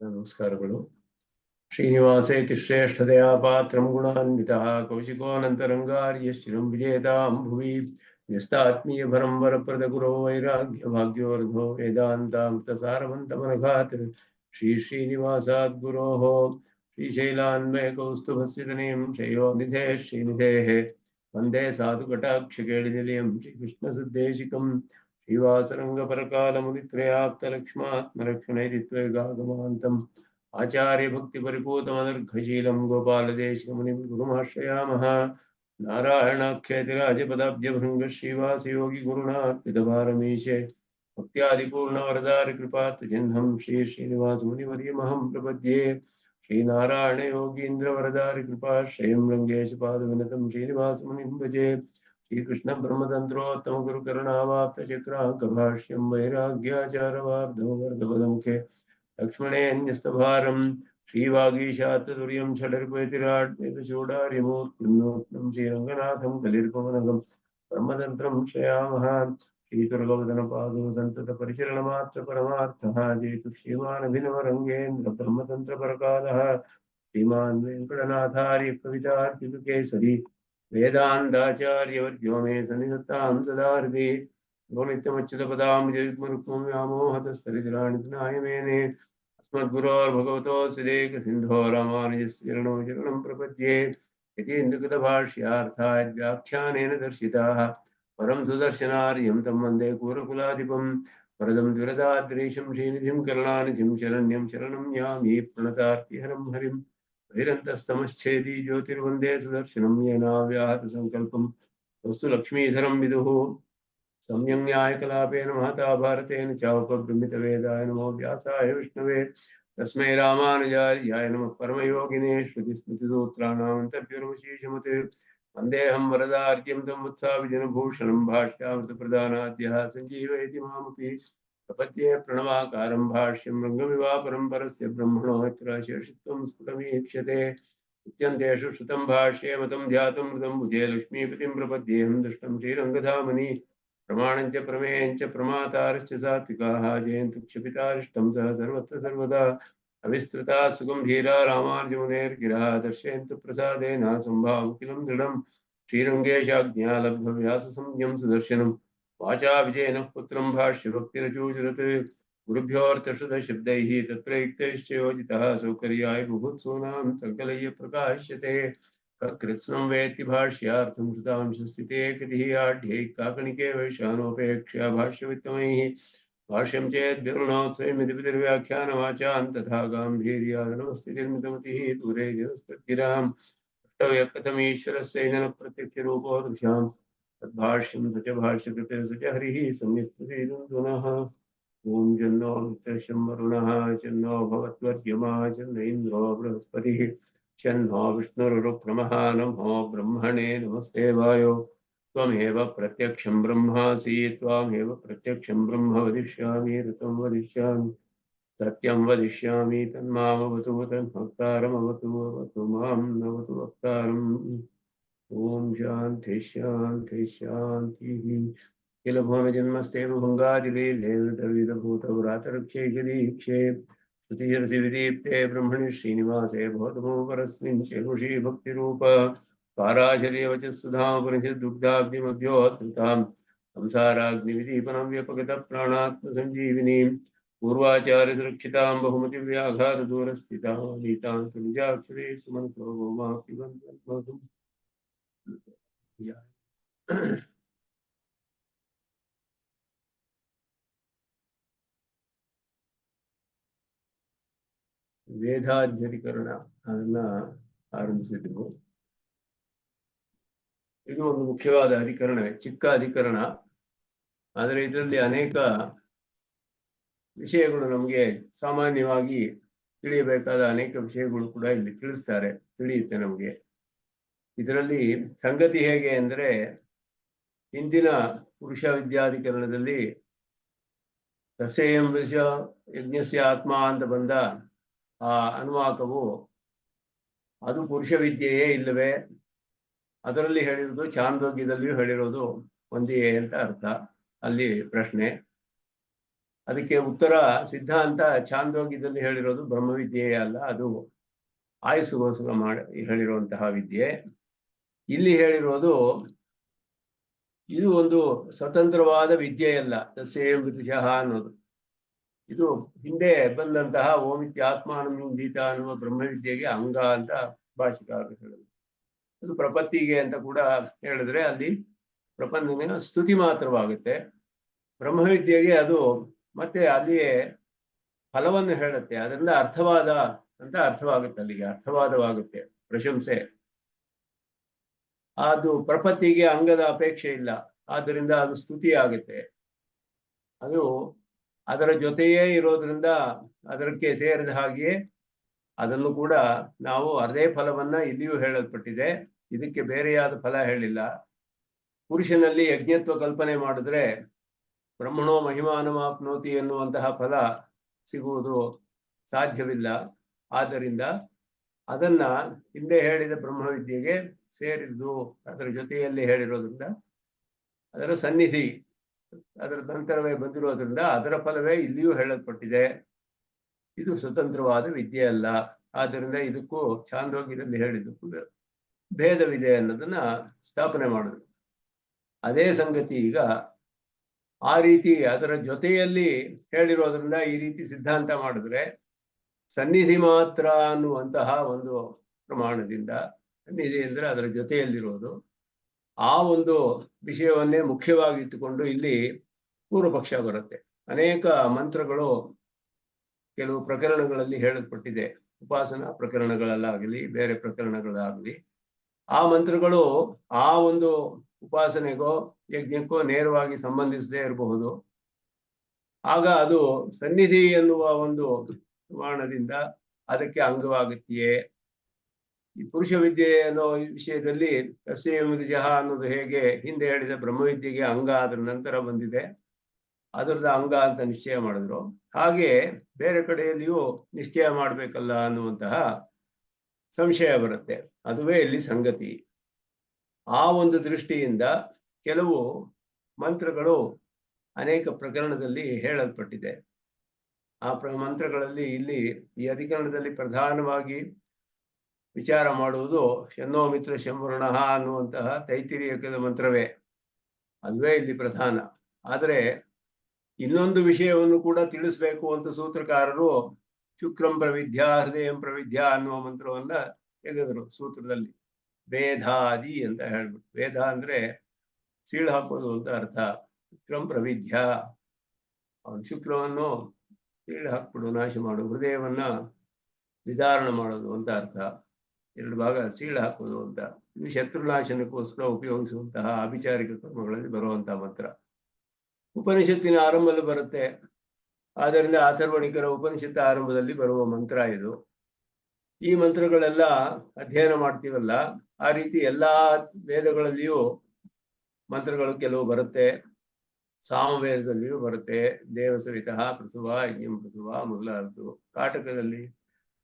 ನಮಸ್ಕಾರಗಳು. ಶ್ರೀನಿವಾಸೇತಿ ಶ್ರೇಷ್ಠದಯಾ ಪಾತ್ರಂ ಗುಣಾನ್ವಿತಃ ಕೌಶಿಕೋನಂತರಂಗಾರ್ಯಶ್ಚಿರಂ ವಿಜೇತಾಂ ಭುವಿ ನ್ಯಸ್ತಾತ್ಮೀಯಭರಂ ವರಪ್ರದ ಗುರೋ ವೈರಾಗ್ಯ ಭಾಗ್ಯೋರ್ಧೋ ವೇದಾಂತಾಮೃತಸಾರವಂತಮನಘಾತ್ ಶ್ರೀನಿವಾಸಾದ್ ಗುರೋಃ ಶ್ರೀಶೈಲಾನ್ವಯಕೌಸ್ತುಭಸ್ಸಿತನೆಯಂ ಶಯೋನಿಧೇ ಶ್ರೀನಿಧೇಃ ವಂದೇ ಸಾಧುಕಟಾಕ್ಷಕೇಳಿನಿಲಯಂ ಶ್ರೀಕೃಷ್ಣಸುದ್ದೇಶಿಕಂ ಶ್ರೀವಾಸರಂಗಪರಕಾಲमुनित्रयाप्तलक्ष्मात्मरक्षणैरित्वैगागमान्तम् आचार्यभक्तिपरिपूतमनर्घशीलं गोपालदेशिकमुनिं गुरुमाश्रयामः। नारायणाख्यतिराजपदाब्जभृङ्ग श्रीवासयोगिगुरुणार्पितभारमीशे भक्त्यादिपूर्णवरदारिकृपात्तचिह्नं श्रीनिवासमुनिवर्यमहं प्रपद्ये। श्रीनारायणयोगीन्द्रवरदारिकृपाश्रयं रङ्गेशपादविनतं श्रीनिवासमुनिं भजे। श्रीकृष्ण ब्रह्मतंत्रोत्तम गुरुकरुणावाप्तचक्राङ्कभाष्यं वैराग्याचारवार्धो वर्गपदमुखे लक्ष्मणेऽन्यस्तभारं श्रीवागीशात्ततुर्यं षडर्पयतिराड्वेदचूडार्यमूर्तिं श्रीरङ्गनाथं कलिर्पवनगं ब्रह्मतन्त्रं श्रयामः। श्रीतुर्गवदनपादो सन्ततपरिचरणमात्रपरमार्थः जेतु श्रीमानभिनवरङ्गेन्द्र ब्रह्मतन्त्रपरकालः श्रीमान् वेङ्कटनाथार्य कवितार्किककेसरी वेदान्ताचार्यवर्यो मे सन्निधत्तां सदा हृदि यो नित्यमच्युतपदाम्बुजयुग्मरुक्मं व्यामोहतस्तरितराणितनाय मेने अस्मद्गुरोर्भगवतोऽस्य देकसिन्धो रामानुजस्य चरणौ शरणं प्रपद्ये। इतीन्द्रकृतभाष्यार्थाय व्याख्यानेन दर्शिताः परं सुदर्शनार्यं तं वन्दे कूरकुलाधिपं वरदं द्विरदाद्रीशं श्रीनिधिं करुणानिधिं शरण्यं शरणं यामि प्रणतार्तिहरं हरिं बहिरन्तस्तमश्चेदी ज्योतिर्वन्दे सुदर्शनं येनाव्याहत संकल्पं वस्तु लक्ष्मीधरं विदुः सम्यं न्यायकलापेन महता भारतेन चापब्रह्मितवेदाय नमो व्यासाय विष्णवे तस्मै रामानुजार्याय नमः परमयोगिने श्रुतिस्मृतिसूत्राणामन्तर्गर्वशीशमते वन्देऽहं वरदार्यं तं वत्साविजनभूषणं भाष्यामृतप्रदानाद्यः सञ्जीवयति मामपि प्रपद्ये प्रणवाकारं भाष्यं रङ्गमिवापरं परस्य ब्रह्मणो यत्र शेषित्वं स्फुटमीक्ष्यते इत्यन्तेषु श्रुतं भाष्ये मतं ध्यातं मृतं भुजे लक्ष्मीपतिं प्रपद्येऽहं दृष्टं श्रीरङ्गधामनि प्रमाणञ्च प्रमेयञ्च प्रमातारश्च सात्विकाः जयन्तु क्षपितारिष्टं सह सर्वत्र सर्वदा अविस्तृता सुगम्भीरा रामार्जुमुनेर्गिरः दर्शयन्तु प्रसादेन सम्भावकिलं दृढं श्रीरङ्गेशाज्ञा लब्धव्याससंज्ञं सुदर्शनं वाचा विजयनः पुत्रं भाष्यभक्तिरचूचरत् गुरुभ्योऽर्थशुद्धशब्दैः तत्रैक्तैश्च योजितः सौकर्याय बुभुत्सूनां सङ्कलय्य प्रकाश्यते कृत्स्नं वेत्ति भाष्यार्थं श्रुतांशस्थिते कृतिः आढ्यै काकणिके वैशानोपेक्ष्या भाष्यवित्तमैः भाष्यं चेद्विवृणोत्सवमिति पितर्व्याख्यानवाचान् तथा गाम्भीर्यादनवस्थितिर्मितमतिः दूरे जगत्सद्गिराम् अष्टव्यकथमीश्वरस्यैनन प्रत्यक्षरूपो दृशां तद्भाष्यं स च भाष्यकृते स च हरिः सम्यक् प्रसीदन्तु। ॐ जन्नो मित्रशं वरुणः जन्नो भवत्वर्यमा जन्नो इन्द्रो बृहस्पतिः शन्नो विष्णुरुक्रमः नमो ब्रह्मणे नमस्ते वायो त्वमेव प्रत्यक्षं ब्रह्मासि त्वामेव प्रत्यक्षं ब्रह्म वदिष्यामि ऋतं वदिष्यामि सत्यं वदिष्यामि तन्मामवतु तन्वक्तारमवतु अवतु मां नवतु वक्तारम्। ॐ शान्ति शान्ति शान्तिः। किल भुवनजन्मस्तेव भुङ्गादिलीलेविदभूतव्रातरक्षैकदीक्षे श्रुतिजरसि विदीप्ते ब्रह्मणि श्रीनिवासे भवतमो परस्मिन् शेषुषी भक्तिरूप पाराशर्यवचः सुधामपनिषद्दुग्धाब्धिमध्योद्धृतां संसाराग्निविदीपनव्यपगतप्राणात्मसञ्जीविनीं पूर्वाचार्यसुरक्षितां बहुमतिव्याघातदूरस्थितां नीतां तुनिजाक्षरे सुमन्त्रो गोमापिबन्धं ವೇದಾಧ್ಯಧಿಕರಣ ಅದನ್ನ ಆರಂಭಿಸಿದ್ರು. ಇದು ಒಂದು ಮುಖ್ಯವಾದ ಅಧಿಕರಣವೇ, ಚಿಕ್ಕ ಅಧಿಕರಣ. ಆದರೆ ಇದರಲ್ಲಿ ಅನೇಕ ವಿಷಯಗಳು ನಮಗೆ ಸಾಮಾನ್ಯವಾಗಿ ತಿಳಿಯಬೇಕಾದ ಅನೇಕ ವಿಷಯಗಳು ಕೂಡ ಇಲ್ಲಿ ತಿಳಿಯುತ್ತೆ ನಮಗೆ. ಇದರಲ್ಲಿ ಸಂಗತಿ ಹೇಗೆ ಅಂದರೆ, ಹಿಂದಿನ ಪುರುಷ ವಿದ್ಯಾಧಿಕರಣದಲ್ಲಿ ತಸ್ಯಂ ವೃಷ ಯಜ್ಞಸ್ಯ ಆತ್ಮ ಅಂತ ಬಂದ ಆ ಅನುವಾಕವು ಅದು ಪುರುಷ ವಿದ್ಯೆಯೇ ಇಲ್ಲವೇ? ಅದರಲ್ಲಿ ಹೇಳಿರೋದು ಚಾಂದೋಗ್ಯದಲ್ಲಿಯೂ ಹೇಳಿರೋದು ಒಂದೇ ಅಂತ ಅರ್ಥ ಅಲ್ಲಿ ಪ್ರಶ್ನೆ. ಅದಕ್ಕೆ ಉತ್ತರ ಸಿದ್ಧಾಂತ ಛಾಂದೋಗ್ಯದಲ್ಲಿ ಹೇಳಿರೋದು ಬ್ರಹ್ಮವಿದ್ಯೆಯೇ ಅಲ್ಲ, ಅದು ಆಯುಸ್ಸುಗೋಸ್ಕರ ಹೇಳಿರುವಂತಹ ವಿದ್ಯೆ. ಇಲ್ಲಿ ಹೇಳಿರೋದು ಇದು ಒಂದು ಸ್ವತಂತ್ರವಾದ ವಿದ್ಯೆಯಲ್ಲ, ತಸ್ಯೇಮೃತಿಶಃ ಅನ್ನೋದು. ಇದು ಹಿಂದೆ ಬಂದಂತಹ ಓಮಿತ್ಯಾತ್ಮಾನಂದೀತ ಅನ್ನುವ ಬ್ರಹ್ಮವಿದ್ಯೆಗೆ ಅಂಗ ಅಂತ ಭಾಷಿಕಾರರು ಹೇಳಿದ್ರು. ಅದು ಪ್ರಪತ್ತಿಗೆ ಅಂತ ಕೂಡ ಹೇಳಿದ್ರೆ ಅಲ್ಲಿ ಪ್ರಪಂಚನ ಸ್ತುತಿ ಮಾತ್ರವಾಗುತ್ತೆ. ಬ್ರಹ್ಮವಿದ್ಯೆಗೆ ಅದು ಮತ್ತೆ ಅಲ್ಲಿಯೇ ಫಲವನ್ನು ಹೇಳುತ್ತೆ, ಅದರಿಂದ ಅರ್ಥವಾದ ಅಂತ ಅರ್ಥವಾಗುತ್ತೆ, ಅಲ್ಲಿಗೆ ಅರ್ಥವಾದವಾಗುತ್ತೆ, ಪ್ರಶಂಸೆ. ಅದು ಪ್ರಪತ್ತಿಗೆ ಅಂಗದ ಅಪೇಕ್ಷೆ ಇಲ್ಲ, ಆದ್ದರಿಂದ ಅದು ಸ್ತುತಿ ಆಗುತ್ತೆ. ಅದು ಅದರ ಜೊತೆಯೇ ಇರೋದ್ರಿಂದ ಅದಕ್ಕೆ ಸೇರಿದ ಹಾಗೆಯೇ ಅದನ್ನು ಕೂಡ ನಾವು ಅದೇ ಫಲವನ್ನ ಇಲ್ಲಿಯೂ ಹೇಳಲ್ಪಟ್ಟಿದೆ, ಇದಕ್ಕೆ ಬೇರೆಯಾದ ಫಲ ಹೇಳಿಲ್ಲ. ಪುರುಷನಲ್ಲಿ ಯಜ್ಞತ್ವ ಕಲ್ಪನೆ ಮಾಡಿದ್ರೆ ಬ್ರಹ್ಮಣೋ ಮಹಿಮಾನಮಾಪ್ನೋತಿ ಎನ್ನುವಂತಹ ಫಲ ಸಿಗುವುದು ಸಾಧ್ಯವಿಲ್ಲ. ಆದ್ದರಿಂದ ಅದನ್ನ ಹಿಂದೆ ಹೇಳಿದ ಬ್ರಹ್ಮವಿದ್ಯೆಗೆ ಸೇರಿದ್ದು, ಅದರ ಜೊತೆಯಲ್ಲಿ ಹೇಳಿರೋದ್ರಿಂದ, ಅದರ ಸನ್ನಿಧಿ ಅದರ ನಂತರವೇ ಬಂದಿರೋದ್ರಿಂದ ಅದರ ಫಲವೇ ಇಲ್ಲಿಯೂ ಹೇಳಲ್ಪಟ್ಟಿದೆ. ಇದು ಸ್ವತಂತ್ರವಾದ ವಿದ್ಯೆ ಅಲ್ಲ, ಆದ್ದರಿಂದ ಇದಕ್ಕೂ ಛಾಂದೋಗ್ಯದಲ್ಲಿ ಹೇಳಿದ್ದಕ್ಕೂ ಭೇದವಿದೆ ಅನ್ನೋದನ್ನ ಸ್ಥಾಪನೆ ಮಾಡಿದ್ರು. ಅದೇ ಸಂಗತಿ ಈಗ ಆ ರೀತಿ ಅದರ ಜೊತೆಯಲ್ಲಿ ಹೇಳಿರೋದ್ರಿಂದ ಈ ರೀತಿ ಸಿದ್ಧಾಂತ ಮಾಡಿದ್ರೆ ಸನ್ನಿಧಿ ಮಾತ್ರ ಅನ್ನುವಂತಹ ಒಂದು ಪ್ರಮಾಣದಿಂದ, ಸನ್ನಿಧಿ ಅಂದ್ರೆ ಅದರ ಜೊತೆಯಲ್ಲಿರೋದು, ಆ ಒಂದು ವಿಷಯವನ್ನೇ ಮುಖ್ಯವಾಗಿ ಇಟ್ಟುಕೊಂಡು ಇಲ್ಲಿ ಪೂರ್ವಪಕ್ಷ ಬರುತ್ತೆ. ಅನೇಕ ಮಂತ್ರಗಳು ಕೆಲವು ಪ್ರಕರಣಗಳಲ್ಲಿ ಹೇಳಲ್ಪಟ್ಟಿದೆ, ಉಪಾಸನಾ ಪ್ರಕರಣಗಳಲ್ಲಾಗಲಿ ಬೇರೆ ಪ್ರಕರಣಗಳಾಗಲಿ, ಆ ಮಂತ್ರಗಳು ಆ ಒಂದು ಉಪಾಸನೆಗೋ ಯಜ್ಞಕ್ಕೋ ನೇರವಾಗಿ ಸಂಬಂಧಿಸದೇ ಇರಬಹುದು. ಆಗ ಅದು ಸನ್ನಿಧಿ ಎನ್ನುವ ಒಂದು ಪ್ರಮಾಣದಿಂದ ಅದಕ್ಕೆ ಅಂಗವಾಗುತ್ತೆಯೇ. ಈ ಪುರುಷ ವಿದ್ಯೆ ಅನ್ನೋ ವಿಷಯದಲ್ಲಿ ತಸ್ಯೇಮೃತಿಶಃ ಅನ್ನೋದು ಹೇಗೆ ಹಿಂದೆ ಹೇಳಿದ ಬ್ರಹ್ಮವಿದ್ಯೆಗೆ ಅಂಗ ಅದರ ನಂತರ ಬಂದಿದೆ, ಅದರದ ಅಂಗ ಅಂತ ನಿಶ್ಚಯ ಮಾಡಿದ್ರು, ಹಾಗೆ ಬೇರೆ ಕಡೆಯಲ್ಲಿಯೂ ನಿಶ್ಚಯ ಮಾಡಬೇಕಲ್ಲ ಅನ್ನುವಂತಹ ಸಂಶಯ ಬರುತ್ತೆ. ಅದುವೇ ಇಲ್ಲಿ ಸಂಗತಿ. ಆ ಒಂದು ದೃಷ್ಟಿಯಿಂದ ಕೆಲವು ಮಂತ್ರಗಳು ಅನೇಕ ಪ್ರಕರಣದಲ್ಲಿ ಹೇಳಲ್ಪಟ್ಟಿದೆ. ಆ ಮಂತ್ರಗಳಲ್ಲಿ ಇಲ್ಲಿ ಈ ಅಧಿಕರಣದಲ್ಲಿ ಪ್ರಧಾನವಾಗಿ ವಿಚಾರ ಮಾಡುವುದು ಶನ್ನೋ ಮಿತ್ರ ಶಂವರ್ಣ ಅನ್ನುವಂತಹ ತೈತಿರಿಯಕದ ಮಂತ್ರವೇ, ಅದುವೇ ಇಲ್ಲಿ ಪ್ರಧಾನ. ಆದರೆ ಇನ್ನೊಂದು ವಿಷಯವನ್ನು ಕೂಡ ತಿಳಿಸ್ಬೇಕು ಅಂತ ಸೂತ್ರಕಾರರು ಶುಕ್ರಂ ಪ್ರವಿದ್ಯ ಹೃದಯಂ ಪ್ರವಿದ್ಯ ಅನ್ನುವ ಮಂತ್ರವನ್ನ ತೆಗೆದರು ಸೂತ್ರದಲ್ಲಿ. ವೇದಾದಿ ಅಂತ ಹೇಳ್ಬಿಟ್ಟು, ವೇದ ಅಂದ್ರೆ ಸೀಳು ಹಾಕೋದು ಅಂತ ಅರ್ಥ. ಶುಕ್ರಂ ಪ್ರವಿದ್ಯ, ಅವನು ಶುಕ್ರವನ್ನು ಸೀಳು ಹಾಕ್ಬಿಡು, ನಾಶ ಮಾಡು. ಹೃದಯವನ್ನ ವಿಧಾರಣ ಮಾಡೋದು ಅಂತ ಅರ್ಥ, ಎರಡು ಭಾಗ ಸೀಳು ಹಾಕೋದು ಅಂತ. ಇದು ಶತ್ರುನಾಶನಕ್ಕೋಸ್ಕರ ಉಪಯೋಗಿಸುವಂತಹ ಅಭಿಚಾರಿಕ ಕರ್ಮಗಳಲ್ಲಿ ಬರುವಂತಹ ಮಂತ್ರ. ಉಪನಿಷತ್ತಿನ ಆರಂಭದಲ್ಲಿ ಬರುತ್ತೆ, ಆದ್ದರಿಂದ ಅಥರ್ವಣಿಕರ ಉಪನಿಷತ್ತು ಆರಂಭದಲ್ಲಿ ಬರುವ ಮಂತ್ರ ಇದು. ಈ ಮಂತ್ರಗಳೆಲ್ಲ ಅಧ್ಯಯನ ಮಾಡ್ತೀವಲ್ಲ, ಆ ರೀತಿ ಎಲ್ಲಾ ವೇದಗಳಲ್ಲಿಯೂ ಮಂತ್ರಗಳು ಕೆಲವು ಬರುತ್ತೆ. ಸಾಮವೇದದಲ್ಲಿಯೂ ಬರುತ್ತೆ, ದೇವಸವಿತಃ ಪೃಥುವ ಯಜ್ಞಂ ಪೃಥುವ ಮೊದಲಾದದ್ದು. ಕಾಟಕದಲ್ಲಿ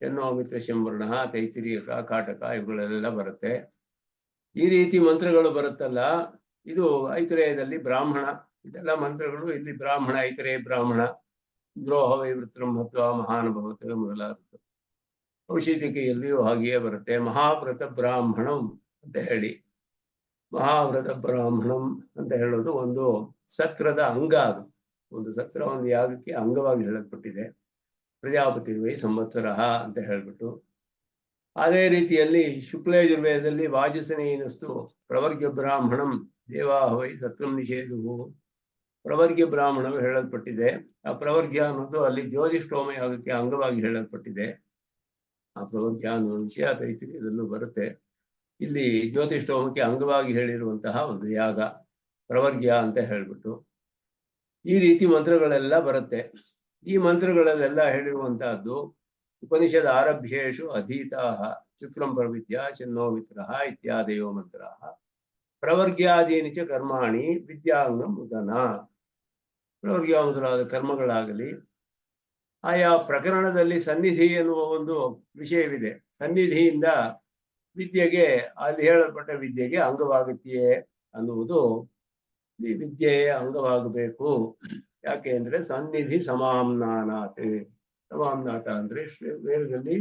ಶನ್ನೋ ಮಿತ್ರ ಶಂವರ್ಣ, ತೈತಿರಿಯಕ, ಕಾಟಕ ಇವುಗಳೆಲ್ಲ ಬರುತ್ತೆ. ಈ ರೀತಿ ಮಂತ್ರಗಳು ಬರುತ್ತಲ್ಲ, ಇದು ಐತರೇಯದಲ್ಲಿ ಬ್ರಾಹ್ಮಣ. ಇದೆಲ್ಲ ಮಂತ್ರಗಳು ಇಲ್ಲಿ ಬ್ರಾಹ್ಮಣ, ಐತರೇಯ ಬ್ರಾಹ್ಮಣ, ದ್ರೋಹ ವೈವೃತ್ರಂ ಮಹತ್ವ ಮಹಾನುಭವತ ಮೊದಲಾದದ್ದು. ಔಷಧಿಕೆಯಲ್ಲಿಯೂ ಹಾಗೆಯೇ ಬರುತ್ತೆ. ಮಹಾವ್ರತ ಬ್ರಾಹ್ಮಣಂ ಅಂತ ಹೇಳಿ, ಮಹಾವ್ರತ ಬ್ರಾಹ್ಮಣಂ ಅಂತ ಹೇಳೋದು ಒಂದು ಸತ್ರದ ಅಂಗ. ಅದು ಒಂದು ಸತ್ರ, ಒಂದು ಯಾಗಕ್ಕೆ ಅಂಗವಾಗಿ ಹೇಳಲ್ಪಟ್ಟಿದೆ. ಪ್ರಜಾಪತಿ ವೈ ಸಂವತ್ಸರ ಅಂತ ಹೇಳ್ಬಿಟ್ಟು. ಅದೇ ರೀತಿಯಲ್ಲಿ ಶುಕ್ಲಯಜುರ್ವೇದದಲ್ಲಿ ವಾಜಸನೇನಸ್ತು ಪ್ರವರ್ಗ್ಯ ಬ್ರಾಹ್ಮಣಂ ದೇವಾಹವೈ ಸತ್ರಂ ನಿಷೇಧವು, ಪ್ರವರ್ಗ್ಯ ಬ್ರಾಹ್ಮಣವು ಹೇಳಲ್ಪಟ್ಟಿದೆ. ಆ ಪ್ರವರ್ಗ್ಯ ಅನ್ನೋದು ಅಲ್ಲಿ ಜ್ಯೋತಿಷ್ಠೋಮ ಯಾಗಕ್ಕೆ ಅಂಗವಾಗಿ ಹೇಳಲ್ಪಟ್ಟಿದೆ. ಆ ಪ್ರವರ್ಗ್ಯ ಅನ್ನೋ ವಿಷಯ ತೈತಿರಿಯದಲ್ಲೂ ಬರುತ್ತೆ. ಇಲ್ಲಿ ಜ್ಯೋತಿಷ್ಠೋಮಕ್ಕೆ ಅಂಗವಾಗಿ ಹೇಳಿರುವಂತಹ ಒಂದು ಯಾಗ ಪ್ರವರ್ಗ್ಯ ಅಂತ ಹೇಳ್ಬಿಟ್ಟು. ಈ ರೀತಿ ಮಂತ್ರಗಳೆಲ್ಲ ಬರುತ್ತೆ. ಈ ಮಂತ್ರಗಳಲ್ಲೆಲ್ಲ ಹೇಳಿರುವಂತಹದ್ದು ಉಪನಿಷದ್ ಆರಭ್ಯೇಷು ಅಧೀತಾ ಶುಕ್ರಂ ಪ್ರವಿದ್ಯ ಶನ್ನೋ ಮಿತ್ರ ಇತ್ಯಾದಯೋ ಮಂತ್ರ ಪ್ರವರ್ಗ್ಯಾದೀನಿ ಚ ಕರ್ಮಾಣಿ ವಿದ್ಯಾಂಗಂ ಉದನ. ಪ್ರವರ್ಗ್ಯ ಮೊದಲಾದ ಕರ್ಮಗಳಾಗಲಿ, ಆಯಾ ಪ್ರಕರಣದಲ್ಲಿ ಸನ್ನಿಧಿ ಎನ್ನುವ ಒಂದು ವಿಷಯವಿದೆ. ಸನ್ನಿಧಿಯಿಂದ ವಿದ್ಯೆಗೆ, ಅಲ್ಲಿ ಹೇಳಲ್ಪಟ್ಟ ವಿದ್ಯೆಗೆ ಅಂಗವಾಗುತ್ತೆಯೇ ಅನ್ನುವುದು, ಈ ವಿದ್ಯೆಯೇ ಅಂಗವಾಗಬೇಕು ಯಾಕೆ ಅಂದ್ರೆ ಸನ್ನಿಧಿ ಸಮಾಮ್ನಾನಾತ್. ಸಮಾಮ್ನಾಥ ಅಂದ್ರೆ ವೇದದಲ್ಲಿ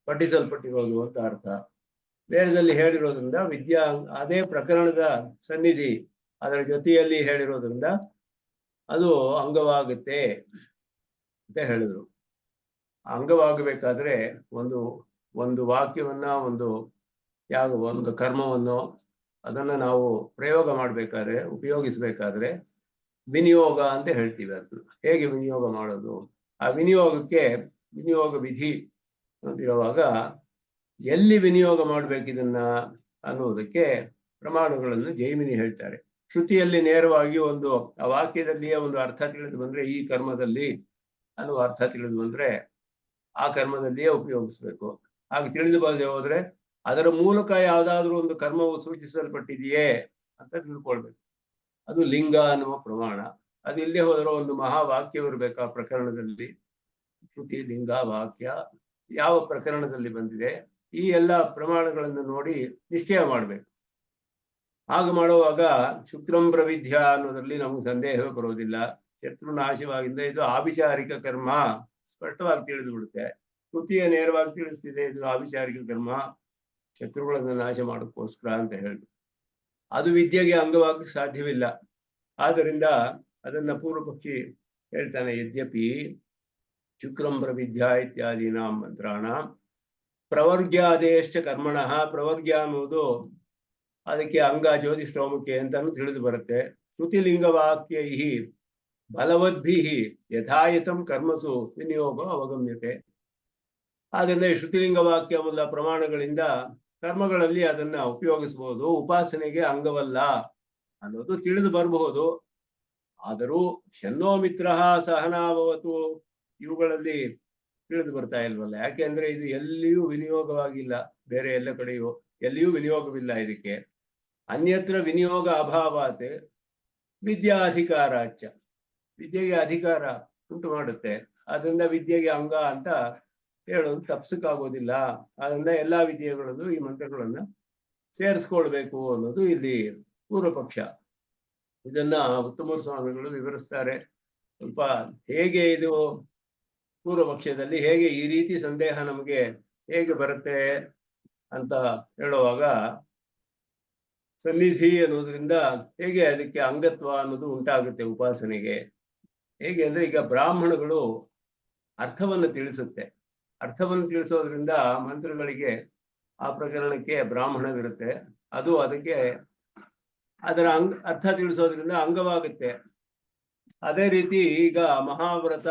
ಪಠಿಸಲ್ಪಟ್ಟಿರೋದು ಅಂತ ಅರ್ಥ. ವೇದದಲ್ಲಿ ಹೇಳಿರೋದ್ರಿಂದ ವಿದ್ಯಾ ಅದೇ ಪ್ರಕರಣದ ಸನ್ನಿಧಿ ಅದರ ಜೊತೆಯಲ್ಲಿ ಹೇಳಿರೋದ್ರಿಂದ ಅದು ಅಂಗವಾಗುತ್ತೆ ಅಂತ ಹೇಳಿದ್ರು. ಅಂಗವಾಗಬೇಕಾದ್ರೆ ಒಂದು ಒಂದು ವಾಕ್ಯವನ್ನ ಒಂದು ಕರ್ಮವನ್ನು ಅದನ್ನ ನಾವು ಪ್ರಯೋಗ ಮಾಡ್ಬೇಕಾದ್ರೆ ಉಪಯೋಗಿಸ್ಬೇಕಾದ್ರೆ ವಿನಿಯೋಗ ಅಂತ ಹೇಳ್ತೀವಿ. ಅದು ಹೇಗೆ ವಿನಿಯೋಗ ಮಾಡೋದು, ಆ ವಿನಿಯೋಗಕ್ಕೆ ವಿನಿಯೋಗ ವಿಧಿ ಅಂತಿರುವಾಗ ಎಲ್ಲಿ ವಿನಿಯೋಗ ಮಾಡ್ಬೇಕು ಇದನ್ನ ಅನ್ನೋದಕ್ಕೆ ಪ್ರಮಾಣಗಳನ್ನು ಜೈಮಿನಿ ಹೇಳ್ತಾರೆ. ಶ್ರುತಿಯಲ್ಲಿ ನೇರವಾಗಿ ಆ ವಾಕ್ಯದಲ್ಲಿಯೇ ಒಂದು ಅರ್ಥ ತಿಳಿದು ಬಂದ್ರೆ, ಈ ಕರ್ಮದಲ್ಲಿ ಅನ್ನುವ ಅರ್ಥ ತಿಳಿದು ಬಂದ್ರೆ ಆ ಕರ್ಮದಲ್ಲಿಯೇ ಉಪಯೋಗಿಸ್ಬೇಕು. ಹಾಗೆ ತಿಳಿದು ಬರದೆ ಹೋದ್ರೆ ಅದರ ಮೂಲಕ ಯಾವ್ದಾದ್ರು ಒಂದು ಕರ್ಮವು ಸೂಚಿಸಲ್ಪಟ್ಟಿದೆಯೇ ಅಂತ ತಿಳ್ಕೊಳ್ಬೇಕು. ಅದು ಲಿಂಗ ಅನ್ನುವ ಪ್ರಮಾಣ. ಅದು ಇಲ್ಲದೆ ಹೋದ್ರೆ ಒಂದು ಮಹಾವಾಕ್ಯವಿರ್ಬೇಕು ಆ ಪ್ರಕರಣದಲ್ಲಿ. ಶ್ರುತಿ, ಲಿಂಗ, ವಾಕ್ಯ ಯಾವ ಪ್ರಕರಣದಲ್ಲಿ ಬಂದಿದೆ ಈ ಎಲ್ಲ ಪ್ರಮಾಣಗಳನ್ನು ನೋಡಿ ನಿಶ್ಚಯ ಮಾಡ್ಬೇಕು. ಹಾಗೆ ಮಾಡುವಾಗ ಶುಕ್ರಂ ಪ್ರವಿದ್ಯ ಅನ್ನೋದ್ರಲ್ಲಿ ನಮ್ಗೆ ಸಂದೇಹವೇ ಬರೋದಿಲ್ಲ. ಶತ್ರುನಾಶವಾಗಿಂದ ಇದು ಆಭಿಚಾರಿಕ ಕರ್ಮ ಸ್ಪಷ್ಟವಾಗಿ ತಿಳಿದು ಬಿಡುತ್ತೆ. ಶ್ರುತಿಯ ನೇರವಾಗಿ ತಿಳಿಸ್ತಿದೆ ಇದು ಆಭಿಚಾರಿಕ ಕರ್ಮ, ಶತ್ರುಗಳನ್ನು ನಾಶ ಮಾಡೋಕ್ಕೋಸ್ಕರ ಅಂತ ಹೇಳಿ. ಅದು ವಿದ್ಯೆಗೆ ಅಂಗವಾಗಿ ಸಾಧ್ಯವಿಲ್ಲ. ಆದ್ದರಿಂದ ಅದನ್ನ ಪೂರ್ವ ಪಕ್ಷಿ ಹೇಳ್ತಾನೆ, ಯದ್ಯಪಿ ಶುಕ್ರಂ ಪ್ರವಿದ್ಯ ಇತ್ಯಾದೀನಾಂ ಮಂತ್ರಾಣ ಪ್ರವರ್ಗ್ಯಾದೇಶ್ಚ ಕರ್ಮಣಃ. ಪ್ರವರ್ಗ್ಯ ಅನ್ನುವುದು ಅದಕ್ಕೆ ಅಂಗ ಜ್ಯೋತಿಷ್ಠೋಮಕ್ಕೆ ಅಂತಾನು ತಿಳಿದು ಬರುತ್ತೆ. ಶ್ರುತಿಲಿಂಗ ವಾಕ್ಯೈ ಬಲವದ್ಭಿ ಯಥಾಯಥಂ ಕರ್ಮಸು ವಿನಿಯೋಗ ಅವಗಮ್ಯತೆ. ಆದ್ದರಿಂದ ಶ್ರುತಿಲಿಂಗ ವಾಕ್ಯ ಮೊದಲ ಪ್ರಮಾಣಗಳಿಂದ ಕರ್ಮಗಳಲ್ಲಿ ಅದನ್ನ ಉಪಯೋಗಿಸಬಹುದು. ಉಪಾಸನೆಗೆ ಅಂಗವಲ್ಲ ಅನ್ನೋದು ತಿಳಿದು ಬರಬಹುದು. ಆದರೂ ಶನ್ನೋ ಮಿತ್ರ ಸಹನಾಭವತು ಇವುಗಳಲ್ಲಿ ತಿಳಿದು ಬರ್ತಾ ಇಲ್ವಲ್ಲ. ಯಾಕೆಂದ್ರೆ ಇದು ಎಲ್ಲಿಯೂ ವಿನಿಯೋಗವಾಗಿಲ್ಲ. ಬೇರೆ ಎಲ್ಲ ಕಡೆಯೂ ಎಲ್ಲಿಯೂ ವಿನಿಯೋಗವಿಲ್ಲ ಇದಕ್ಕೆ. ಅನ್ಯತ್ರ ವಿನಿಯೋಗ ಅಭಾವಾತ್ ವಿದ್ಯಾಧಿಕಾರಾಚ. ವಿದ್ಯೆಗೆ ಅಧಿಕಾರ ಉಂಟು ಮಾಡುತ್ತೆ. ಅದರಿಂದ ವಿದ್ಯೆಗೆ ಅಂಗ ಅಂತ ಹೇಳೋದು ತಪ್ಸಕ್ಕಾಗೋದಿಲ್ಲ. ಅದರಿಂದ ಎಲ್ಲಾ ವಿದ್ಯೆಗಳಲ್ಲೂ ಈ ಮಂತ್ರಗಳನ್ನ ಸೇರಿಸ್ಕೊಳ್ಬೇಕು ಅನ್ನೋದು ಇಲ್ಲಿ ಪೂರ್ವ ಪಕ್ಷ. ಇದನ್ನ ಉತ್ತಮ ಸ್ವಾಮಿಗಳು ವಿವರಿಸ್ತಾರೆ. ಸ್ವಲ್ಪ ಹೇಗೆ ಇದು ಪೂರ್ವ ಪಕ್ಷದಲ್ಲಿ ಹೇಗೆ ಈ ರೀತಿ ಸಂದೇಹ ನಮಗೆ ಹೇಗೆ ಬರುತ್ತೆ ಅಂತ ಹೇಳುವಾಗ, ಸನ್ನಿಧಿ ಅನ್ನೋದ್ರಿಂದ ಹೇಗೆ ಅದಕ್ಕೆ ಅಂಗತ್ವ ಅನ್ನೋದು ಉಂಟಾಗುತ್ತೆ ಉಪಾಸನೆಗೆ. ಹೇಗೆ ಅಂದ್ರೆ ಈಗ ಬ್ರಾಹ್ಮಣಗಳು ಅರ್ಥವನ್ನು ತಿಳಿಸುತ್ತೆ. ಅರ್ಥವನ್ನು ತಿಳಿಸೋದ್ರಿಂದ ಮಂತ್ರಗಳಿಗೆ ಆ ಪ್ರಕರಣಕ್ಕೆ ಬ್ರಾಹ್ಮಣವಿರುತ್ತೆ. ಅದು ಅದಕ್ಕೆ ಅದರ ಅರ್ಥ ತಿಳಿಸೋದ್ರಿಂದ ಅಂಗವಾಗುತ್ತೆ. ಅದೇ ರೀತಿ ಈಗ ಮಹಾವ್ರತ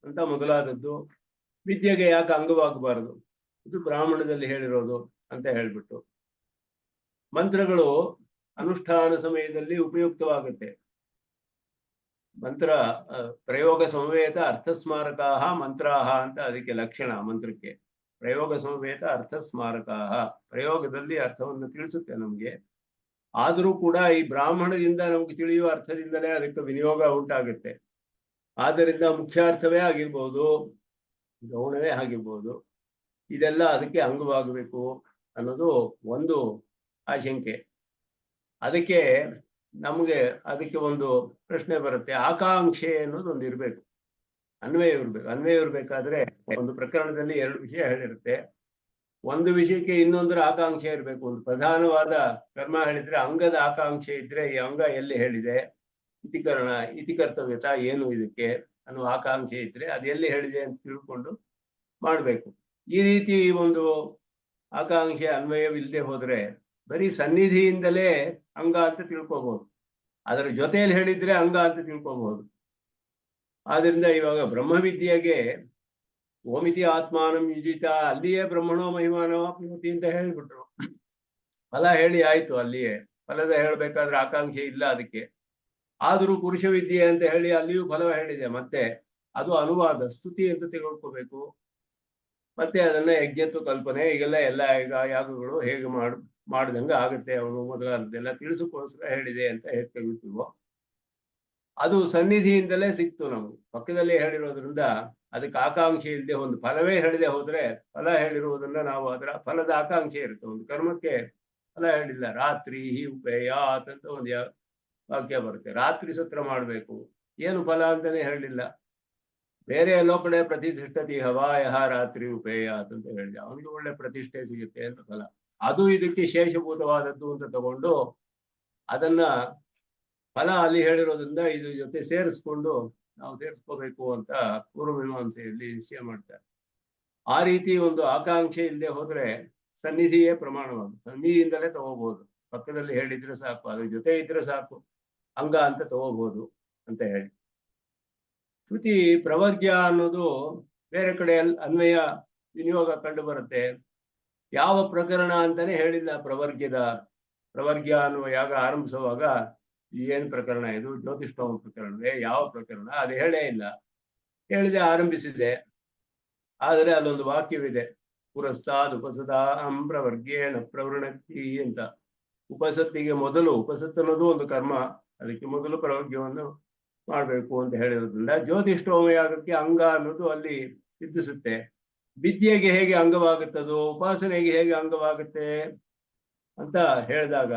ಅಂತ ಮೊದಲಾದದ್ದು ವಿದ್ಯೆಗೆ ಯಾಕೆ ಅಂಗವಾಗಬಾರದು, ಇದು ಬ್ರಾಹ್ಮಣದಲ್ಲಿ ಹೇಳಿರೋದು ಅಂತ ಹೇಳ್ಬಿಟ್ಟು ಮಂತ್ರಗಳು ಅನುಷ್ಠಾನ ಸಮಯದಲ್ಲಿ ಉಪಯುಕ್ತವಾಗುತ್ತೆ. ಮಂತ್ರ ಪ್ರಯೋಗ ಸಂವೇತ ಅರ್ಥಸ್ಮಾರಕಾಹ ಮಂತ್ರಾಹ ಅಂತ ಅದಕ್ಕೆ ಲಕ್ಷಣ. ಮಂತ್ರಕ್ಕೆ ಪ್ರಯೋಗ ಸಂವೇತ ಅರ್ಥಸ್ಮಾರಕಾಹ, ಪ್ರಯೋಗದಲ್ಲಿ ಅರ್ಥವನ್ನು ತಿಳಿಸುತ್ತೆ ನಮ್ಗೆ. ಆದರೂ ಕೂಡ ಈ ಬ್ರಾಹ್ಮಣದಿಂದ ನಮ್ಗೆ ತಿಳಿಯುವ ಅರ್ಥದಿಂದಲೇ ಅದಕ್ಕೆ ವಿನಿಯೋಗ ಉಂಟಾಗುತ್ತೆ. ಆದ್ದರಿಂದ ಮುಖ್ಯಾರ್ಥವೇ ಆಗಿರ್ಬೋದು, ಗೌಣವೇ ಆಗಿರ್ಬೋದು, ಇದೆಲ್ಲ ಅದಕ್ಕೆ ಅಂಗವಾಗಬೇಕು ಅನ್ನೋದು ಒಂದು ಆಶಂಕೆ. ಅದಕ್ಕೆ ಅದಕ್ಕೆ ಒಂದು ಪ್ರಶ್ನೆ ಬರುತ್ತೆ, ಆಕಾಂಕ್ಷೆ ಅನ್ನೋದು ಒಂದು ಇರ್ಬೇಕು, ಅನ್ವಯ ಇರ್ಬೇಕು. ಅನ್ವಯ ಇರ್ಬೇಕಾದ್ರೆ ಒಂದು ಪ್ರಕರಣದಲ್ಲಿ ಎರಡು ವಿಷಯ ಹೇಳಿರುತ್ತೆ. ಒಂದು ವಿಷಯಕ್ಕೆ ಇನ್ನೊಂದರ ಆಕಾಂಕ್ಷೆ ಇರಬೇಕು. ಒಂದು ಪ್ರಧಾನವಾದ ಕರ್ಮ ಹೇಳಿದ್ರೆ ಅಂಗದ ಆಕಾಂಕ್ಷೆ ಇದ್ರೆ ಈ ಅಂಗ ಎಲ್ಲಿ ಹೇಳಿದೆ, ಇತಿಕರ್ತವ್ಯತ ಏನು ಇದಕ್ಕೆ ಅನ್ನೋ ಆಕಾಂಕ್ಷೆ ಇದ್ರೆ ಅದು ಎಲ್ಲಿ ಹೇಳಿದೆ ಅಂತ ತಿಳ್ಕೊಂಡು ಮಾಡ್ಬೇಕು. ಈ ರೀತಿ ಒಂದು ಆಕಾಂಕ್ಷೆ ಅನ್ವಯವಿಲ್ಲದೆ ಹೋದ್ರೆ ಬರೀ ಸನ್ನಿಧಿಯಿಂದಲೇ ಅಂಗ ಅಂತ ತಿಳ್ಕೊಬಹುದು. ಅದರ ಜೊತೆಯಲ್ಲಿ ಹೇಳಿದ್ರೆ ಅಂಗ ಅಂತ ತಿಳ್ಕೊಬಹುದು. ಆದ್ರಿಂದ ಇವಾಗ ಬ್ರಹ್ಮವಿದ್ಯೆಗೆ ಓಮಿತಿ ಆತ್ಮಾನಂ ಯುಜಿತ, ಅಲ್ಲಿಯೇ ಬ್ರಹ್ಮಣೋ ಮಹಿಮಾನೋ ಅಪ್ನೋತಿ ಅಂತ ಹೇಳಿಬಿಟ್ರು. ಫಲ ಹೇಳಿ ಆಯ್ತು. ಅಲ್ಲಿಯೇ ಫಲದ ಹೇಳ್ಬೇಕಾದ್ರೆ ಆಕಾಂಕ್ಷೆ ಇಲ್ಲ ಅದಕ್ಕೆ. ಆದರೂ ಪುರುಷ ವಿದ್ಯೆ ಅಂತ ಹೇಳಿ ಅಲ್ಲಿಯೂ ಫಲ ಹೇಳಿದೆ. ಮತ್ತೆ ಅದು ಅನುವಾದ ಸ್ತುತಿ ಅಂತ ತಿಳ್ಕೊಬೇಕು. ಮತ್ತೆ ಅದನ್ನ ಯಜ್ಞತ್ವ ಕಲ್ಪನೆ ಈಗೆಲ್ಲ ಎಲ್ಲ ಈಗ ಯಾಗಗಳು ಹೇಗೆ ಮಾಡ್ದಂಗೆ ಆಗುತ್ತೆ ಅವನು ಮೊದಲಾದದೆಲ್ಲ ತಿಳಿಸೋಕ್ಕೋಸ್ಕರ ಹೇಳಿದೆ ಅಂತ ಹೇಗೆ ತೆಗಿತೀವೋ ಅದು ಸನ್ನಿಧಿಯಿಂದಲೇ ಸಿಕ್ತು ನಮ್ಗೆ. ಪಕ್ಕದಲ್ಲೇ ಹೇಳಿರೋದ್ರಿಂದ ಅದಕ್ಕೆ ಆಕಾಂಕ್ಷೆ ಇಲ್ಲದೆ ಒಂದು ಫಲವೇ ಹೇಳಿದೆ ಹೋದ್ರೆ, ಫಲ ಹೇಳಿರುವುದನ್ನ ನಾವು ಅದರ ಫಲದ ಆಕಾಂಕ್ಷೆ ಇರುತ್ತೆ. ಒಂದು ಕರ್ಮಕ್ಕೆ ಫಲ ಹೇಳಿಲ್ಲ. ರಾತ್ರಿ ಉಪೇಯಾತ್ ಅಂತ ಒಂದು ವಾಕ್ಯ ಬರುತ್ತೆ. ರಾತ್ರಿ ಸತ್ರ ಮಾಡ್ಬೇಕು, ಏನು ಫಲ ಅಂತಾನೆ ಹೇಳಲಿಲ್ಲ. ಬೇರೆ ಎಲ್ಲೋ ಕಡೆ ಪ್ರತಿಷ್ಠತಿ ಹವಾಯಹ ರಾತ್ರಿ ಉಪೇಯ ಅಂತ ಹೇಳಿದೆ, ಅವನಿಗೆ ಒಳ್ಳೆ ಪ್ರತಿಷ್ಠೆ ಸಿಗುತ್ತೆ ಅಂತ ಫಲ. ಅದು ಇದಕ್ಕೆ ಶೇಷಭೂತವಾದದ್ದು ಅಂತ ತಗೊಂಡು ಅದನ್ನ ಫಲ ಅಲ್ಲಿ ಹೇಳಿರೋದ್ರಿಂದ ಇದ್ರ ಜೊತೆ ಸೇರಿಸ್ಕೊಂಡು ನಾವು ಸೇರಿಸ್ಕೋಬೇಕು ಅಂತ ಪೂರ್ವಮೀಮಾಂಸೆಯಲ್ಲಿ ನಿಶ್ಚಯ ಮಾಡ್ತಾರೆ. ಆ ರೀತಿ ಒಂದು ಆಕಾಂಕ್ಷೆ ಇಲ್ಲದೆ ಹೋದ್ರೆ ಸನ್ನಿಧಿಯೇ ಪ್ರಮಾಣವಾಗುತ್ತೆ. ಸನ್ನಿಧಿಯಿಂದಲೇ ತಗೋಬಹುದು. ಪಕ್ಕದಲ್ಲಿ ಹೇಳಿದ್ರೆ ಸಾಕು, ಅದ್ರ ಜೊತೆ ಇದ್ರೆ ಸಾಕು, ಅಂಗ ಅಂತ ತಗೋಬಹುದು ಅಂತ ಹೇಳಿ. ಶ್ರುತಿ ಪ್ರವರ್ಗ್ಯ ಅನ್ನೋದು ಬೇರೆ ಕಡೆ ಅನ್ವಯ ವಿನಿಯೋಗ ಕಂಡು ಬರುತ್ತೆ. ಯಾವ ಪ್ರಕರಣ ಅಂತಾನೆ ಹೇಳಿಲ್ಲ. ಪ್ರವರ್ಗ್ಯ ಅನ್ನುವ ಯಾಗ ಆರಂಭಿಸುವಾಗ ಏನ್ ಪ್ರಕರಣ ಇದು, ಜ್ಯೋತಿಷ್ಠೋಮ ಪ್ರಕರಣವೇ, ಯಾವ ಪ್ರಕರಣ ಅದು ಹೇಳೇ ಇಲ್ಲ. ಹೇಳಿದೆ ಆರಂಭಿಸಿದೆ. ಆದರೆ ಅಲ್ಲೊಂದು ವಾಕ್ಯವಿದೆ, ಪುರಸ್ತಾದ್ ಉಪಸದಾಂ ಪ್ರವರ್ಗೇಣ ಪ್ರವೃಣತಿ ಅಂತ. ಉಪಸತ್ತಿಗೆ ಮೊದಲು, ಉಪಸತ್ ಅನ್ನೋದು ಒಂದು ಕರ್ಮ, ಅದಕ್ಕೆ ಮೊದಲು ಪ್ರವರ್ಗ್ಯವನ್ನು ಮಾಡಬೇಕು ಅಂತ ಹೇಳಿರೋದ್ರಿಂದ ಜ್ಯೋತಿಷ್ಠೋಮ ಯಾಗಕ್ಕೆ ಅಂಗ ಅನ್ನೋದು ಅಲ್ಲಿ ಸಿದ್ಧಿಸುತ್ತೆ. ವಿದ್ಯೆಗೆ ಹೇಗೆ ಅಂಗವಾಗುತ್ತದೋ ಉಪಾಸನೆಗೆ ಹೇಗೆ ಅಂಗವಾಗುತ್ತೆ ಅಂತ ಹೇಳಿದಾಗ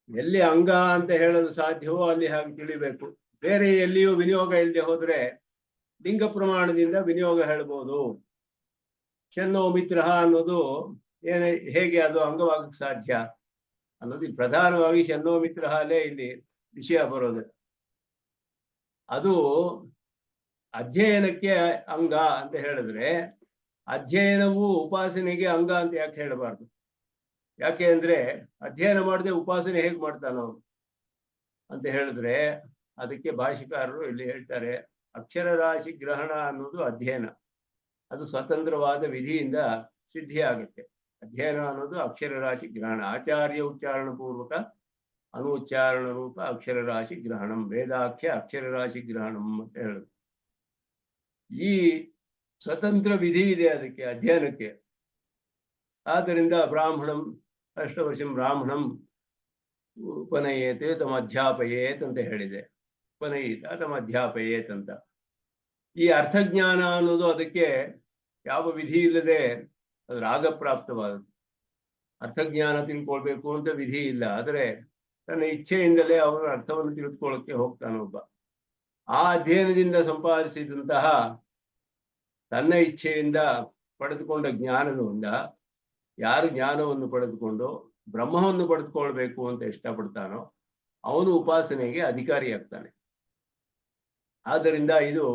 ಎಲ್ಲಿ ಅಂಗ ಅಂತ ಹೇಳಲು ಸಾಧ್ಯವೋ ಅಲ್ಲಿ ಹಾಗೆ ತಿಳಿಬೇಕು. ಬೇರೆ ಎಲ್ಲಿಯೂ ವಿನಿಯೋಗ ಇಲ್ಲದೆ ಹೋದ್ರೆ ಲಿಂಗ ಪ್ರಮಾಣದಿಂದ ವಿನಿಯೋಗ ಹೇಳ್ಬೋದು. ಶನ್ನೋ ಮಿತ್ರ ಅನ್ನೋದು ಹೇಗೆ ಅದು ಅಂಗವಾಗಕ್ಕೆ ಸಾಧ್ಯ ಅನ್ನೋದು ಪ್ರಧಾನವಾಗಿ ಶನ್ನೋ ಮಿತ್ರ ಅಲ್ಲೇ ಇಲ್ಲಿ ವಿಷಯ ಬರೋದು. ಅದು ಅಧ್ಯಯನಕ್ಕೆ ಅಂಗ ಅಂತ ಹೇಳಿದ್ರೆ ಅಧ್ಯಯನವು ಉಪಾಸನೆಗೆ ಅಂಗ ಅಂತ ಯಾಕೆ ಹೇಳಬಾರ್ದು? ಯಾಕೆ ಅಂದ್ರೆ ಅಧ್ಯಯನ ಮಾಡದೆ ಉಪಾಸನೆ ಹೇಗೆ ಮಾಡ್ತಾನೋ ಅಂತ ಹೇಳಿದ್ರೆ ಅದಕ್ಕೆ ಭಾಷಿಕಾರರು ಇಲ್ಲಿ ಹೇಳ್ತಾರೆ, ಅಕ್ಷರ ರಾಶಿ ಗ್ರಹಣ ಅನ್ನೋದು ಅಧ್ಯಯನ. ಅದು ಸ್ವತಂತ್ರವಾದ ವಿಧಿಯಿಂದ ಸಿದ್ಧಿ ಆಗುತ್ತೆ. ಅಧ್ಯಯನ ಅನ್ನೋದು ಅಕ್ಷರ ರಾಶಿ ಗ್ರಹಣ, ಆಚಾರ್ಯ ಉಚ್ಚಾರಣ ಪೂರ್ವಕ ಅನುಚ್ಚಾರಣ ರೂಪ ಅಕ್ಷರ ರಾಶಿ ಗ್ರಹಣಂ, ವೇದಾಖ್ಯ ಅಕ್ಷರ ರಾಶಿ ಗ್ರಹಣಂ ಅಂತ ಹೇಳುದು. ಈ ಸ್ವತಂತ್ರ ವಿಧಿ ಇದೆ ಅದಕ್ಕೆ ಅಧ್ಯಯನಕ್ಕೆ. ಆದ್ದರಿಂದ ಬ್ರಾಹ್ಮಣಂ ಅಷ್ಟವರ್ಷಂ ಬ್ರಾಹ್ಮಣಂ ಉಪನಯೇತ್ ತಮ್ಮ ಅಧ್ಯಾಪಯೇತ್ ಅಂತ ಹೇಳಿದೆ. ಉಪನಯಿತ ತಮ್ಮ ಅಧ್ಯಾಪಯೇತ್ ಅಂತ. ಈ ಅರ್ಥಜ್ಞಾನ ಅನ್ನೋದು ಅದಕ್ಕೆ ಯಾವ ವಿಧಿ ಇಲ್ಲದೆ ಅದು ರಾಗಪ್ರಾಪ್ತವಾದದ್ದು. ಅರ್ಥಜ್ಞಾನ ತಿಳ್ಕೊಳ್ಬೇಕು ಅಂತ ವಿಧಿ ಇಲ್ಲ, ಆದರೆ ತನ್ನ ಇಚ್ಛೆಯಿಂದಲೇ ಅವನ ಅರ್ಥವನ್ನು ತಿಳಿದುಕೊಳ್ಳಕ್ಕೆ ಹೋಗ್ತಾನೊಬ್ಬ. ಆ ಅಧ್ಯಯನದಿಂದ ಸಂಪಾದಿಸಿದಂತಹ ತನ್ನ ಇಚ್ಛೆಯಿಂದ ಪಡೆದುಕೊಂಡ ಜ್ಞಾನದಿಂದ ಯಾರು ಜ್ಞಾನವನ್ನು ಪಡೆದುಕೊಂಡು ಬ್ರಹ್ಮವನ್ನು ಪಡೆದುಕೊಳ್ಬೇಕು ಅಂತ ಇಷ್ಟಪಡ್ತಾನೋ ಅವನು ಉಪಾಸನೆಗೆ ಅಧಿಕಾರಿಯಾಗ್ತಾನೆ. ಆದ್ದರಿಂದ ಇದು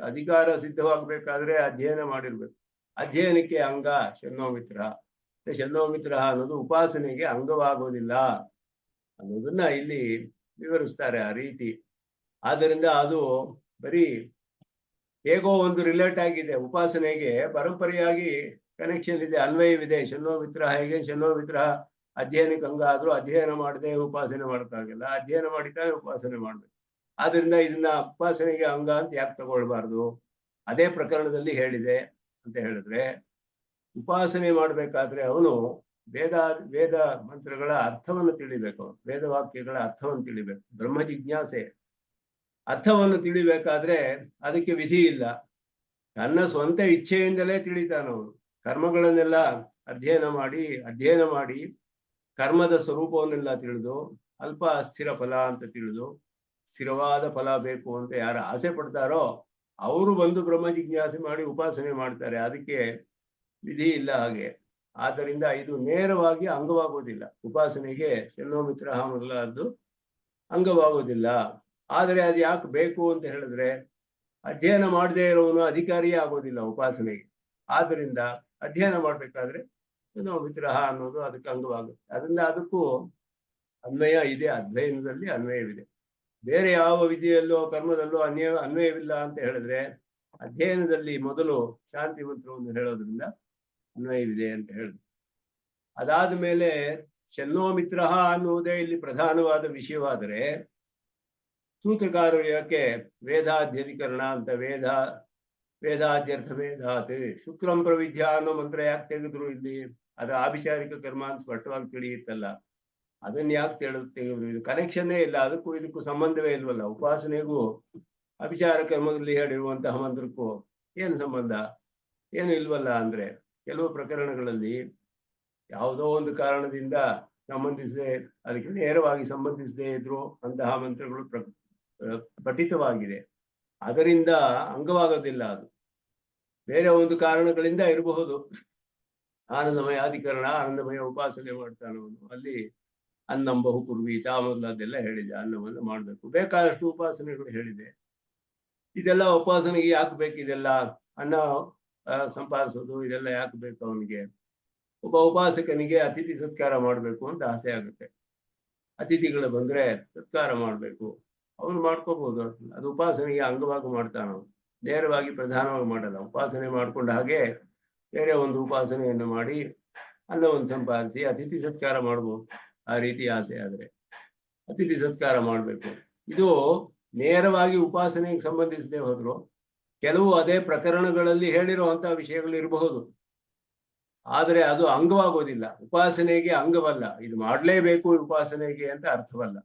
ಅಧಿಕಾರ ಸಿದ್ಧವಾಗಬೇಕಾದ್ರೆ ಅಧ್ಯಯನ ಮಾಡಿರ್ಬೇಕು. ಅಧ್ಯಯನಕ್ಕೆ ಅಂಗ ಶನ್ನೋಮಿತ್ರ. ಶನ್ನೋಮಿತ್ರ ಅನ್ನೋದು ಉಪಾಸನೆಗೆ ಅಂಗವಾಗೋದಿಲ್ಲ ಅನ್ನೋದನ್ನ ಇಲ್ಲಿ ವಿವರಿಸ್ತಾರೆ ಆ ರೀತಿ. ಆದ್ದರಿಂದ ಅದು ಬರೀ ಹೇಗೋ ಒಂದು ರಿಲೇಟ್ ಆಗಿದೆ. ಉಪಾಸನೆಗೆ ಪರಂಪರೆಯಾಗಿ ಕನೆಕ್ಷನ್ ಇದೆ, ಅನ್ವಯವಿದೆ. ಶನ್ನೋಮಿತ್ರ ಹೇಗೆ ಶನ್ನೋಮಿತ್ರ ಅಧ್ಯಯನಕ್ಕೆ ಅಂಗ ಆದ್ರೂ ಅಧ್ಯಯನ ಮಾಡದೆ ಉಪಾಸನೆ ಮಾಡೋಕ್ಕಾಗಲ್ಲ, ಅಧ್ಯಯನ ಮಾಡಿತಾನೆ ಉಪಾಸನೆ ಮಾಡ್ಬೇಕು. ಆದ್ರಿಂದ ಇದನ್ನ ಉಪಾಸನೆಗೆ ಅಂಗ ಅಂತ ಯಾಕೆ ತಗೊಳ್ಬಾರ್ದು? ಅದೇ ಪ್ರಕರಣದಲ್ಲಿ ಹೇಳಿದೆ ಅಂತ ಹೇಳಿದ್ರೆ, ಉಪಾಸನೆ ಮಾಡ್ಬೇಕಾದ್ರೆ ಅವನು ವೇದ ಮಂತ್ರಗಳ ಅರ್ಥವನ್ನು ತಿಳಿಬೇಕು, ವೇದವಾಕ್ಯಗಳ ಅರ್ಥವನ್ನು ತಿಳಿಬೇಕು. ಬ್ರಹ್ಮ ಜಿಜ್ಞಾಸೆ ಅರ್ಥವನ್ನು ತಿಳಿಬೇಕಾದ್ರೆ ಅದಕ್ಕೆ ವಿಧಿ ಇಲ್ಲ, ತನ್ನ ಸ್ವಂತ ಇಚ್ಛೆಯಿಂದಲೇ ತಿಳಿತಾನವನು. ಕರ್ಮಗಳನ್ನೆಲ್ಲ ಅಧ್ಯಯನ ಮಾಡಿ ಕರ್ಮದ ಸ್ವರೂಪವನ್ನೆಲ್ಲ ತಿಳಿದು ಅಲ್ಪ ಅಸ್ಥಿರ ಫಲ ಅಂತ ತಿಳಿದು ಸ್ಥಿರವಾದ ಫಲ ಬೇಕು ಅಂತ ಯಾರು ಆಸೆ ಪಡ್ತಾರೋ ಅವರು ಬಂದು ಬ್ರಹ್ಮ ಜಿಜ್ಞಾಸೆ ಮಾಡಿ ಉಪಾಸನೆ ಮಾಡ್ತಾರೆ. ಅದಕ್ಕೆ ವಿಧಿ ಇಲ್ಲ ಹಾಗೆ. ಆದ್ದರಿಂದ ಇದು ನೇರವಾಗಿ ಅಂಗವಾಗುವುದಿಲ್ಲ. ಉಪಾಸನೆಗೆ ಶನ್ನೋಮಿತ್ರ ಮೊದಲಾದ್ದು ಅಂಗವಾಗುವುದಿಲ್ಲ. ಆದರೆ ಅದು ಯಾಕೆ ಬೇಕು ಅಂತ ಹೇಳಿದ್ರೆ ಅಧ್ಯಯನ ಮಾಡದೇ ಇರೋವನು ಅಧಿಕಾರಿಯೇ ಆಗೋದಿಲ್ಲ ಉಪಾಸನೆಗೆ. ಆದ್ದರಿಂದ ಅಧ್ಯಯನ ಮಾಡ್ಬೇಕಾದ್ರೆ ಶನ್ನೋಮಿತ್ರ ಅನ್ನೋದು ಅದಕ್ಕೆ ಅಂಗವಾಗುತ್ತೆ. ಅದರಿಂದ ಅದಕ್ಕೂ ಅನ್ವಯ ಇದೆ, ಅಧ್ಯಯನದಲ್ಲಿ ಅನ್ವಯವಿದೆ. ಬೇರೆ ಯಾವ ವಿಧಿಯಲ್ಲೋ ಕರ್ಮದಲ್ಲೋ ಅನ್ವಯವಿಲ್ಲ ಅಂತ ಹೇಳಿದ್ರೆ ಅಧ್ಯಯನದಲ್ಲಿ ಮೊದಲು ಶಾಂತಿ ಮಂತ್ರವನ್ನು ಹೇಳೋದ್ರಿಂದ ಅನ್ವಯವಿದೆ ಅಂತ ಹೇಳಿದ್ರು. ಅದಾದ ಮೇಲೆ ಶನ್ನೋಮಿತ್ರ ಅನ್ನುವುದೇ ಇಲ್ಲಿ ಪ್ರಧಾನವಾದ ವಿಷಯವಾದರೆ ಸೂತ್ರಕಾರರು ಯಾಕೆ ವೇದಾಧ್ಯಧಿಕರಣ ಅಂತ ವೇದಾದ್ಯರ್ಥ ವೇದಾತ್ ಶುಕ್ರಂ ಪ್ರವಿದ್ಯ ಅನ್ನೋ ಮಂತ್ರ ಯಾಕೆ ತೆಗೆದ್ರು ಇಲ್ಲಿ? ಅದು ಆಭಿಚಾರಿಕ ಕರ್ಮ ಅಂತ ಸ್ಪಷ್ಟವಾಗಿ ತಿಳಿಯುತ್ತಲ್ಲ, ಅದನ್ನ ಯಾಕೆ ತೆಗೆದ್ರು? ಇದು ಕನೆಕ್ಷನ್ನೇ ಇಲ್ಲ, ಅದಕ್ಕೂ ಇದಕ್ಕೂ ಸಂಬಂಧವೇ ಇಲ್ವಲ್ಲ. ಉಪಾಸನೆಗೂ ಅಭಿಚಾರ ಕರ್ಮದಲ್ಲಿ ಹೇಳಿರುವಂತಹ ಮಂತ್ರಕ್ಕೂ ಏನು ಸಂಬಂಧ? ಏನು ಇಲ್ವಲ್ಲ. ಅಂದ್ರೆ ಕೆಲವು ಪ್ರಕರಣಗಳಲ್ಲಿ ಯಾವುದೋ ಒಂದು ಕಾರಣದಿಂದ ಸಂಬಂಧಿಸದೆ, ಅದಕ್ಕೆ ನೇರವಾಗಿ ಸಂಬಂಧಿಸದೇ ಇದ್ರು ಅಂತಹ ಮಂತ್ರಗಳು ಪಠಿತವಾಗಿದೆ. ಅದರಿಂದ ಅಂಗವಾಗೋದಿಲ್ಲ. ಅದು ಬೇರೆ ಒಂದು ಕಾರಣಗಳಿಂದ ಇರಬಹುದು. ಆನಂದಮಯ ಅಧಿಕರಣ, ಆನಂದಮಯ ಉಪಾಸನೆ ಮಾಡ್ತಾನವನು. ಅಲ್ಲಿ ಅನ್ನಂ ಬಹು ಕುರ್ವೀತ ಮೊದಲಾದೆಲ್ಲ ಹೇಳಿದೆ. ಅನ್ನವನ್ನು ಮಾಡಬೇಕು, ಬೇಕಾದಷ್ಟು ಉಪಾಸನೆಗಳು ಹೇಳಿದೆ. ಇದೆಲ್ಲ ಉಪಾಸನೆಗೆ ಯಾಕೆ ಬೇಕು? ಇದೆಲ್ಲ ಅನ್ನ ಸಂಪಾದಿಸೋದು ಇದೆಲ್ಲ ಯಾಕೆ ಬೇಕು ಅವನಿಗೆ? ಒಬ್ಬ ಉಪಾಸಕನಿಗೆ ಅತಿಥಿ ಸತ್ಕಾರ ಮಾಡಬೇಕು ಅಂತ ಆಸೆ ಆಗುತ್ತೆ. ಅತಿಥಿಗಳು ಬಂದ್ರೆ ಸತ್ಕಾರ ಮಾಡಬೇಕು, ಅವನು ಮಾಡ್ಕೋಬಹುದು. ಅದು ಉಪಾಸನೆಗೆ ಅಂಗವಾಗಿ ಮಾಡ್ತಾನ. ನೇರವಾಗಿ ಪ್ರಧಾನವಾಗಿ ಮಾಡಲ್ಲ. ಉಪಾಸನೆ ಮಾಡ್ಕೊಂಡ ಹಾಗೆ ಬೇರೆ ಒಂದು ಉಪಾಸನೆಯನ್ನು ಮಾಡಿ ಅನ್ನವನ್ನು ಸಂಪಾದಿಸಿ ಅತಿಥಿ ಸತ್ಕಾರ ಮಾಡ್ಬೋದು. ಆ ರೀತಿ ಆಸೆ ಆದ್ರೆ ಅತಿಥಿ ಸತ್ಕಾರ ಮಾಡಬೇಕು. ಇದು ನೇರವಾಗಿ ಉಪಾಸನೆಗೆ ಸಂಬಂಧಿಸದೆ ಹೋದ್ರು ಕೆಲವು ಅದೇ ಪ್ರಕರಣಗಳಲ್ಲಿ ಹೇಳಿರುವಂತಹ ವಿಷಯಗಳು ಇರಬಹುದು. ಆದರೆ ಅದು ಅಂಗವಾಗೋದಿಲ್ಲ, ಉಪಾಸನೆಗೆ ಅಂಗವಲ್ಲ. ಇದು ಮಾಡಲೇಬೇಕು ಉಪಾಸನೆಗೆ ಅಂತ ಅರ್ಥವಲ್ಲ.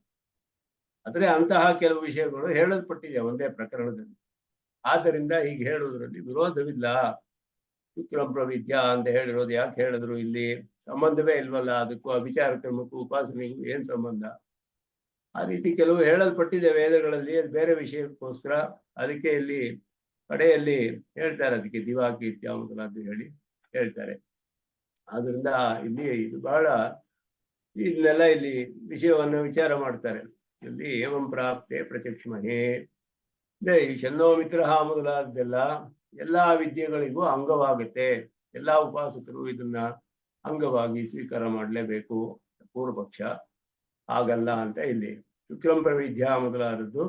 ಆದ್ರೆ ಅಂತಹ ಕೆಲವು ವಿಷಯಗಳು ಹೇಳಲ್ಪಟ್ಟಿದೆ ಒಂದೇ ಪ್ರಕರಣದಲ್ಲಿ. ಆದ್ದರಿಂದ ಹೀಗೆ ಹೇಳುವುದರಲ್ಲಿ ವಿರೋಧವಿಲ್ಲ. ಶುಕ್ರಂ ಪ್ರವಿದ್ಯ ಅಂತ ಹೇಳಿರೋದು ಯಾಕೆ ಹೇಳಿದ್ರು? ಇಲ್ಲಿ ಸಂಬಂಧವೇ ಇಲ್ವಲ್ಲ ಅದಕ್ಕೂ, ಅಭಿಚಾರ ಕ್ರಮಕ್ಕೂ ಉಪಾಸನೆಗೂ ಏನ್ ಸಂಬಂಧ? ಆ ರೀತಿ ಕೆಲವು ಹೇಳಲ್ಪಟ್ಟಿದೆ ವೇದಗಳಲ್ಲಿ, ಅದು ಬೇರೆ ವಿಷಯಕ್ಕೋಸ್ಕರ. ಅದಕ್ಕೆ ಇಲ್ಲಿ ಕಡೆಯಲ್ಲಿ ಹೇಳ್ತಾರೆ, ಅದಕ್ಕೆ ದಿವಾಕೀರ್ತ್ಯ ಮೊದಲಾದ್ದು ಹೇಳಿ ಹೇಳ್ತಾರೆ. ಆದ್ರಿಂದ ಇಲ್ಲಿ ಇದು ಬಹಳ ಇದನ್ನೆಲ್ಲ ಇಲ್ಲಿ ವಿಷಯವನ್ನು ವಿಚಾರ ಮಾಡ್ತಾರೆ. ಇಲ್ಲಿ ಏವಂ ಪ್ರಾಪ್ತೆ ಪ್ರತ್ಯಕ್ಷಮಹೇ ಅಂದ್ರೆ ಈ ಶನ್ನೋ ಮಿತ್ರ ಮೊದಲಾದ್ದೆಲ್ಲ ಎಲ್ಲಾ ವಿದ್ಯೆಗಳಿಗೂ ಅಂಗವಾಗುತ್ತೆ. ಎಲ್ಲಾ ಉಪಾಸಕರು ಇದನ್ನ ಅಂಗವಾಗಿ ಸ್ವೀಕಾರ ಮಾಡಲೇಬೇಕು. ಪೂರ್ವ ಪಕ್ಷ ಆಗಲ್ಲ ಅಂತ ಇಲ್ಲಿ ಶುಕ್ರಂ ಪ್ರವಿದ್ಯ ಮೊದಲಾದದ್ದು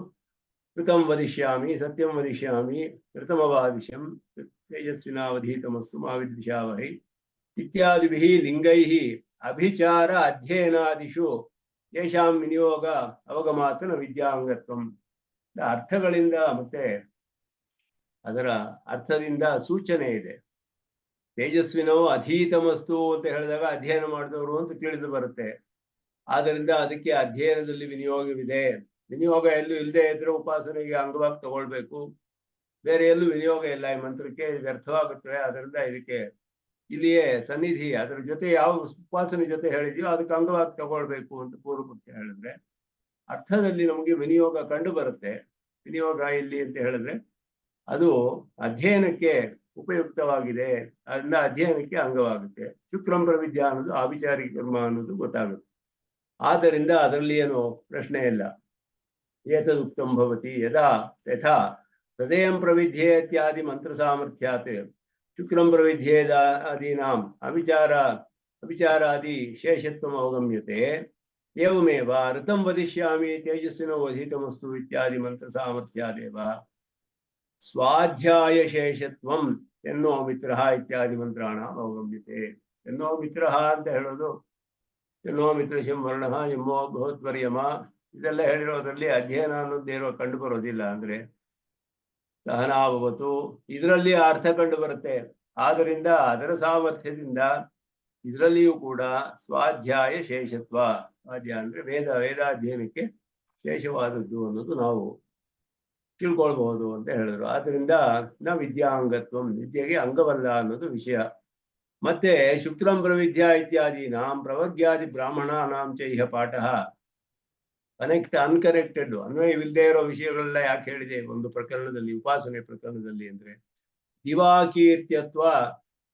ಕೃತಂ ವದಿಷ್ಯಾಮಿ ಸತ್ಯಂ ವದಿಷ್ಯಾಮಿ ಕೃತಮವಾದಿಶಂ ತೇಜಸ್ವಿನಾವಧೀತಮಸ್ತು ಮಾವಿದ್ವಿಷಾವಹೈ ಇತ್ಯಾದಿಭಿಃ ಲಿಂಗೈಃ ಅಭಿಚಾರ ಅಧ್ಯಯನಾದಿಷು ಯೇಷಾಂ ವಿನಿಯೋಗ ಅವಗಮಾತನ ವಿದ್ಯಾಂಗತ್ವಂ. ಅರ್ಥಗಳಿಂದ ಮತ್ತೆ ಅದರ ಅರ್ಥದಿಂದ ಸೂಚನೆ ಇದೆ. ತೇಜಸ್ವಿನೋ ಅಧೀತಮಸ್ತು ಅಂತ ಹೇಳಿದಾಗ ಅಧ್ಯಯನ ಮಾಡಿದವರು ಅಂತ ತಿಳಿದು ಬರುತ್ತೆ. ಆದ್ದರಿಂದ ಅದಕ್ಕೆ ಅಧ್ಯಯನದಲ್ಲಿ ವಿನಿಯೋಗವಿದೆ. ವಿನಿಯೋಗ ಎಲ್ಲೂ ಇಲ್ಲದೆ ಇದ್ರೆ ಉಪಾಸನೆಗೆ ಅಂಗವಾಗಿ ತಗೊಳ್ಬೇಕು. ಬೇರೆ ಎಲ್ಲೂ ವಿನಿಯೋಗ ಇಲ್ಲ ಈ ಮಂತ್ರಕ್ಕೆ, ವ್ಯರ್ಥವಾಗುತ್ತವೆ. ಅದರಿಂದ ಇದಕ್ಕೆ ಇಲ್ಲಿಯೇ ಸನ್ನಿಧಿ, ಅದರ ಜೊತೆ ಯಾವ ಉಪಾಸನೆ ಜೊತೆ ಹೇಳಿದ್ಯೋ ಅದಕ್ಕೆ ಅಂಗವಾಗಿ ತಗೊಳ್ಬೇಕು ಅಂತ ಪೂರ್ವಪಕ್ಷ ಹೇಳಿದ್ರೆ, ಅರ್ಥದಲ್ಲಿ ನಮಗೆ ವಿನಿಯೋಗ ಕಂಡು ಬರುತ್ತೆ. ವಿನಿಯೋಗ ಇಲ್ಲಿ ಅಂತ ಹೇಳಿದ್ರೆ ಅದು ಅಧ್ಯಯನಕ್ಕೆ ಉಪಯುಕ್ತವಾಗಿದೆ, ಅದರಿಂದ ಅಧ್ಯಯನಕ್ಕೆ ಅಂಗವಾಗುತ್ತೆ. ಶುಕ್ರಂ ಪ್ರವಿದ್ಯಾ ಅನ್ನೋದು ಆಭಿಚಾರಿಕ ಕರ್ಮ ಅನ್ನೋದು ಗೊತ್ತಾಗುತ್ತೆ. ಆದ್ದರಿಂದ ಅದರಲ್ಲಿ ಏನು ಪ್ರಶ್ನೆ ಇಲ್ಲ. ಏತದುಕ್ತಂ ಭವತಿ ಯದಾ ಯಥಾ ಹೃದಯಂ ಪ್ರವಿಧ್ಯೆ ಇತ್ಯಾದಿ ಮಂತ್ರ ಸಾಮರ್ಥ್ಯಾತ್ ಶುಕ್ರಂ ಪ್ರವಿಧ್ಯೇದಾದೀನಾಂ ಅಭಿಚಾರಾದಿ ಶೇಷತ್ವಂ ಅವಗಮ್ಯತೆ ಏವಮೇವ ಋತಂ ವದಿಷ್ಯಾಮಿ ತೇಜಸ್ವಿನೋ ವಧಿತಮಸ್ತು ಇತ್ಯಾದಿ ಮಂತ್ರ ಸಾಮರ್ಥ್ಯಾದೇವ ಸ್ವಾಧ್ಯಾಯ ಶೇಷತ್ವಂ ಎನ್ನೋ ಮಿತ್ರ ಇತ್ಯಾದಿ ಮಂತ್ರಾಣ ಅವಗಮ್ಯತೆ. ಎನ್ನೋ ಮಿತ್ರ ಅಂತ ಹೇಳೋದು ಎನ್ನೋ ಮಿತ್ರಶಂ ವರ್ಣ ಎಮ್ಮೋ ಭಗವದ್ವರ್ಯಮ ಇದೆಲ್ಲ ಹೇಳಿರೋದ್ರಲ್ಲಿ ಅಧ್ಯಯನ ಅನ್ನೋದೇನೋ ಕಂಡು ಬರೋದಿಲ್ಲ. ಅಂದ್ರೆ ಸಹನಾಭವತು ಇದರಲ್ಲಿ ಅರ್ಥ ಕಂಡು ಬರುತ್ತೆ. ಆದ್ದರಿಂದ ಅದರ ಸಾಮರ್ಥ್ಯದಿಂದ ಇದರಲ್ಲಿಯೂ ಕೂಡ ಸ್ವಾಧ್ಯಾಯ ಶೇಷತ್ವ, ಸ್ವಾಧ್ಯಾಯ ಅಂದ್ರೆ ವೇದಾಧ್ಯಯನಕ್ಕೆ ಶೇಷವಾದದ್ದು ಅನ್ನೋದು ನಾವು ತಿಳ್ಕೊಳ್ಬಹುದು ಅಂತ ಹೇಳಿದ್ರು. ಆದ್ರಿಂದ ನ ವಿದ್ಯಾಂಗತ್ವಂ, ವಿದ್ಯೆಗೆ ಅಂಗವಲ್ಲ ಅನ್ನೋದು ವಿಷಯ. ಮತ್ತೆ ಶುಕ್ರಂ ಪ್ರವಿದ್ಯಾ ಇತ್ಯಾದಿ ನಾಂ ಪ್ರವರ್ಗ್ಯಾದಿ ಬ್ರಾಹ್ಮಣಾನಾಂ ಚ ಇಹ ಪಾಠ ಅನ್ಕನೆಕ್ಟೆಡ್, ಅನ್ವಯವಿಲ್ಲದೆ ಇರೋ ವಿಷಯಗಳೆಲ್ಲ ಯಾಕೆ ಹೇಳಿದೆ ಒಂದು ಪ್ರಕರಣದಲ್ಲಿ, ಉಪಾಸನೆ ಪ್ರಕರಣದಲ್ಲಿ? ಅಂದ್ರೆ ದಿವಾಕೀರ್ತ್ಯತ್ವ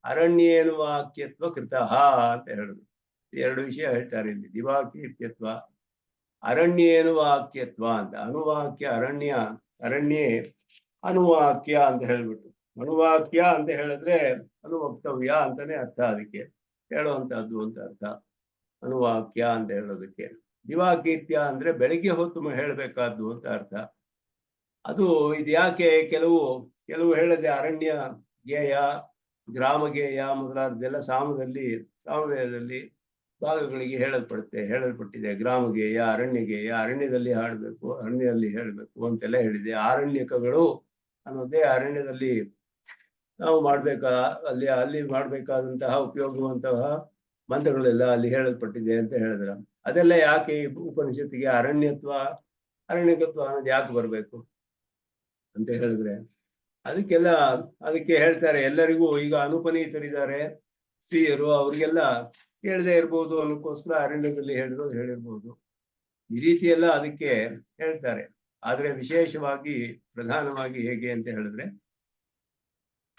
ಅರಣ್ಯೇನುವಾಕ್ಯತ್ವ ಕೃತಃ ಅಂತ ಹೇಳಿದ್ರು. ಎರಡು ವಿಷಯ ಹೇಳ್ತಾರೆ ಇಲ್ಲಿ. ದಿವಾಕೀರ್ತ್ಯತ್ವ ಅರಣ್ಯೇನುವಾಕ್ಯತ್ವ ಅಂತ. ಅನುವಾಕ್ಯ ಅರಣ್ಯೇ ಅನುವಾಕ್ಯ ಅಂತ ಹೇಳ್ಬಿಟ್ಟು, ಅನುವಾಕ್ಯ ಅಂತ ಹೇಳಿದ್ರೆ ಅನುವಕ್ತವ್ಯ ಅಂತಾನೆ ಅರ್ಥ, ಅದಕ್ಕೆ ಹೇಳುವಂತಹದ್ದು ಅಂತ ಅರ್ಥ ಅನುವಾಕ್ಯ ಅಂತ ಹೇಳೋದಕ್ಕೆ. ದಿವಾಕೀರ್ತ್ಯ ಅಂದ್ರೆ ಬೆಳಿಗ್ಗೆ ಹೊತ್ತು ಹೇಳಬೇಕಾದ್ದು ಅಂತ ಅರ್ಥ. ಅದು ಇದು ಯಾಕೆ ಕೆಲವು ಹೇಳಿದೆ ಅರಣ್ಯ ಗೇಯ, ಗ್ರಾಮ ಗೇಯ ಮೊದಲಾದೆಲ್ಲ ಸಾಮವೇದದಲ್ಲಿ ಭಾಗಗಳಿಗೆ ಹೇಳಲ್ಪಟ್ಟಿದೆ. ಗ್ರಾಮ ಗೇಯ, ಅರಣ್ಯ ಗೇಯ, ಅರಣ್ಯದಲ್ಲಿ ಹಾಡಬೇಕು, ಅರಣ್ಯದಲ್ಲಿ ಹೇಳಬೇಕು ಅಂತೆಲ್ಲ ಹೇಳಿದೆ. ಆರಣ್ಯಕಗಳು ಅನ್ನೋದೇ ಅರಣ್ಯದಲ್ಲಿ ನಾವು ಅಲ್ಲಿ ಮಾಡಬೇಕಾದಂತಹ ಉಪಯೋಗವಂತಹ ಮಂತ್ರಗಳೆಲ್ಲ ಅಲ್ಲಿ ಹೇಳಲ್ಪಟ್ಟಿದೆ ಅಂತ ಹೇಳಿದ್ರ. ಅದೆಲ್ಲ ಯಾಕೆ ಉಪನಿಷತ್ತಿಗೆ ಅರಣ್ಯಕತ್ವ ಅನ್ನೋದು ಯಾಕೆ ಬರಬೇಕು ಅಂತ ಹೇಳಿದ್ರೆ, ಅದಕ್ಕೆ ಹೇಳ್ತಾರೆ ಎಲ್ಲರಿಗೂ. ಈಗ ಅನುಪನೀತರಿದ್ದಾರೆ ಸ್ತ್ರೀಯರು, ಅವ್ರಿಗೆಲ್ಲ ಹೇಳದೇ ಇರ್ಬೋದು ಅನ್ನೋಕ್ಕೋಸ್ಕರ ಅರಣ್ಯದಲ್ಲಿ ಹೇಳಿರ್ಬೋದು. ಈ ರೀತಿ ಎಲ್ಲ ಅದಕ್ಕೆ ಹೇಳ್ತಾರೆ. ಆದ್ರೆ ವಿಶೇಷವಾಗಿ ಪ್ರಧಾನವಾಗಿ ಹೇಗೆ ಅಂತ ಹೇಳಿದ್ರೆ,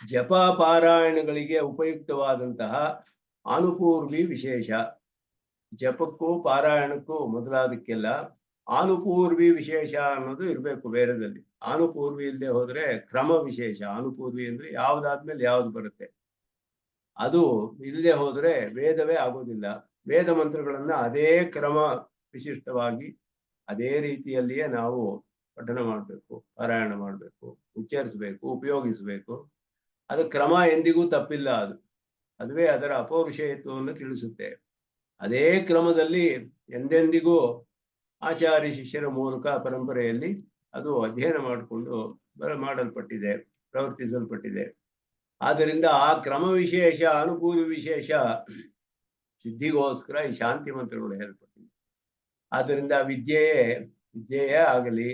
ಜಪ ಪಾರಾಯಣಗಳಿಗೆ ಉಪಯುಕ್ತವಾದಂತಹ ಅನುಪೂರ್ವಿ ವಿಶೇಷ. ಜಪಕ್ಕೂ ಪಾರಾಯಣಕ್ಕೂ ಮೊದಲಾದಕ್ಕೆಲ್ಲ ಅನುಪೂರ್ವಿ ವಿಶೇಷ ಅನ್ನೋದು ಇರಬೇಕು ವೇದದಲ್ಲಿ. ಅನುಪೂರ್ವಿ ಇಲ್ಲದೆ ಹೋದ್ರೆ ಕ್ರಮ ವಿಶೇಷ. ಅನುಪೂರ್ವಿ ಅಂದ್ರೆ ಯಾವ್ದಾದ್ಮೇಲೆ ಯಾವ್ದು ಬರುತ್ತೆ, ಅದು ಇಲ್ಲದೆ ಹೋದ್ರೆ ವೇದವೇ ಆಗೋದಿಲ್ಲ. ವೇದ ಮಂತ್ರಗಳನ್ನ ಅದೇ ಕ್ರಮ ವಿಶಿಷ್ಟವಾಗಿ ಅದೇ ರೀತಿಯಲ್ಲಿಯೇ ನಾವು ಪಠನ ಮಾಡಬೇಕು, ಪಾರಾಯಣ ಮಾಡಬೇಕು, ಉಚ್ಚರಿಸಬೇಕು, ಉಪಯೋಗಿಸಬೇಕು. ಅದು ಕ್ರಮ ಎಂದಿಗೂ ತಪ್ಪಿಲ್ಲ. ಅದುವೇ ಅದರ ಅಪೌರುಷೇಯತ್ವವನ್ನು ತಿಳಿಸುತ್ತೆ. ಅದೇ ಕ್ರಮದಲ್ಲಿ ಎಂದೆಂದಿಗೂ ಆಚಾರ್ಯ ಶಿಷ್ಯರ ಮೂಲಕ ಪರಂಪರೆಯಲ್ಲಿ ಅದು ಅಧ್ಯಯನ ಮಾಡಿಕೊಂಡು ಮಾಡಲ್ಪಟ್ಟಿದೆ, ಪ್ರವರ್ತಿಸಲ್ಪಟ್ಟಿದೆ. ಆದ್ದರಿಂದ ಆ ಕ್ರಮ ವಿಶೇಷ, ಅನುಕೂಲ ವಿಶೇಷ ಸಿದ್ಧಿಗೋಸ್ಕರ ಈ ಶಾಂತಿ ಮಂತ್ರಗಳು ಹೇಳಲ್ಪಟ್ಟಿದೆ. ಆದ್ದರಿಂದ ವಿದ್ಯೆಯೇ ಆಗಲಿ,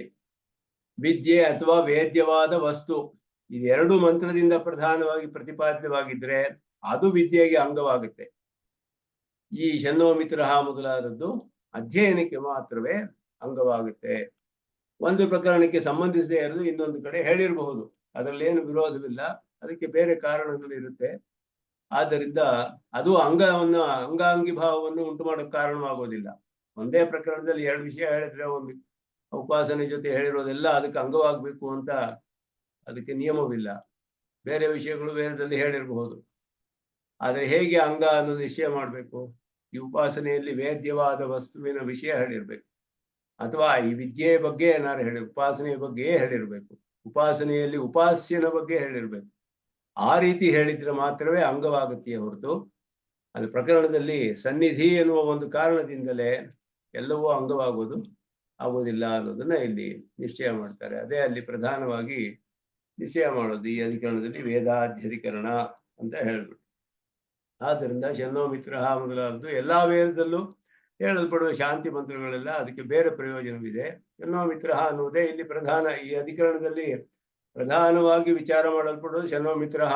ವಿದ್ಯೆ ಅಥವಾ ವೇದ್ಯವಾದ ವಸ್ತು, ಇದೆರಡು ಮಂತ್ರದಿಂದ ಪ್ರಧಾನವಾಗಿ ಪ್ರತಿಪಾದ್ಯವಾಗಿದ್ರೆ ಅದು ವಿದ್ಯೆಗೆ ಅಂಗವಾಗುತ್ತೆ. ಈ ಶನ್ನೋ ಮಿತ್ರಃ ಮೊದಲಾದದ್ದು ಅಧ್ಯಯನಕ್ಕೆ ಮಾತ್ರವೇ ಅಂಗವಾಗುತ್ತೆ. ಒಂದು ಪ್ರಕರಣಕ್ಕೆ ಸಂಬಂಧಿಸದೇ ಇರಲು ಇನ್ನೊಂದು ಕಡೆ ಹೇಳಿರಬಹುದು, ಅದರಲ್ಲೇನು ವಿರೋಧವಿಲ್ಲ, ಅದಕ್ಕೆ ಬೇರೆ ಕಾರಣಗಳಿರುತ್ತೆ. ಆದ್ದರಿಂದ ಅದು ಅಂಗಾಂಗಿ ಭಾವವನ್ನು ಉಂಟು ಮಾಡೋಕೆ ಕಾರಣವಾಗೋದಿಲ್ಲ. ಒಂದೇ ಪ್ರಕರಣದಲ್ಲಿ ಎರಡು ವಿಷಯ ಹೇಳಿದ್ರೆ, ಒಂದು ಉಪಾಸನೆ ಜೊತೆ ಹೇಳಿರೋದೆಲ್ಲ ಅದಕ್ಕೆ ಅಂಗವಾಗಬೇಕು ಅಂತ ಅದಕ್ಕೆ ನಿಯಮವಿಲ್ಲ. ಬೇರೆ ವಿಷಯಗಳು ವೇದದಲ್ಲಿ ಹೇಳಿರಬಹುದು. ಆದರೆ ಹೇಗೆ ಅಂಗ ಅನ್ನೋದು ನಿಶ್ಚಯ ಮಾಡಬೇಕು? ಈ ಉಪಾಸನೆಯಲ್ಲಿ ವೇದ್ಯವಾದ ವಸ್ತುವಿನ ವಿಷಯ ಹೇಳಿರ್ಬೇಕು, ಅಥವಾ ಈ ವಿದ್ಯೆಯ ಬಗ್ಗೆ ಏನಾರು ಉಪಾಸನೆಯ ಬಗ್ಗೆಯೇ ಹೇಳಿರ್ಬೇಕು, ಉಪಾಸನೆಯಲ್ಲಿ ಉಪಾಸ್ಯನ ಬಗ್ಗೆ ಹೇಳಿರ್ಬೇಕು. ಆ ರೀತಿ ಹೇಳಿದ್ರೆ ಮಾತ್ರವೇ ಅಂಗವಾಗುತ್ತೆಯೇ ಹೊರತು ಅದು ಪ್ರಕರಣದಲ್ಲಿ ಸನ್ನಿಧಿ ಎನ್ನುವ ಒಂದು ಕಾರಣದಿಂದಲೇ ಎಲ್ಲವೂ ಆಗೋದಿಲ್ಲ ಅನ್ನೋದನ್ನ ಇಲ್ಲಿ ನಿಶ್ಚಯ ಮಾಡ್ತಾರೆ. ಅದೇ ಅಲ್ಲಿ ಪ್ರಧಾನವಾಗಿ ನಿಶ್ಚಯ ಮಾಡೋದು ಈ ಅಧಿಕರಣದಲ್ಲಿ, ವೇದಾಧ್ಯಧಿಕರಣ ಅಂತ ಹೇಳ್ಬಿಟ್ಟು. ಆದ್ದರಿಂದ ಶನ್ನೋ ಮಿತ್ರಃ ಮೊದಲಾದದ್ದು ಎಲ್ಲಾ ವೇದದಲ್ಲೂ ಹೇಳಲ್ಪಡುವ ಶಾಂತಿ ಮಂತ್ರಗಳೆಲ್ಲ ಅದಕ್ಕೆ ಬೇರೆ ಪ್ರಯೋಜನವಿದೆ. ಶನ್ನೋ ಮಿತ್ರಃ ಅನ್ನುವುದೇ ಇಲ್ಲಿ ಪ್ರಧಾನ. ಈ ಅಧಿಕರಣದಲ್ಲಿ ಪ್ರಧಾನವಾಗಿ ವಿಚಾರ ಮಾಡಲ್ಪಡುವುದು ಶನ್ನೋ ಮಿತ್ರಃ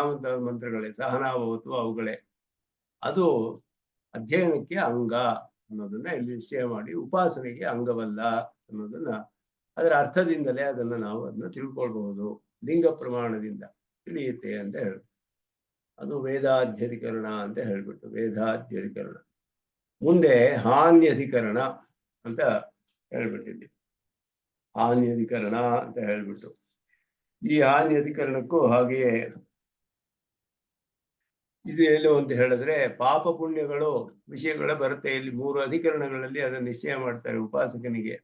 ಮಂತ್ರಗಳೇ, ಸಹನಾಭವತು ಅವುಗಳೇ. ಅದು ಅಧ್ಯಯನಕ್ಕೆ ಅಂಗ ಅನ್ನೋದನ್ನ ಇಲ್ಲಿ ನಿಶ್ಚಯ ಮಾಡಿ, ಉಪಾಸನೆಗೆ ಅಂಗವಲ್ಲ ಅನ್ನೋದನ್ನ ಅದರ ಅರ್ಥದಿಂದಲೇ ಅದನ್ನ ತಿಳ್ಕೊಳ್ಬಹುದು. ಲಿಂಗ ಪ್ರಮಾಣದಿಂದ ತಿಳಿಯುತ್ತೆ ಅಂತ ಹೇಳಿ ಅದು ವೇದಾಧ್ಯಧಿಕರಣ ಅಂತ ಹೇಳ್ಬಿಟ್ಟು, ವೇದಾಧ್ಯಧಿಕರಣ. ಮುಂದೆ ಹಾನ್ಯಧಿಕರಣ ಅಂತ ಹೇಳ್ಬಿಟ್ಟಿದ್ವಿ. ಹಾನ್ಯಧಿಕರಣ ಅಂತ ಹೇಳ್ಬಿಟ್ಟು ಈ ಹಾನ್ಯಧಿಕರಣಕ್ಕೂ ಹಾಗೆಯೇ ಇದು ಏನು ಅಂತ ಹೇಳಿದ್ರೆ, ಪಾಪ ಪುಣ್ಯಗಳು ವಿಷಯಗಳ ಬರುತ್ತೆ. ಇಲ್ಲಿ 3 ಅಧಿಕರಣಗಳಲ್ಲಿ ಅದನ್ನ ನಿಶ್ಚಯ ಮಾಡ್ತಾರೆ. ಉಪಾಸಕನಿಗೆ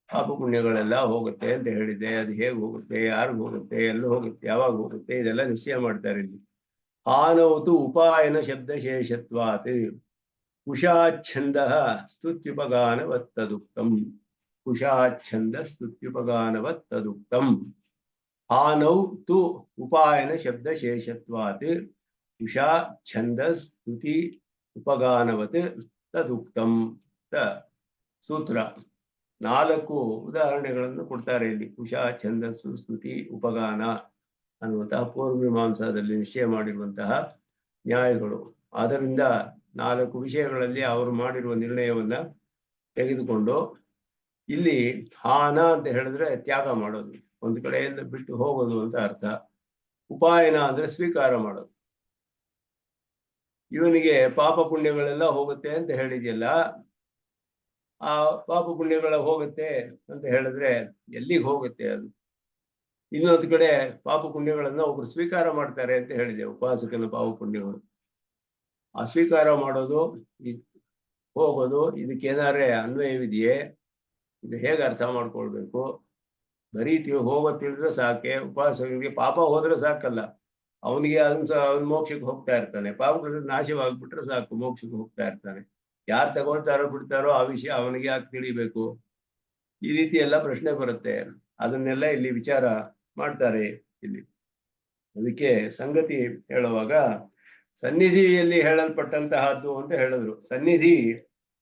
ಪಾಪ ಪುಣ್ಯಗಳೆಲ್ಲ ಹೋಗುತ್ತೆ ಅಂತ ಹೇಳಿದೆ. ಅದು ಹೇಗೆ ಹೋಗುತ್ತೆ, ಯಾರಿಗ ಹೋಗುತ್ತೆ, ಎಲ್ಲ ಹೋಗುತ್ತೆ, ಯಾವಾಗ ಹೋಗುತ್ತೆ, ಇದೆಲ್ಲ ನಿಶ್ಚಯ ಮಾಡ್ತಾರೆ ಇಲ್ಲಿ. ಹಾನೌತು ಉಪಾಯನ ಶಬ್ದಶೇಷತ್ವಾತ್ ಕುಶಾಚ್ಛಂದ ಸ್ತುತ್ಯುಪಗಾನವತ್ತದುಕ್ತಂ. ಕುಶಾಚ್ಛಂದ ಸ್ತುತ್ಯುಪಗಾನವತ್ತದುಕ್ತಂ. ಹಾನೌ ತು ಉಪಾಯನ ಶಬ್ದಶೇಷತ್ವಾತ್ ಕುಶಾ ಛಂದ ಸ್ತುತಿ ಉಪಗಾನವತ್ ತದುಕ್ತಂ. ಸೂತ್ರ 4 ಉದಾಹರಣೆಗಳನ್ನು ಕೊಡ್ತಾರೆ ಇಲ್ಲಿ. ಕುಶಾ ಛಂದಸ್ಸು ಸ್ತುತಿ ಉಪಗಾನ ಅನ್ನುವಂತಹ ಪೂರ್ವಮೀಮಾಂಸಾದಲ್ಲಿ ನಿಶ್ಚಯ ಮಾಡಿರುವಂತಹ ನ್ಯಾಯಗಳು. ಆದ್ದರಿಂದ 4 ವಿಷಯಗಳಲ್ಲಿ ಅವರು ಮಾಡಿರುವ ನಿರ್ಣಯವನ್ನ ತೆಗೆದುಕೊಂಡು ಇಲ್ಲಿ ಹಾನ ಅಂತ ಹೇಳಿದ್ರೆ ತ್ಯಾಗ ಮಾಡೋದು, ಒಂದು ಕಡೆಯಿಂದ ಬಿಟ್ಟು ಹೋಗೋದು ಅಂತ ಅರ್ಥ. ಉಪಾಯನ ಅಂದ್ರೆ ಸ್ವೀಕಾರ ಮಾಡೋದು. ಇವನಿಗೆ ಪಾಪ ಪುಣ್ಯಗಳೆಲ್ಲ ಹೋಗುತ್ತೆ ಅಂತ ಹೇಳಿದೆಯಲ್ಲ, ಆ ಪಾಪ ಪುಣ್ಯಗಳ ಹೋಗುತ್ತೆ ಅಂತ ಹೇಳಿದ್ರೆ ಎಲ್ಲಿಗೆ ಹೋಗುತ್ತೆ ಅದು? ಇನ್ನೊಂದು ಕಡೆ ಪಾಪ ಪುಣ್ಯಗಳನ್ನ ಒಬ್ರು ಸ್ವೀಕಾರ ಮಾಡ್ತಾರೆ ಅಂತ ಹೇಳಿದೆ. ಉಪಾಸಕನ ಪಾಪ ಪುಣ್ಯಗಳು ಆ ಸ್ವೀಕಾರ ಮಾಡೋದು, ಹೋಗೋದು, ಇದಕ್ಕೇನಾರೆ ಅನ್ವಯವಿದೆಯೇ? ಇದು ಹೇಗೆ ಅರ್ಥ ಮಾಡ್ಕೊಳ್ಬೇಕು? ಬರೀ ಹೋಗೋ ತಿಳಿದ್ರೆ ಸಾಕೆ. ಉಪಾಸಕನಿಗೆ ಪಾಪ ಹೋದ್ರೆ ಸಾಕಲ್ಲ, ಅವನಿಗೆ ಅವನ್ ಮೋಕ್ಷಕ್ಕೆ ಹೋಗ್ತಾ ಇರ್ತಾನೆ. ಪಾಪಗಳ ನಾಶವಾಗ್ಬಿಟ್ರೆ ಸಾಕು, ಮೋಕ್ಷಕ್ಕೆ ಹೋಗ್ತಾ ಇರ್ತಾನೆ. ಯಾರು ತಗೊಳ್ತಾರೋ ಬಿಡ್ತಾರೋ ಆ ವಿಷಯ ಅವನಿಗೆ ಯಾಕೆ ತಿಳಿಬೇಕು? ಈ ರೀತಿ ಎಲ್ಲ ಪ್ರಶ್ನೆ ಬರುತ್ತೆ. ಅದನ್ನೆಲ್ಲ ಇಲ್ಲಿ ವಿಚಾರ ಮಾಡ್ತಾರೆ ಇಲ್ಲಿ. ಅದಕ್ಕೆ ಸಂಗತಿ ಹೇಳುವಾಗ ಸನ್ನಿಧಿಯಲ್ಲಿ ಹೇಳಲ್ಪಟ್ಟಂತಹದ್ದು ಅಂತ ಹೇಳಿದ್ರು.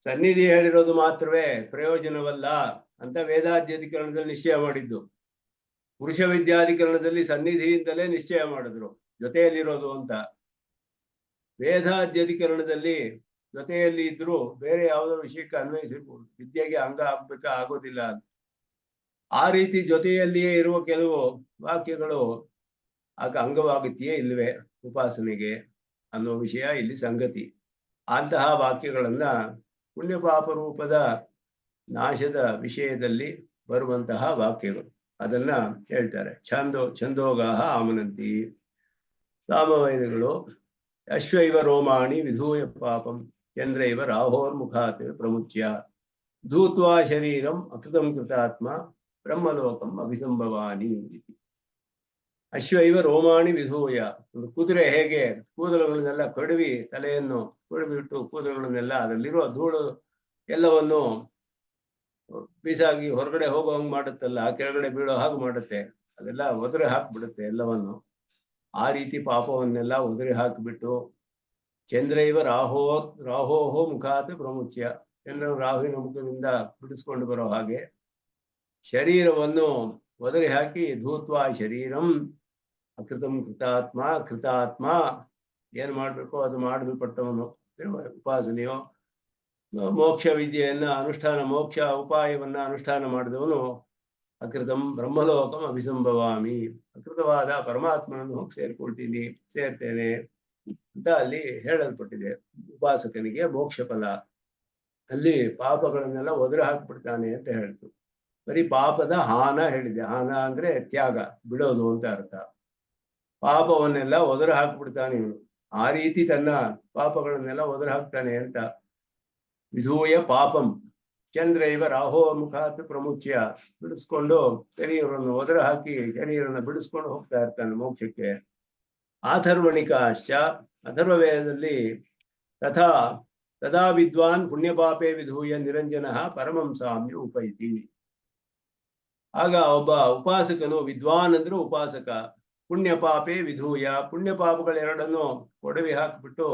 ಸನ್ನಿಧಿ ಹೇಳಿರೋದು ಮಾತ್ರವೇ ಪ್ರಯೋಜನವಲ್ಲ ಅಂತ ವೇದಾಧ್ಯಧಿಕರಣದಲ್ಲಿ ನಿಶ್ಚಯ ಮಾಡಿದ್ದು. ಪುರುಷ ವಿದ್ಯಾಧಿಕರಣದಲ್ಲಿ ಸನ್ನಿಧಿಯಿಂದಲೇ ನಿಶ್ಚಯ ಮಾಡಿದ್ರು, ಜೊತೆಯಲ್ಲಿರೋದು ಅಂತ. ವೇದಾಧ್ಯಧಿಕರಣದಲ್ಲಿ ಜೊತೆಯಲ್ಲಿ ಇದ್ರೂ ಬೇರೆ ಯಾವುದೋ ವಿಷಯಕ್ಕೆ ಅನ್ವಯಿಸಿರ್ಬೋದು, ವಿದ್ಯೆಗೆ ಅಂಗ ಆಗೋದಿಲ್ಲ ಅಂತ. ಆ ರೀತಿ ಜೊತೆಯಲ್ಲಿಯೇ ಇರುವ ಕೆಲವು ವಾಕ್ಯಗಳು ಆಗ ಅಂಗವಾಗುತ್ತೆಯೇ ಇಲ್ವೇ ಉಪಾಸನೆಗೆ ಅನ್ನೋ ವಿಷಯ ಇಲ್ಲಿ ಸಂಗತಿ. ಅಂತಹ ವಾಕ್ಯಗಳನ್ನ ಪುಣ್ಯ ಪಾಪ ರೂಪದ ನಾಶದ ವಿಷಯದಲ್ಲಿ ಬರುವಂತಹ ವಾಕ್ಯಗಳು, ಅದನ್ನ ಹೇಳ್ತಾರೆ. ಛಂದೋಗಾಹ ಆಮನಂತಿ. ಸಾಮವೇದಗಳು ಅಶ್ವೈವ ರೋಮಾಣಿ ವಿಧೂಯ ಪಾಪಂ ಚಂದ್ರೈವ ರಾಹೋರ್ಮುಖಾತ್ ಪ್ರಮುಚ್ಯ ಧೂತ್ವಾ ಶರೀರಂ ಅಕೃತಂ ಕೃತಾತ್ಮ ಬ್ರಹ್ಮಲೋಕಂ ಅಭಿಸಂಭವಾನಿ. ಅಶ್ವೈವ ರೋಮಾಣಿ ವಿಧೂಯ, ಒಂದು ಕುದುರೆ ಹೇಗೆ ಕೂದಲುಗಳನ್ನೆಲ್ಲ ಕಡುವಿ, ತಲೆಯನ್ನು ಕಡುಬಿಟ್ಟು ಕೂದಲುಗಳನ್ನೆಲ್ಲ ಅದರಲ್ಲಿರುವ ಧೂಳು ಎಲ್ಲವನ್ನು ಬೀಸಾಗಿ ಹೊರಗಡೆ ಹೋಗುವಂಗ್ ಮಾಡುತ್ತಲ್ಲ, ಕೆಳಗಡೆ ಬೀಳೋ ಹಾಗೆ ಮಾಡುತ್ತೆ, ಅದೆಲ್ಲ ಒದರೆ ಹಾಕ್ಬಿಡುತ್ತೆ ಎಲ್ಲವನ್ನು. ಆ ರೀತಿ ಪಾಪವನ್ನೆಲ್ಲ ಒದರಿ ಹಾಕಿಬಿಟ್ಟು ಚಂದ್ರೈವ ರಾಹೋಹೋ ಮುಖಾತ್ ಪ್ರಮುಚ್ಯ, ಚಂದ್ರನು ರಾಹುವಿನ ಮುಖದಿಂದ ಬಿಡಿಸ್ಕೊಂಡು ಬರೋ ಹಾಗೆ ಶರೀರವನ್ನು ಒದರಿ ಹಾಕಿ ಧೂತ್ವ ಶರೀರಂ ಅಕೃತಂ ಕೃತಾತ್ಮ, ಏನ್ ಮಾಡ್ಬೇಕೋ ಅದು ಮಾಡಲ್ಪಟ್ಟವನು, ಉಪಾಸನೆಯೋ ಮೋಕ್ಷ ವಿದ್ಯೆಯನ್ನ ಅನುಷ್ಠಾನ, ಮೋಕ್ಷ ಉಪಾಯವನ್ನ ಅನುಷ್ಠಾನ ಮಾಡಿದವನು ಅಕೃತಂ ಬ್ರಹ್ಮಲೋಕಂ ಅಭಿಸಂಭವಾಮಿ, ಅಕೃತವಾದ ಪರಮಾತ್ಮನನ್ನು ಹೋಗಿ ಸೇರ್ತೇನೆ ಅಂತ ಅಲ್ಲಿ ಹೇಳಲ್ಪಟ್ಟಿದೆ. ಉಪಾಸಕನಿಗೆ ಮೋಕ್ಷ ಫಲ, ಅಲ್ಲಿ ಪಾಪಗಳನ್ನೆಲ್ಲ ಒದರಿ ಹಾಕ್ಬಿಡ್ತಾನೆ ಅಂತ ಹೇಳ್ತು. ಬರೀ ಪಾಪದ ಹಾನ ಹೇಳಿದೆ. ಹಾನ ಅಂದ್ರೆ ತ್ಯಾಗ, ಬಿಡೋದು ಅಂತ ಅರ್ಥ. ಪಾಪವನ್ನೆಲ್ಲ ಒದರಿ ಹಾಕ್ಬಿಡ್ತಾನೆ ಇವನು, ಆ ರೀತಿ ತನ್ನ ಪಾಪಗಳನ್ನೆಲ್ಲ ಒದರಿ ಹಾಕ್ತಾನೆ ಅಂತ. ವಿಧೂಯ ಪಾಪಂ ಚಂದ್ರೈವ ರಾಹೋ ಮುಖಾತ್ ಪ್ರಮುಚ್ಯ, ಬಿಡಿಸ್ಕೊಂಡು ಶರೀರವನ್ನು ಒದರಿ ಹಾಕಿ ಶರೀರನ ಬಿಡಿಸ್ಕೊಂಡು ಹೋಗ್ತಾ ಇರ್ತಾನೆ ಮೋಕ್ಷಕ್ಕೆ. ಆಥರ್ವಣಿಕಾಶ್ಚ, ಅಥರ್ವ ವೇದದಲ್ಲಿ ತದಾ ವಿದ್ವಾನ್ ಪುಣ್ಯಪಾಪೇ ವಿಧೂಯ ನಿರಂಜನ ಪರಮಂ ಸಾಮ್ಯ ಉಪೈತಿ. ಆಗ ಒಬ್ಬ ಉಪಾಸಕನು, ವಿದ್ವಾನ್ ಅಂದ್ರೆ ಉಪಾಸಕ, ಪುಣ್ಯಪಾಪೇ ವಿಧೂಯ, ಪುಣ್ಯಪಾಪಗಳೆರಡನ್ನು ಒಡವಿ ಹಾಕಿಬಿಟ್ಟು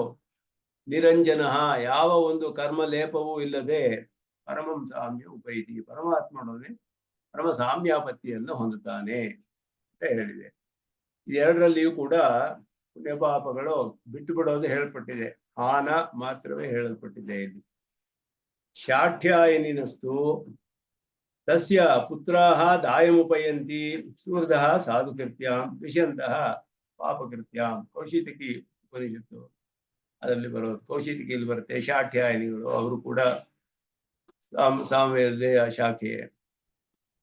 ನಿರಂಜನ, ಯಾವ ಒಂದು ಕರ್ಮ ಲೇಪವೂ ಇಲ್ಲದೆ ಪರಮಂ ಸಾಮ್ಯ ಉಪೈತಿ, ಪರಮಾತ್ಮನೊಡನೆ ಪರಮ ಸಾಮ್ಯಾಪತ್ತಿಯನ್ನು ಹೊಂದುತ್ತಾನೆ ಅಂತ ಹೇಳಿದೆ. ಇದೆರಡರಲ್ಲಿಯೂ ಕೂಡ ಪುಣ್ಯಪಾಪಗಳು ಬಿಟ್ಟು ಬಿಡೋದು ಹೇಳಲ್ಪಟ್ಟಿದೆ, ಹಾನ ಮಾತ್ರವೇ ಹೇಳಲ್ಪಟ್ಟಿದೆ. ಇಲ್ಲಿ ಶಾಠ್ಯಾಯನಿನಸ್ತು ತಸ್ಯ ಪುತ್ರಾಹ ದಾಯಮುಪಯಂತಿ ಸುಹೃದಃ ಸಾಧುಕೃತ್ಯಾಂ ವಿಷಂತಹ ಪಾಪಕೃತ್ಯಾಂ. ಕೌಶಿತಕಿ ಉಪನಿಷತ್ತು ಅದರಲ್ಲಿ ಬರೋದು, ಕೌಶಿತಕಿಯಲ್ಲಿ ಬರುತ್ತೆ. ಶಾಠ್ಯಾಯನಿಗಳು ಅವರು ಕೂಡ ಸಾಮವೇದದ ಶಾಖೆ.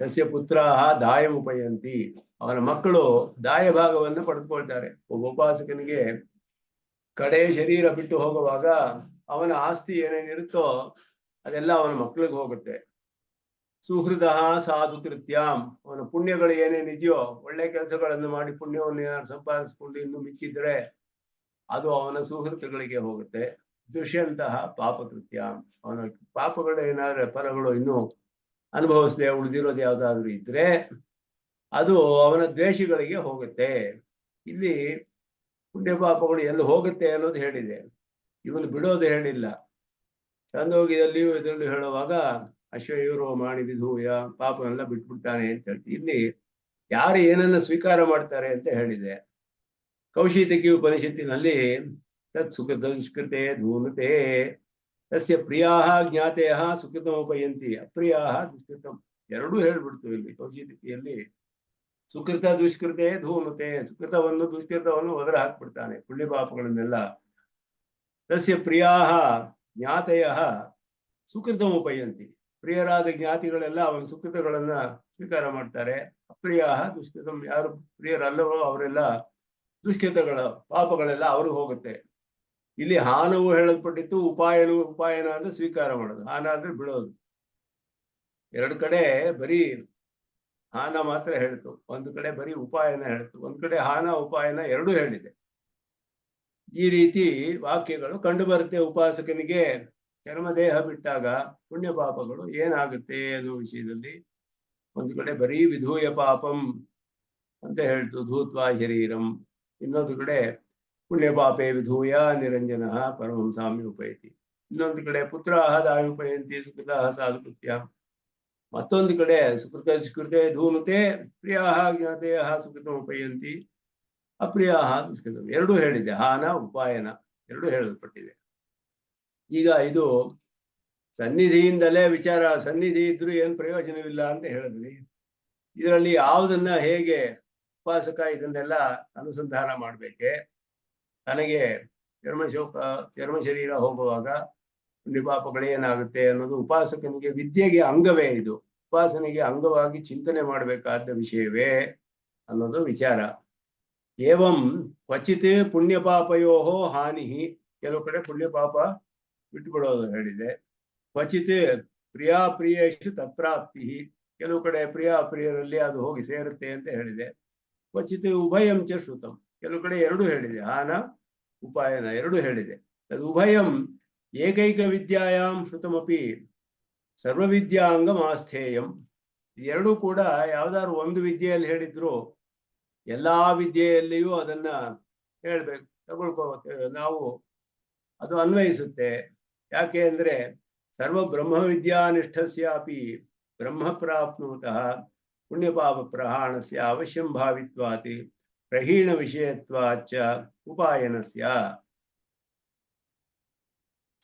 ತಸ್ಯ ಪುತ್ರಾಹ ದಾಯಮುಪಯಂತಿ, ಅವನ ಮಕ್ಕಳು ದಾಯ ಭಾಗವನ್ನು ಪಡೆದುಕೊಳ್ತಾರೆ. ಒಬ್ಬ ಉಪಾಸಕನಿಗೆ ಕಡೆ ಶರೀರ ಬಿಟ್ಟು ಹೋಗುವಾಗ ಅವನ ಆಸ್ತಿ ಏನೇನಿರುತ್ತೋ ಅದೆಲ್ಲ ಅವನ ಮಕ್ಕಳಿಗೆ ಹೋಗುತ್ತೆ. ಸುಹೃದ ಸಾಧು ಕೃತ್ಯಾಂ, ಅವನ ಪುಣ್ಯಗಳು ಏನೇನಿದೆಯೋ, ಒಳ್ಳೆ ಕೆಲಸಗಳನ್ನು ಮಾಡಿ ಪುಣ್ಯವನ್ನು ಸಂಪಾದಿಸಿಕೊಂಡು ಇನ್ನು ಮಿಕ್ಕಿದ್ರೆ ಅದು ಅವನ ಸುಹೃತಗಳಿಗೆ ಹೋಗುತ್ತೆ. ದುಷ್ಯಂತಹ ಪಾಪಕೃತ್ಯಾಂ, ಅವನ ಪಾಪಗಳು ಏನಾದ್ರೆ ಫಲಗಳು ಇನ್ನು ಅನುಭವಿಸದೆ ಉಳಿದಿರೋದು ಯಾವ್ದಾದ್ರು ಇದ್ರೆ ಅದು ಅವನ ದ್ವೇಷಗಳಿಗೆ ಹೋಗುತ್ತೆ. ಇಲ್ಲಿ ಪುಣ್ಯ ಪಾಪಗಳು ಎಲ್ಲಿ ಹೋಗುತ್ತೆ ಅನ್ನೋದು ಹೇಳಿದೆ, ಇವನು ಬಿಡೋದು ಹೇಳಿಲ್ಲ. ಛಂದೋಗಿಯಲ್ಲಿಯೂ ಇದರಲ್ಲಿ ಹೇಳುವಾಗ ಅಶ್ವೈರೋ ಮಾಡಿ ವಿಧೂಯ, ಪಾಪನೆಲ್ಲ ಬಿಟ್ಬಿಡ್ತಾನೆ ಅಂತ ಹೇಳ್ತಿ. ಇಲ್ಲಿ ಯಾರು ಏನನ್ನ ಸ್ವೀಕಾರ ಮಾಡ್ತಾರೆ ಅಂತ ಹೇಳಿದೆ. ಕೌಶಿತಕಿ ಉಪನಿಷತ್ತಿನಲ್ಲಿ ತತ್ ದುಷ್ಕೃತೆ ಧೂಮತೆ ತಸ್ಯ ಪ್ರಿಯಾ ಜ್ಞಾತೆಯ ಸುಕೃತಮುಪಯಂತಿ ಅಪ್ರಿಯಾ ದುಷ್ಕೃತಂ, ಎರಡೂ ಹೇಳ್ಬಿಡ್ತು ಇಲ್ಲಿ ಕೌಶಿತಕಿಯಲ್ಲಿ. ಸುಕೃತ ದುಷ್ಕೃತೆ ಧೂಮತೆ, ಸುಕೃತವನ್ನು ದುಷ್ಕೃತವನ್ನು ಒದರ ಹಾಕ್ಬಿಡ್ತಾನೆ, ಪುಣ್ಯ ಪಾಪಗಳನ್ನೆಲ್ಲ. ತಸ್ಯ ಪ್ರಿಯಾ ಜ್ಞಾತೆಯ ಸುಕೃತಮುಪಯಂತಿ, ಪ್ರಿಯರಾದ ಜ್ಞಾತಿಗಳೆಲ್ಲ ಅವನ ಸುಕೃತಗಳನ್ನ ಸ್ವೀಕಾರ ಮಾಡ್ತಾರೆ. ಅಪ್ರಿಯ ದುಷ್ಕೃತಂ, ಯಾರು ಪ್ರಿಯರಲ್ಲವೋ ಅವರೆಲ್ಲ ದುಷ್ಕೃತಗಳ ಪಾಪಗಳೆಲ್ಲ ಅವ್ರಿಗೆ ಹೋಗುತ್ತೆ. ಇಲ್ಲಿ ಹಾನವು ಹೇಳಲ್ಪಟ್ಟಿತ್ತು, ಉಪಾಯನ ಅಂದ್ರೆ ಸ್ವೀಕಾರ ಮಾಡೋದು, ಹಾನ ಅಂದ್ರೆ ಬಿಡೋದು. ಎರಡು ಕಡೆ ಬರೀ ಹಾನ ಮಾತ್ರ ಹೇಳ್ತು, ಒಂದು ಕಡೆ ಬರೀ ಉಪಾಯನ ಹೇಳ್ತು, ಒಂದ್ ಕಡೆ ಹಾನ ಉಪಾಯನ ಎರಡೂ ಹೇಳಿದೆ. ಈ ರೀತಿ ವಾಕ್ಯಗಳು ಕಂಡು ಬರುತ್ತೆ. ಉಪಾಸಕನಿಗೆ ಚರ್ಮದೇಹ ಬಿಟ್ಟಾಗ ಪುಣ್ಯ ಪಾಪಗಳು ಏನಾಗುತ್ತೆ ಅನ್ನೋ ವಿಷಯದಲ್ಲಿ ಒಂದು ಕಡೆ ಬರೀ ವಿಧೂಯ ಪಾಪಂ ಅಂತ ಹೇಳ್ತು, ಧೂತ್ವಾ ಶರೀರಂ. ಇನ್ನೊಂದು ಕಡೆ ಪುಣ್ಯ ಪಾಪೇ ವಿಧೂಯ ನಿರಂಜನ ಪರಮಂ ಸಾಮ್ಯ ಉಪಯತಿ. ಇನ್ನೊಂದು ಕಡೆ ಪುತ್ರಾಹ ದಾಯುಪಯಂತಿ ಸುಕೃತಃ ಸಾಧುಕೃತ್ಯ. ಮತ್ತೊಂದು ಕಡೆ ಸುಕೃತೆ ಧೂಮತೆ ಪ್ರಿಯಾಹ ಜ್ಞಾತೆಯ ಸುಕೃತಮುಪಯಂತಿ ಅಪ್ರಿಯಾಹ ದುಷ್ಕೃತಂ. ಎರಡೂ ಹೇಳಿದೆ, ಹಾನ ಉಪಾಯನ ಎರಡೂ ಹೇಳಲ್ಪಟ್ಟಿದೆ. ಈಗ ಇದು ಸನ್ನಿಧಿಯಿಂದಲೇ ವಿಚಾರ, ಸನ್ನಿಧಿ ಇದ್ರೂ ಏನು ಪ್ರಯೋಜನವಿಲ್ಲ ಅಂತ ಹೇಳಿದ್ವಿ. ಇದರಲ್ಲಿ ಯಾವುದನ್ನ ಹೇಗೆ ಉಪಾಸಕ ಇದನ್ನೆಲ್ಲ ಅನುಸಂಧಾನ ಮಾಡ್ಬೇಕೆ? ತನಗೆ ಚರ್ಮ ಶರೀರ ಹೋಗುವಾಗ ನಿಪಾಪಗಳೇನಾಗುತ್ತೆ ಅನ್ನೋದು ಉಪಾಸಕನಿಗೆ ವಿದ್ಯೆಗೆ ಅಂಗವೇ. ಇದು ಉಪಾಸನೆಗೆ ಅಂಗವಾಗಿ ಚಿಂತನೆ ಮಾಡಬೇಕಾದ ವಿಷಯವೇ ಅನ್ನೋದು ವಿಚಾರ. ಏವಂ ಕ್ವಚಿತ್ ಪುಣ್ಯಪಾಪಯೋ ಹಾನಿ, ಕೆಲವು ಕಡೆ ಪುಣ್ಯಪಾಪ ಬಿಟ್ಟುಬಿಡೋದು ಹೇಳಿದೆ. ಕ್ವಚಿತ್ ಪ್ರಿಯಾಪ್ರಿಯೇಷು ತತ್ಪ್ರಾಪ್ತಿ, ಕೆಲವು ಕಡೆ ಪ್ರಿಯಾಪ್ರಿಯರಲ್ಲಿ ಅದು ಹೋಗಿ ಸೇರುತ್ತೆ ಅಂತ ಹೇಳಿದೆ. ಕ್ವಚಿತ್ ಉಭಯಂ ಚ ಶ್ರುತಂ, ಕೆಲವು ಕಡೆ ಎರಡು ಹೇಳಿದೆ, ಹಾನ ಉಪಾಯನ ಎರಡು ಹೇಳಿದೆ. ಅದು ಉಭಯಂ ಏಕೈಕ ವಿದ್ಯಾಯಾಂ ಶ್ರುತಮಪಿ ಸರ್ವವಿದ್ಯಾಂಗಂ ಆಸ್ಥೇಯಂ. ಎರಡೂ ಕೂಡ ಯಾವ್ದಾದ್ರು ಒಂದು ವಿದ್ಯೆಯಲ್ಲಿ ಹೇಳಿದ್ರು ಎಲ್ಲಾ ವಿದ್ಯೆಯಲ್ಲಿಯೂ ಅದನ್ನ ಹೇಳ್ಬೇಕು, ತಗೊಳ್ಕೋಬೇಕು ನಾವು, ಅದು ಅನ್ವಯಿಸುತ್ತೆ. ಯಾಕೆ ಅಂದ್ರೆ ಸರ್ವ ಬ್ರಹ್ಮವಿದ್ಯಾನಿಷ್ಠಸ್ಯಾಪಿ ಬ್ರಹ್ಮ ಪ್ರಾಪ್ನುತಃ ಪುಣ್ಯಪಾಪ ಪ್ರಹಾಣಸ್ಯ ಅವಶ್ಯಂ ಭಾವಿತ್ವಾತಿ ಪ್ರಹೀಣ ವಿಷಯತ್ವಾಚ ಉಪಾಯನಸ್ಯ.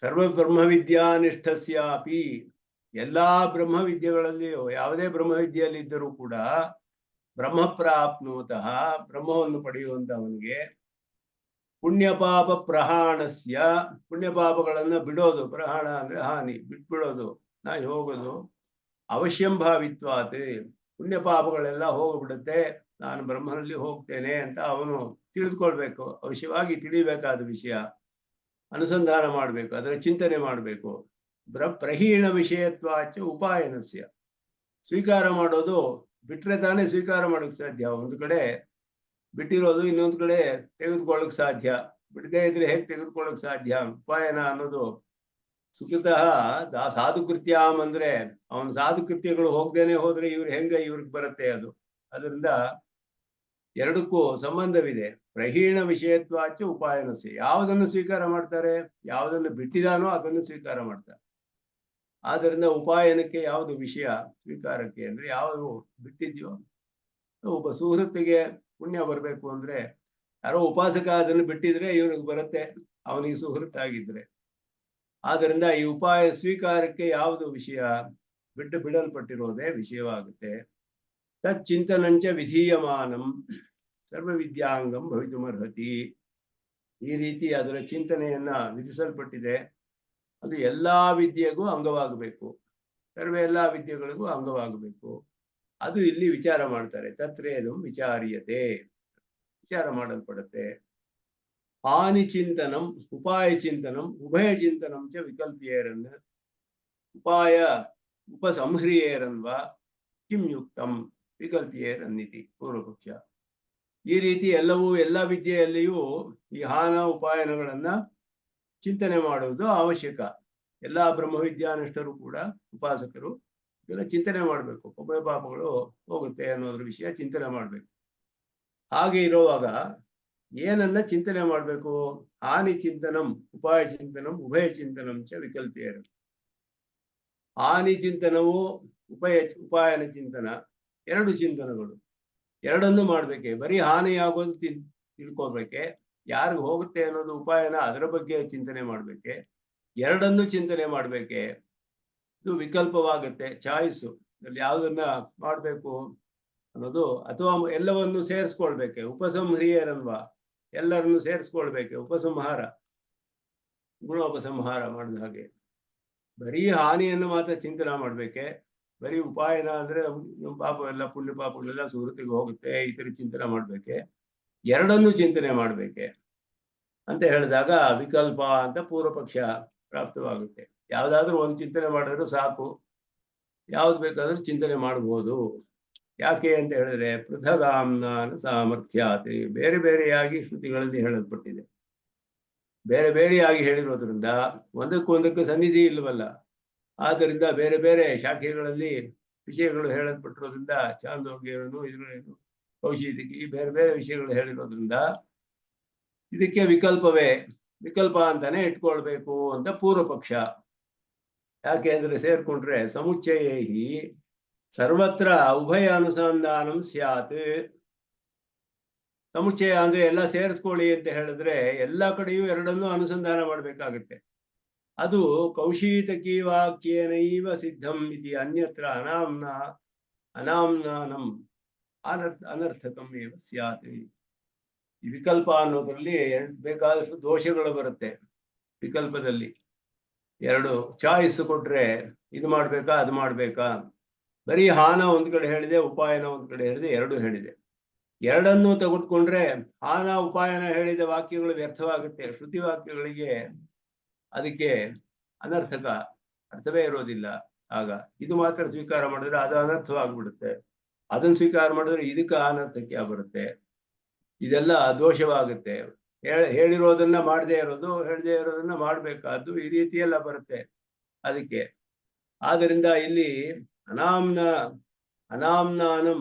ಸರ್ವ ಬ್ರಹ್ಮವಿದ್ಯಾನಿಷ್ಠಸ್ಯಾಪಿ, ಎಲ್ಲಾ ಬ್ರಹ್ಮವಿದ್ಯೆಗಳಲ್ಲಿಯೂ ಯಾವುದೇ ಬ್ರಹ್ಮವಿದ್ಯೆಯಲ್ಲಿದ್ದರೂ ಕೂಡ ಬ್ರಹ್ಮ ಪ್ರಾಪ್ನುತಃ ಬ್ರಹ್ಮವನ್ನು ಪಡೆಯುವಂತವನಿಗೆ ಪುಣ್ಯಪಾಪ ಪ್ರಹಾಣಸ್ಯ, ಪುಣ್ಯಪಾಪಗಳನ್ನ ಬಿಡೋದು, ಪ್ರಹಾಣ ಅಂದ್ರೆ ಹಾನಿ, ಬಿಟ್ಬಿಡೋದು, ನಾಯಿ ಹೋಗೋದು, ಅವಶ್ಯಂ ಭಾವಿತ್ವಾತ್, ಪುಣ್ಯಪಾಪಗಳೆಲ್ಲ ಹೋಗ್ಬಿಡುತ್ತೆ, ನಾನು ಬ್ರಹ್ಮನಲ್ಲಿ ಹೋಗ್ತೇನೆ ಅಂತ ಅವನು ತಿಳಿದುಕೊಳ್ಬೇಕು. ಅವಶ್ಯವಾಗಿ ತಿಳಿಬೇಕಾದ ವಿಷಯ, ಅನುಸಂಧಾನ ಮಾಡಬೇಕು, ಅದರ ಚಿಂತನೆ ಮಾಡಬೇಕು. ಪ್ರಹೀಣ ವಿಷಯತ್ವಾಚ ಉಪಾಯನಸ್ಯ, ಸ್ವೀಕಾರ ಮಾಡೋದು ಬಿಟ್ರೆ ತಾನೇ ಸ್ವೀಕಾರ ಮಾಡೋಕ್ ಸಾಧ್ಯ. ಒಂದು ಕಡೆ ಬಿಟ್ಟಿರೋದು ಇನ್ನೊಂದು ಕಡೆ ತೆಗೆದುಕೊಳ್ಳಕ್ ಸಾಧ್ಯ, ಬಿಡದೇ ಇದ್ರೆ ಹೇಗೆ ತೆಗೆದುಕೊಳ್ಳಕ್ ಸಾಧ್ಯ? ಉಪಾಯನ ಅನ್ನೋದು ಸುಖತಃ ಸಾಧುಕೃತ್ಯಾಮ್ ಅಂದ್ರೆ ಅವನ ಸಾಧುಕೃತ್ಯಗಳು ಹೋಗ್ದೇನೆ ಹೋದ್ರೆ ಇವ್ರಿಗೆ ಬರುತ್ತೆ ಅದು. ಅದರಿಂದ ಎರಡಕ್ಕೂ ಸಂಬಂಧವಿದೆ. ಪ್ರಹೀಣ ವಿಷಯತ್ವಾಚ ಉಪಾಯನಸ್ಯ, ಯಾವುದನ್ನು ಸ್ವೀಕಾರ ಮಾಡ್ತಾರೆ, ಯಾವುದನ್ನು ಬಿಟ್ಟಿದಾನೋ ಅದನ್ನು ಸ್ವೀಕಾರ ಮಾಡ್ತಾರೆ. ಆದ್ದರಿಂದ ಉಪಾಯನಕ್ಕೆ ಯಾವುದು ವಿಷಯ, ಸ್ವೀಕಾರಕ್ಕೆ ಅಂದ್ರೆ ಯಾವುದು ಬಿಟ್ಟಿದ್ಯೋ. ಒಬ್ಬ ಸುಹೃತ್ತಿಗೆ ಪುಣ್ಯ ಬರಬೇಕು ಅಂದ್ರೆ ಯಾರೋ ಉಪಾಸಕ ಅದನ್ನು ಬಿಟ್ಟಿದ್ರೆ ಇವನಿಗೆ ಬರುತ್ತೆ, ಅವನಿಗೆ ಸುಹೃತ್ತಾಗಿದ್ರೆ. ಆದ್ದರಿಂದ ಈ ಉಪಾಯ ಸ್ವೀಕಾರಕ್ಕೆ ಯಾವುದು ವಿಷಯ, ಬಿಡಲ್ಪಟ್ಟಿರೋದೇ ವಿಷಯವಾಗುತ್ತೆ. ತಚ್ಚಿಂತನಂಚ ವಿಧೀಯಮಾನಂ ಸರ್ವವಿದ್ಯಾಂಗಂ ಭವಿತುಮರ್ಹತಿ. ಈ ರೀತಿ ಅದರ ಚಿಂತನೆಯನ್ನ ವಿಧಿಸಲ್ಪಟ್ಟಿದೆ, ಅದು ಎಲ್ಲಾ ವಿದ್ಯೆಗೂ ಅಂಗವಾಗಬೇಕು, ಎಲ್ಲಾ ವಿದ್ಯೆಗಳಿಗೂ ಅಂಗವಾಗಬೇಕು. ಅದು ಇಲ್ಲಿ ವಿಚಾರ ಮಾಡ್ತಾರೆ. ತತ್ರೇದು ವಿಚಾರ್ಯತೆ, ವಿಚಾರ ಮಾಡಲ್ಪಡುತ್ತೆ. ಹಾನಿ ಚಿಂತನಂ ಉಪಾಯ ಚಿಂತನಂ ಉಭಯ ಚಿಂತನಂ ಚ ವಿಕಲ್ಪಿಯೇರನ್, ಉಪಾಯ ಉಪಸಂಹ್ರಿಯೇರನ್ವಾ ಕಿಂ ಯುಕ್ತಂ ವಿಕಲ್ಪಿಯೇರನ್ನಿತಿ ಪೂರ್ವಪಕ್ಷ. ಈ ರೀತಿ ಎಲ್ಲಾ ವಿದ್ಯೆಯಲ್ಲಿಯೂ ಈ ಹಾನ ಉಪಾಯನಗಳನ್ನ ಚಿಂತನೆ ಮಾಡುವುದು ಅವಶ್ಯಕ. ಎಲ್ಲಾ ಬ್ರಹ್ಮವಿದ್ಯಾನಿಷ್ಠರು ಕೂಡ ಉಪಾಸಕರು ಇದನ್ನ ಚಿಂತನೆ ಮಾಡಬೇಕು. ಉಭಯ ಪಾಪಗಳು ಹೋಗುತ್ತೆ ಅನ್ನೋದ್ರ ವಿಷಯ ಚಿಂತನೆ ಮಾಡಬೇಕು. ಹಾಗೆ ಇರುವಾಗ ಏನನ್ನ ಚಿಂತನೆ ಮಾಡಬೇಕು? ಹಾನಿ ಚಿಂತನಂ ಉಪಾಯ ಚಿಂತನಂ ಉಭಯ ಚಿಂತನಂ ಚ ವಿಕಲ್ಪಿಯರು. ಹಾನಿ ಚಿಂತನವು ಉಪಾಯನ ಚಿಂತನ, ಎರಡು ಚಿಂತನಗಳು, ಎರಡನ್ನು ಮಾಡ್ಬೇಕೆ. ಬರೀ ಹಾನಿಯಾಗೋದು ತಿಳ್ಕೊಳ್ಬೇಕೆ, ಯಾರಿಗೂ ಹೋಗುತ್ತೆ ಅನ್ನೋದು ಉಪಾಯನ, ಅದರ ಬಗ್ಗೆ ಚಿಂತನೆ ಮಾಡ್ಬೇಕೆ. ಎರಡನ್ನು ಚಿಂತನೆ ಮಾಡ್ಬೇಕೆ. ಇದು ವಿಕಲ್ಪವಾಗುತ್ತೆ, ಚಾಯ್ಸು, ಯಾವುದನ್ನ ಮಾಡ್ಬೇಕು ಅನ್ನೋದು. ಅಥವಾ ಎಲ್ಲವನ್ನು ಸೇರಿಸ್ಕೊಳ್ಬೇಕೆ, ಉಪಸಂಹ್ರಿಯರನ್ವಾ, ಎಲ್ಲರನ್ನು ಸೇರಿಸ್ಕೊಳ್ಬೇಕೆ, ಉಪಸಂಹಾರ, ಗುಣೋಪಸಂಹಾರ ಮಾಡಿದ ಹಾಗೆ. ಬರೀ ಹಾನಿಯನ್ನು ಮಾತ್ರ ಚಿಂತನೆ ಮಾಡ್ಬೇಕೆ. ಬರೀ ಉಪಾಯನ ಅಂದ್ರೆ ನಮ್ಮ ಪಾಪವೆಲ್ಲ ಪುಣ್ಯ ಪಾಪಗಳೆಲ್ಲ ಸುಹೃತಿಗೆ ಹೋಗುತ್ತೆ, ಈ ತರ ಚಿಂತನೆ ಮಾಡ್ಬೇಕೆ. ಎರಡನ್ನು ಚಿಂತನೆ ಮಾಡ್ಬೇಕೆ ಅಂತ ಹೇಳಿದಾಗ ವಿಕಲ್ಪ ಅಂತ ಪೂರ್ವಪಕ್ಷ ಪ್ರಾಪ್ತವಾಗುತ್ತೆ. ಯಾವ್ದಾದ್ರು ಒಂದು ಚಿಂತನೆ ಮಾಡಿದ್ರು ಸಾಕು, ಯಾವ್ದು ಬೇಕಾದ್ರೂ ಚಿಂತನೆ ಮಾಡಬಹುದು. ಯಾಕೆ ಅಂತ ಹೇಳಿದ್ರೆ ಪೃಥಗಾಮ್ನಾನ ಸಾಮರ್ಥ್ಯಾತಿ, ಬೇರೆ ಬೇರೆಯಾಗಿ ಶ್ರುತಿಗಳಲ್ಲಿ ಹೇಳಲ್ಪಟ್ಟಿದೆ. ಬೇರೆ ಬೇರೆಯಾಗಿ ಹೇಳಿರೋದ್ರಿಂದ ಒಂದಕ್ಕೊಂದಕ್ಕೆ ಸನ್ನಿಧಿ ಇಲ್ಲವಲ್ಲ. ಆದ್ದರಿಂದ ಬೇರೆ ಬೇರೆ ಶಾಖೆಗಳಲ್ಲಿ ವಿಷಯಗಳು ಹೇಳಲ್ಪಟ್ಟಿರೋದ್ರಿಂದ ಚಾಂದೋಗ್ಯನು, ಇದ್ರೇನು, ಕೌಶಿಕಿ, ಬೇರೆ ಬೇರೆ ವಿಷಯಗಳು ಹೇಳಿರೋದ್ರಿಂದ ಇದಕ್ಕೆ ವಿಕಲ್ಪ ಅಂತಾನೆ ಇಟ್ಕೊಳ್ಬೇಕು ಅಂತ ಪೂರ್ವಪಕ್ಷ. ಯಾಕೆ ಅಂದ್ರೆ ಸೇರ್ಕೊಂಡ್ರೆ ಸಮುಚ್ಚಯೈಹಿ ಸರ್ವತ್ರ ಉಭಯ ಅನುಸಂಧಾನಂ ಸ್ಯಾತ್. ಸಮುಚ್ಚಯ ಅಂದ್ರೆ ಎಲ್ಲ ಸೇರಿಸ್ಕೊಳ್ಳಿ ಅಂತ ಹೇಳಿದ್ರೆ ಎಲ್ಲ ಕಡೆಯೂ ಎರಡನ್ನೂ ಅನುಸಂಧಾನ ಮಾಡ್ಬೇಕಾಗುತ್ತೆ. ಅದು ಕೌಶೀತಕಿ ವಾಕ್ಯೇನೈವ ಸಿದ್ಧಂ ಇತಿ ಅನ್ಯತ್ರ ಅನಾಮ್ನಾನಂ ಅನರ್ಥಕಂ ಏವ ಸ್ಯಾತ್. ಈ ವಿಕಲ್ಪ ಅನ್ನೋದ್ರಲ್ಲಿ ಬೇಕಾದಷ್ಟು ದೋಷಗಳು ಬರುತ್ತೆ. ವಿಕಲ್ಪದಲ್ಲಿ ಎರಡು ಚಾಯ್ಸ್ ಕೊಟ್ರೆ ಇದು ಮಾಡ್ಬೇಕಾ ಅದು ಮಾಡ್ಬೇಕಾ, ಬರೀ ಹಾನ ಒಂದ್ ಕಡೆ ಹೇಳಿದೆ, ಉಪಾಯನ ಒಂದ್ ಕಡೆ ಹೇಳಿದೆ, ಎರಡು ಹೇಳಿದೆ. ಎರಡನ್ನೂ ತೆಗೆದುಕೊಂಡ್ರೆ ಹಾನ ಉಪಾಯನ ಹೇಳಿದ ವಾಕ್ಯಗಳು ವ್ಯರ್ಥವಾಗುತ್ತೆ. ಶ್ರುತಿ ವಾಕ್ಯಗಳಿಗೆ ಅದಕ್ಕೆ ಅನರ್ಥಕ, ಅರ್ಥವೇ ಇರೋದಿಲ್ಲ. ಆಗ ಇದು ಮಾತ್ರ ಸ್ವೀಕಾರ ಮಾಡಿದ್ರೆ ಅದು ಅನರ್ಥವಾಗ್ಬಿಡುತ್ತೆ, ಅದನ್ನು ಸ್ವೀಕಾರ ಮಾಡಿದ್ರೆ ಇದಕ್ಕೆ ಅನರ್ಥಕ್ಕೆ ಬರುತ್ತೆ. ಇದೆಲ್ಲ ದೋಷವಾಗುತ್ತೆ. ಹೇಳಿರೋದನ್ನ ಮಾಡದೇ ಇರೋದು, ಹೇಳದೇ ಇರೋದನ್ನ ಮಾಡ್ಬೇಕಾದ್ದು, ಈ ರೀತಿಯೆಲ್ಲ ಬರುತ್ತೆ. ಅದಕ್ಕೆ ಆದ್ದರಿಂದ ಇಲ್ಲಿ ಅನಾಮ್ನಾನಂ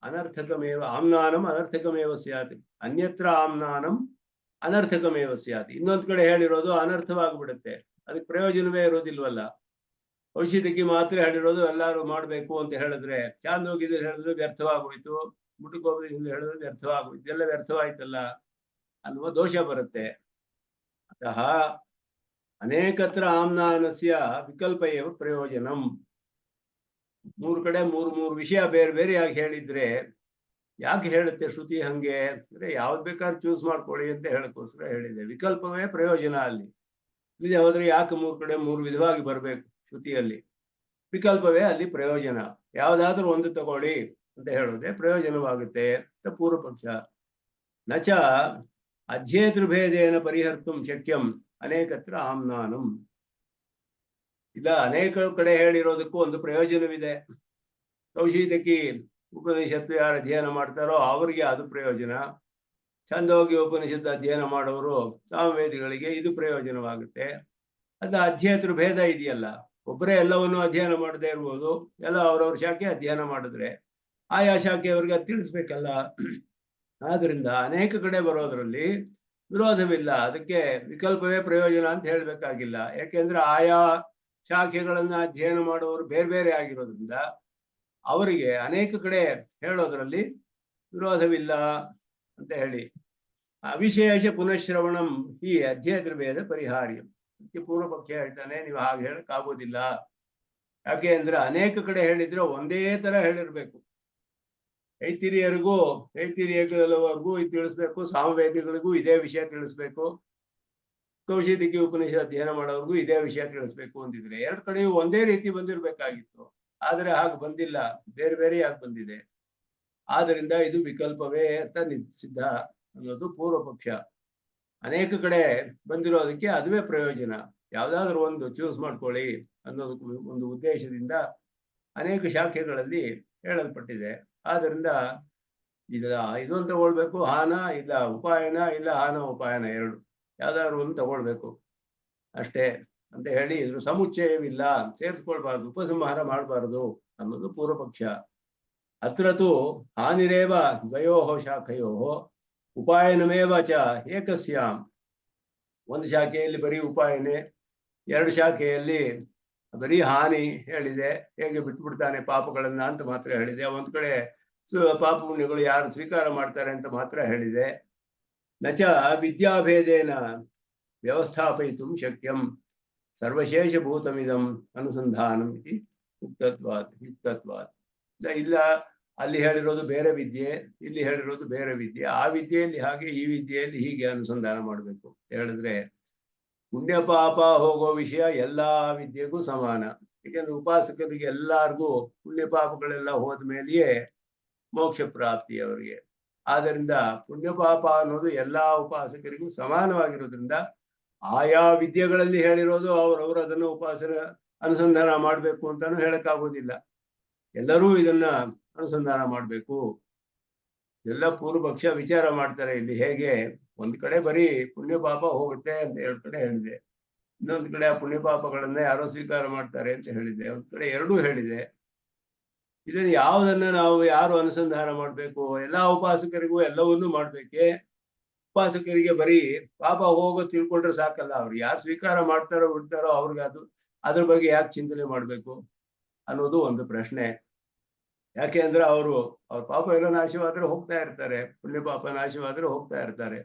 ಅನರ್ಥಕಮೇವ ಆಮ್ನಾನಂ ಅನರ್ಥಕಮೇವ ಸ್ಯಾತ್, ಅನ್ಯತ್ರ ಆಮ್ನಾನಂ ಅನರ್ಥಕಮೇವ ಸ್ಯಾತ್. ಇನ್ನೊಂದ್ ಕಡೆ ಹೇಳಿರೋದು ಅನರ್ಥವಾಗ್ಬಿಡುತ್ತೆ, ಅದಕ್ಕೆ ಪ್ರಯೋಜನವೇ ಇರೋದಿಲ್ವಲ್ಲ. ಔಷಧಿಗೆ ಮಾತ್ರ ಹೇಳಿರೋದು ಎಲ್ಲಾರು ಮಾಡ್ಬೇಕು ಅಂತ ಹೇಳಿದ್ರೆ, ಚಾಂದೋಗಿದ್ರೆ ಹೇಳಿದ್ರೆ ವ್ಯರ್ಥವಾಗೋಯ್ತು, ಮುಟುಕೋಪದಿಂದ ಹೇಳಿದ್ರೆ ವ್ಯರ್ಥವಾಗೋಯ್ತು, ಇದೆಲ್ಲ ವ್ಯರ್ಥವಾಯ್ತಲ್ಲ ಅನ್ನುವ ದೋಷ ಬರುತ್ತೆ. ಅತಃ ಅನೇಕತ್ರ ಆಮ್ನಾನಸ್ಯ ವಿಕಲ್ಪ ಏವ ಪ್ರಯೋಜನಂ. ಮೂರು ಕಡೆ ಮೂರು ವಿಷಯ ಬೇರೆ ಬೇರೆಯಾಗಿ ಹೇಳಿದ್ರೆ ಯಾಕೆ ಹೇಳುತ್ತೆ ಶ್ರುತಿ ಹಂಗೆ ಅಂದ್ರೆ, ಯಾವ್ದು ಬೇಕಾದ್ರೂ ಚೂಸ್ ಮಾಡ್ಕೊಳ್ಳಿ ಅಂತ ಹೇಳಕ್ಕೋಸ್ಕರ ಹೇಳಿದೆ. ವಿಕಲ್ಪವೇ ಪ್ರಯೋಜನ ಅಲ್ಲಿ. ಇಲ್ಲದೆ ಹೋದ್ರೆ ಯಾಕೆ ಮೂರು ಕಡೆ ಮೂರು ವಿಧವಾಗಿ ಬರ್ಬೇಕು ಶ್ರುತಿಯಲ್ಲಿ? ವಿಕಲ್ಪವೇ ಅಲ್ಲಿ ಪ್ರಯೋಜನ. ಯಾವ್ದಾದ್ರೂ ಒಂದು ತಗೊಳ್ಳಿ ಅಂತ ಹೇಳೋದೇ ಪ್ರಯೋಜನವಾಗುತ್ತೆ ಅಂತ ಪೂರ್ವ ಪಕ್ಷ. ನಚ ಅಧ್ಯೇತೃಭೇದೇನ ಪರಿಹರ್ತುಂ ಶಕ್ಯಂ ಅನೇಕತ್ರ ಆಮ್ನಾನಂ. ಇಲ್ಲ, ಅನೇಕ ಕಡೆ ಹೇಳಿರೋದಕ್ಕೂ ಒಂದು ಪ್ರಯೋಜನವಿದೆ. ಕೌಶೀತಕಿ ಉಪನಿಷತ್ತು ಯಾರು ಅಧ್ಯಯನ ಮಾಡ್ತಾರೋ ಅವರಿಗೆ ಅದು ಪ್ರಯೋಜನ, ಛಂದೋಗಿ ಉಪನಿಷತ್ತು ಅಧ್ಯಯನ ಮಾಡೋರು ಸಾಮವೇದಿಗಳಿಗೆ ಇದು ಪ್ರಯೋಜನವಾಗುತ್ತೆ. ಅದು ಅಧ್ಯೇತೃ ಭೇದ ಇದೆಯಲ್ಲ, ಒಬ್ಬರೇ ಎಲ್ಲವನ್ನು ಅಧ್ಯಯನ ಮಾಡದೇ ಇರ್ಬೋದು, ಎಲ್ಲ ಅವ್ರವ್ರ ಶಾಖೆ ಅಧ್ಯಯನ ಮಾಡಿದ್ರೆ ಆಯಾ ಶಾಖೆಯವ್ರಿಗೆ ಅದು ತಿಳಿಸ್ಬೇಕಲ್ಲ. ಆದ್ರಿಂದ ಅನೇಕ ಕಡೆ ಬರೋದ್ರಲ್ಲಿ ವಿರೋಧವಿಲ್ಲ, ಅದಕ್ಕೆ ವಿಕಲ್ಪವೇ ಪ್ರಯೋಜನ ಅಂತ ಹೇಳ್ಬೇಕಾಗಿಲ್ಲ. ಯಾಕೆಂದ್ರೆ ಆಯಾ ಶಾಖೆಗಳನ್ನ ಅಧ್ಯಯನ ಮಾಡುವವರು ಬೇರೆ ಬೇರೆ ಆಗಿರೋದ್ರಿಂದ ಅವರಿಗೆ ಅನೇಕ ಕಡೆ ಹೇಳೋದ್ರಲ್ಲಿ ವಿರೋಧವಿಲ್ಲ ಅಂತ ಹೇಳಿ, ಅವಿಶೇಷ ಪುನಃಶ್ರವಣಂ ಈ ಅಧ್ಯೇತೃಭೇದ ಪರಿಹಾರ್ಯಂ. ಅದಕ್ಕೆ ಪೂರ್ವ ಪಕ್ಷ ಹೇಳ್ತಾನೆ, ನೀವು ಹಾಗೆ ಹೇಳಕ್ ಆಗೋದಿಲ್ಲ. ಯಾಕೆ ಅಂದ್ರೆ ಅನೇಕ ಕಡೆ ಹೇಳಿದ್ರೆ ಒಂದೇ ತರ ಹೇಳಿರ್ಬೇಕು. ಐತಿರಿಯರಿಗೂ ಇದು ತಿಳಿಸ್ಬೇಕು, ಸಾಮವೇದಿಗಳಿಗೂ ಇದೇ ವಿಷಯ ತಿಳಿಸ್ಬೇಕು, ಕೌಶಿತಿಗೆ ಉಪನಿಷತ್ ಅಧ್ಯಯನ ಮಾಡೋರ್ಗೂ ಇದೇ ವಿಷಯ ತಿಳಿಸ್ಬೇಕು ಅಂತಿದ್ರೆ ಎರಡು ಕಡೆಯೂ ಒಂದೇ ರೀತಿ ಬಂದಿರ್ಬೇಕಾಗಿತ್ತು. ಆದ್ರೆ ಹಾಗೆ ಬಂದಿಲ್ಲ, ಬೇರೆ ಬೇರೆಯಾಗಿ ಬಂದಿದೆ. ಆದ್ರಿಂದ ಇದು ವಿಕಲ್ಪವೇ ಅಂತ ಸಿದ್ಧ ಅನ್ನೋದು ಪೂರ್ವ ಪಕ್ಷ. ಅನೇಕ ಕಡೆ ಬಂದಿರೋದಕ್ಕೆ ಅದುವೇ ಪ್ರಯೋಜನ. ಯಾವ್ದಾದ್ರು ಒಂದು ಚೂಸ್ ಮಾಡ್ಕೊಳ್ಳಿ ಅನ್ನೋದು ಒಂದು ಉದ್ದೇಶದಿಂದ ಅನೇಕ ಶಾಖೆಗಳಲ್ಲಿ ಹೇಳಲ್ಪಟ್ಟಿದೆ. ಆದ್ರಿಂದ ಇದೊಂದು ತಗೊಳ್ಬೇಕು, ಹಾನ ಇಲ್ಲ ಉಪಾಯನ, ಇಲ್ಲ ಹಾನ ಉಪಾಯನ, ಎರಡು ಯಾವ್ದಾದ್ರು ಒಂದು ತಗೊಳ್ಬೇಕು ಅಷ್ಟೇ ಅಂತ ಹೇಳಿ ಇದ್ರ ಸಮುಚ್ಚಯವಿಲ್ಲ, ಸೇರಿಸ್ಕೊಳ್ಬಾರ್ದು, ಉಪಸಂಹಾರ ಮಾಡಬಾರದು ಅನ್ನೋದು ಪೂರ್ವ ಪಕ್ಷ. ಅತ್ರತು ಹಾನಿರೇವ ದ್ವಯೋ ಶಾಖೆಯೋ ಉಪಾಯನಮೇವ ಚ ಏಕಸ್ಯಾಂ. ಒಂದು ಶಾಖೆಯಲ್ಲಿ ಬರೀ ಉಪಾಯನೆ, ಎರಡು ಶಾಖೆಯಲ್ಲಿ ಬರೀ ಹಾನಿ ಹೇಳಿದೆ, ಹೇಗೆ ಬಿಟ್ಬಿಡ್ತಾನೆ ಪಾಪಗಳನ್ನ ಅಂತ ಮಾತ್ರ ಹೇಳಿದೆ. ಒಂದ್ ಕಡೆ ಪಾಪ ಪುಣ್ಯಗಳು ಯಾರು ಸ್ವೀಕಾರ ಮಾಡ್ತಾರೆ ಅಂತ ಮಾತ್ರ ಹೇಳಿದೆ. ನಚ ವಿದ್ಯಾಭೇದೇನ ವ್ಯವಸ್ಥಾಪಯಿತು ಶಕ್ಯಂ ಸರ್ವಶೇಷಭೂತಮಿದಂ ಅನುಸಂಧಾನಂ ಇತಿ ಯುಕ್ತತ್ವಾತ್. ಇಲ್ಲ, ಅಲ್ಲಿ ಹೇಳಿರೋದು ಬೇರೆ ವಿದ್ಯೆ, ಇಲ್ಲಿ ಹೇಳಿರೋದು ಬೇರೆ ವಿದ್ಯೆ, ಆ ವಿದ್ಯೆಯಲ್ಲಿ ಹಾಗೆ, ಈ ವಿದ್ಯೆಯಲ್ಲಿ ಹೀಗೆ ಅನುಸಂಧಾನ ಮಾಡಬೇಕು ಅಂತ ಹೇಳಿದ್ರೆ ಪುಣ್ಯ ಪಾಪ ಹೋಗೋ ವಿಷಯ ಎಲ್ಲಾ ವಿದ್ಯೆಗೂ ಸಮಾನ. ಏಕೆಂದ್ರೆ ಉಪಾಸಕರಿಗೆ ಎಲ್ಲಾರ್ಗೂ ಪುಣ್ಯ ಪಾಪಗಳೆಲ್ಲ ಹೋದ್ಮೇಲೆಯೇ ಮೋಕ್ಷ ಪ್ರಾಪ್ತಿ ಅವರಿಗೆ. ಆದ್ದರಿಂದ ಪುಣ್ಯ ಪಾಪ ಅನ್ನೋದು ಎಲ್ಲಾ ಉಪಾಸಕರಿಗೂ ಸಮಾನವಾಗಿರೋದ್ರಿಂದ ಆಯಾ ವಿದ್ಯೆಗಳಲ್ಲಿ ಹೇಳಿರೋದು ಅವ್ರವ್ರು ಅದನ್ನು ಅನುಸಂಧಾನ ಮಾಡ್ಬೇಕು ಅಂತಾನು ಹೇಳಕ್ಕಾಗೋದಿಲ್ಲ. ಎಲ್ಲರೂ ಇದನ್ನ ಅನುಸಂಧಾನ ಮಾಡ್ಬೇಕು. ಎಲ್ಲ ಪೂರ್ವ ಪಕ್ಷ ವಿಚಾರ ಮಾಡ್ತಾರೆ. ಇಲ್ಲಿ ಹೇಗೆ ಒಂದ್ ಕಡೆ ಬರೀ ಪುಣ್ಯ ಪಾಪ ಹೋಗುತ್ತೆ ಅಂತ ಎರಡು ಕಡೆ ಹೇಳಿದೆ, ಇನ್ನೊಂದು ಕಡೆ ಆ ಪುಣ್ಯ ಪಾಪಗಳನ್ನ ಯಾರೋ ಸ್ವೀಕಾರ ಮಾಡ್ತಾರೆ ಅಂತ ಹೇಳಿದೆ, ಒಂದ್ ಕಡೆ ಎರಡೂ ಹೇಳಿದೆ. ಇದನ್ನು ಯಾವುದನ್ನ ನಾವು ಯಾರು ಅನುಸಂಧಾನ ಮಾಡ್ಬೇಕು? ಎಲ್ಲಾ ಉಪಾಸಕರಿಗೂ ಎಲ್ಲವನ್ನೂ ಮಾಡ್ಬೇಕೆ? ಉಪಾಸಕರಿಗೆ ಬರೀ ಪಾಪ ಹೋಗೋ ತಿಳ್ಕೊಂಡ್ರೆ ಸಾಕಲ್ಲ, ಅವ್ರು ಯಾರು ಸ್ವೀಕಾರ ಮಾಡ್ತಾರೋ ಬಿಡ್ತಾರೋ ಅವ್ರಿಗೆ ಅದ್ರ ಬಗ್ಗೆ ಯಾಕೆ ಚಿಂತನೆ ಮಾಡ್ಬೇಕು ಅನ್ನೋದು ಒಂದು ಪ್ರಶ್ನೆ. ಯಾಕೆ ಅಂದ್ರೆ ಅವ್ರ ಪಾಪ ಎಲ್ಲ ನಾಶವಾದ್ರೆ ಹೋಗ್ತಾ ಇರ್ತಾರೆ, ಪುಣ್ಯ ಪಾಪ ನಾಶವಾದ್ರೆ ಹೋಗ್ತಾ ಇರ್ತಾರೆ.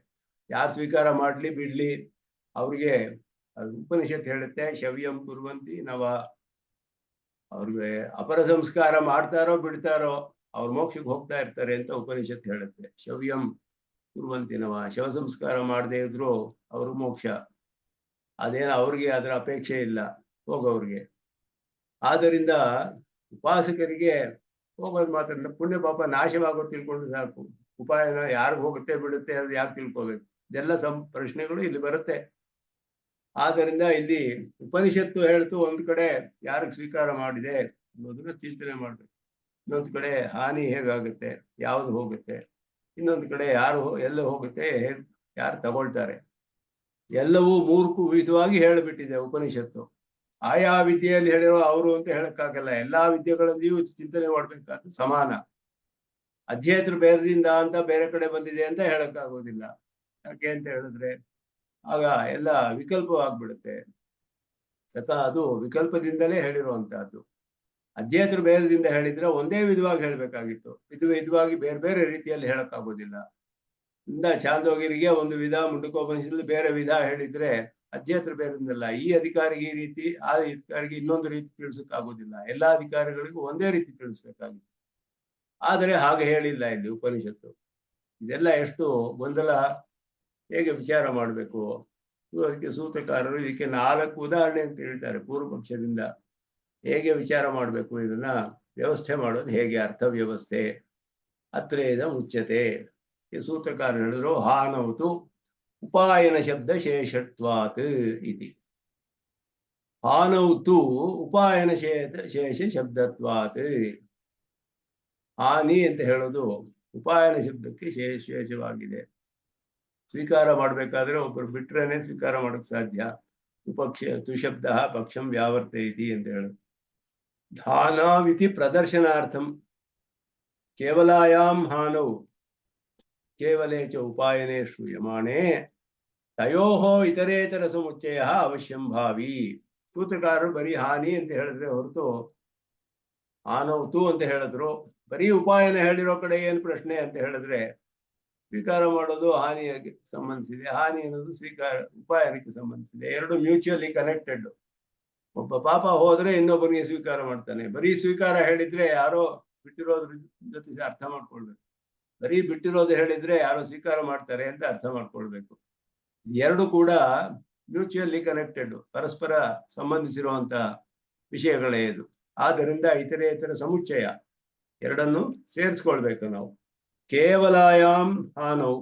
ಯಾರು ಸ್ವೀಕಾರ ಮಾಡ್ಲಿ ಬಿಡ್ಲಿ, ಅವ್ರಿಗೆ ಅದು ಉಪನಿಷತ್ ಹೇಳುತ್ತೆ ಶವ್ಯಂ ಕುರ್ವಂತಿ ನವ. ಅವ್ರಿಗೆ ಅಪರ ಸಂಸ್ಕಾರ ಮಾಡ್ತಾರೋ ಬಿಡ್ತಾರೋ ಅವ್ರ ಮೋಕ್ಷಕ್ಕೆ ಹೋಗ್ತಾ ಇರ್ತಾರೆ ಅಂತ ಉಪನಿಷತ್ ಹೇಳುತ್ತೆ. ಶವ್ಯಂ ಕುರ್ವಂತಿ ನವ, ಶವ ಸಂಸ್ಕಾರ ಮಾಡದೇ ಇದ್ರು ಅವ್ರ ಮೋಕ್ಷ. ಅದೇನು ಅವ್ರಿಗೆ ಅದರ ಅಪೇಕ್ಷೆ ಇಲ್ಲ ಹೋಗೋವ್ರಿಗೆ. ಆದ್ದರಿಂದ ಉಪಾಸಕರಿಗೆ ಹೋಗೋದು ಮಾತ್ರ ಪುಣ್ಯ ಪಾಪ ನಾಶವಾಗೋದು ತಿಳ್ಕೊಂಡು ಸಾಕು. ಉಪಾಯನ ಯಾರಿಗೂ ಹೋಗುತ್ತೆ ಬಿಡುತ್ತೆ ಅದು ಯಾಕೆ ತಿಳ್ಕೋಬೇಕು? ಇದೆಲ್ಲ ಪ್ರಶ್ನೆಗಳು ಇಲ್ಲಿ ಬರುತ್ತೆ. ಆದ್ದರಿಂದ ಇಲ್ಲಿ ಉಪನಿಷತ್ತು ಹೇಳ್ತು ಒಂದ್ ಕಡೆ ಯಾರಿಗೆ ಸ್ವೀಕಾರ ಮಾಡಿದೆ ಅನ್ನೋದನ್ನ ಚಿಂತನೆ ಮಾಡ್ಬೇಕು. ಇನ್ನೊಂದು ಕಡೆ ಹಾನಿ ಹೇಗಾಗುತ್ತೆ, ಯಾವ್ದು ಹೋಗುತ್ತೆ, ಇನ್ನೊಂದು ಕಡೆ ಯಾರು ಎಲ್ಲ ಹೋಗುತ್ತೆ, ಯಾರು ತಗೊಳ್ತಾರೆ, ಎಲ್ಲವೂ ಮೂರ್ಖು ವಿಧವಾಗಿ ಹೇಳಿಬಿಟ್ಟಿದೆ ಉಪನಿಷತ್ತು. ಆಯಾ ವಿದ್ಯೆಯಲ್ಲಿ ಹೇಳಿರೋ ಅವರು ಅಂತ ಹೇಳಕ್ಕಾಗಲ್ಲ. ಎಲ್ಲಾ ವಿದ್ಯೆಗಳಲ್ಲಿಯೂ ಚಿಂತನೆ ಮಾಡ್ಬೇಕಾದ್ದು ಸಮಾನ. ಅಧ್ಯೇತರು ಬೇರೆದಿಂದ ಅಂತ ಬೇರೆ ಕಡೆ ಬಂದಿದೆ ಅಂತ ಹೇಳಕ್ಕಾಗೋದಿಲ್ಲ. ಯಾಕೆ ಅಂತ ಹೇಳಿದ್ರೆ ಆಗ ಎಲ್ಲ ವಿಕಲ್ಪವಾಗ್ಬಿಡುತ್ತೆ. ಸ್ವತಃ ಅದು ವಿಕಲ್ಪದಿಂದಲೇ ಹೇಳಿರುವಂತಹದ್ದು. ಅಧ್ಯೇತರು ಬೇರೆದಿಂದ ಹೇಳಿದ್ರೆ ಒಂದೇ ವಿಧವಾಗಿ ಹೇಳ್ಬೇಕಾಗಿತ್ತು. ವಿಧವಾಗಿ ಬೇರೆ ಬೇರೆ ರೀತಿಯಲ್ಲಿ ಹೇಳಕ್ಕಾಗೋದಿಲ್ಲ. ಇಂದ ಚಾಂದೋಗಿರಿಗೆ ಒಂದು ವಿಧ, ಮುಂಡಕೋಪನಿಷತ್ತಲ್ಲಿ ಬೇರೆ ವಿಧ ಹೇಳಿದ್ರೆ ಅಧ್ಯೇತರು ಬೇರೆಂದಲ್ಲ. ಈ ಅಧಿಕಾರಿಗೆ ಈ ರೀತಿ, ಆ ಅಧಿಕಾರಿಗೆ ಇನ್ನೊಂದು ರೀತಿ ತಿಳಿಸಕ್ಕಾಗೋದಿಲ್ಲ. ಎಲ್ಲಾ ಅಧಿಕಾರಿಗಳಿಗೂ ಒಂದೇ ರೀತಿ ತಿಳಿಸ್ಬೇಕಾಗಿತ್ತು. ಆದರೆ ಹಾಗೆ ಹೇಳಿಲ್ಲ ಇಲ್ಲಿ ಉಪನಿಷತ್ತು. ಇದೆಲ್ಲ ಎಷ್ಟು ಗೊಂದಲ, ಹೇಗೆ ವಿಚಾರ ಮಾಡಬೇಕು? ಅದಕ್ಕೆ ಸೂತ್ರಕಾರರು ಇದಕ್ಕೆ 4 ಉದಾಹರಣೆ ಅಂತ ಹೇಳ್ತಾರೆ ಪೂರ್ವ ಪಕ್ಷದಿಂದ. ಹೇಗೆ ವಿಚಾರ ಮಾಡಬೇಕು, ಇದನ್ನ ವ್ಯವಸ್ಥೆ ಮಾಡೋದು ಹೇಗೆ, ಅರ್ಥ ವ್ಯವಸ್ಥೆ. ಅತ್ರೇದ ಮುಚ್ಯತೆ. ಈ ಸೂತ್ರಕಾರ ಹೇಳಿದ್ರು ಹಾನವತು ಉಪಾಯನ ಶಬ್ದ ಶೇಷತ್ವಾತ್ ಇತಿ. ಹಾನವತು ಉಪಾಯನ ಶೇಷ ಶಬ್ದತ್ವಾತ್. ಹಾನಿ ಅಂತ ಹೇಳೋದು ಉಪಾಯನ ಶಬ್ದಕ್ಕೆ ಶೇಷವಾಗಿದೆ. ಸ್ವೀಕಾರ ಮಾಡ್ಬೇಕಾದ್ರೆ ಒಬ್ಬರು ಬಿಟ್ರೇನೆ ಸ್ವೀಕಾರ ಮಾಡಕ್ ಸಾಧ್ಯ. ತುಶಬ್ದ ಪಕ್ಷಂ ವ್ಯಾವರ್ತಯತಿ ಅಂತ ಹೇಳೋದು. ಧಾನಾವಿತಿ ಪ್ರದರ್ಶನಾರ್ಥಂ ಕೇವಲಾಯಾಂ ಹಾನೌ ಕೇವಲೇ ಚ ಉಪಾಯನೆ ಶ್ರೂಯಮಾಣೆ ತಯೋಃ ಇತರೇತರ ಸಮುಚ್ಚಯ ಅವಶ್ಯಂ ಭಾವಿ. ಸೂತ್ರಕಾರರು ಬರೀ ಹಾನಿ ಅಂತ ಹೇಳಿದ್ರೆ ಹೊರತು ಹಾನೌತು ಅಂತ ಹೇಳಿದ್ರು. ಬರೀ ಉಪಾಯನ ಹೇಳಿರೋ ಕಡೆ ಏನ್ ಪ್ರಶ್ನೆ ಅಂತ ಹೇಳಿದ್ರೆ, ಸ್ವೀಕಾರ ಮಾಡೋದು ಹಾನಿಯಾಗಿ ಸಂಬಂಧಿಸಿದೆ, ಹಾನಿ ಅನ್ನೋದು ಉಪಾಯನಕ್ಕೆ ಸಂಬಂಧಿಸಿದೆ. ಎರಡು ಮ್ಯೂಚುವಲಿ ಕನೆಕ್ಟೆಡ್. ಒಬ್ಬ ಪಾಪ ಹೋದ್ರೆ ಇನ್ನೊಬ್ಬನಿಗೆ ಸ್ವೀಕಾರ ಮಾಡ್ತಾನೆ. ಬರೀ ಸ್ವೀಕಾರ ಹೇಳಿದ್ರೆ ಯಾರೋ ಬಿಟ್ಟಿರೋದ್ರ ಜೊತೆ ಅರ್ಥ ಮಾಡ್ಕೊಳ್ಬೇಕು. ಬರೀ ಬಿಟ್ಟಿರೋದು ಹೇಳಿದ್ರೆ ಯಾರೋ ಸ್ವೀಕಾರ ಮಾಡ್ತಾರೆ ಅಂತ ಅರ್ಥ ಮಾಡ್ಕೊಳ್ಬೇಕು. ಎರಡು ಕೂಡ ಮ್ಯೂಚುವಲಿ ಕನೆಕ್ಟೆಡ್, ಪರಸ್ಪರ ಸಂಬಂಧಿಸಿರುವಂತ ವಿಷಯಗಳೇ ಇದು. ಆದ್ದರಿಂದ ಇತರ ಸಮುಚ್ಚಯ ಎರಡನ್ನು ಸೇರಿಸ್ಕೊಳ್ಬೇಕು ನಾವು. ಕೇವಲಾಯಾಂ ಹಾನೌ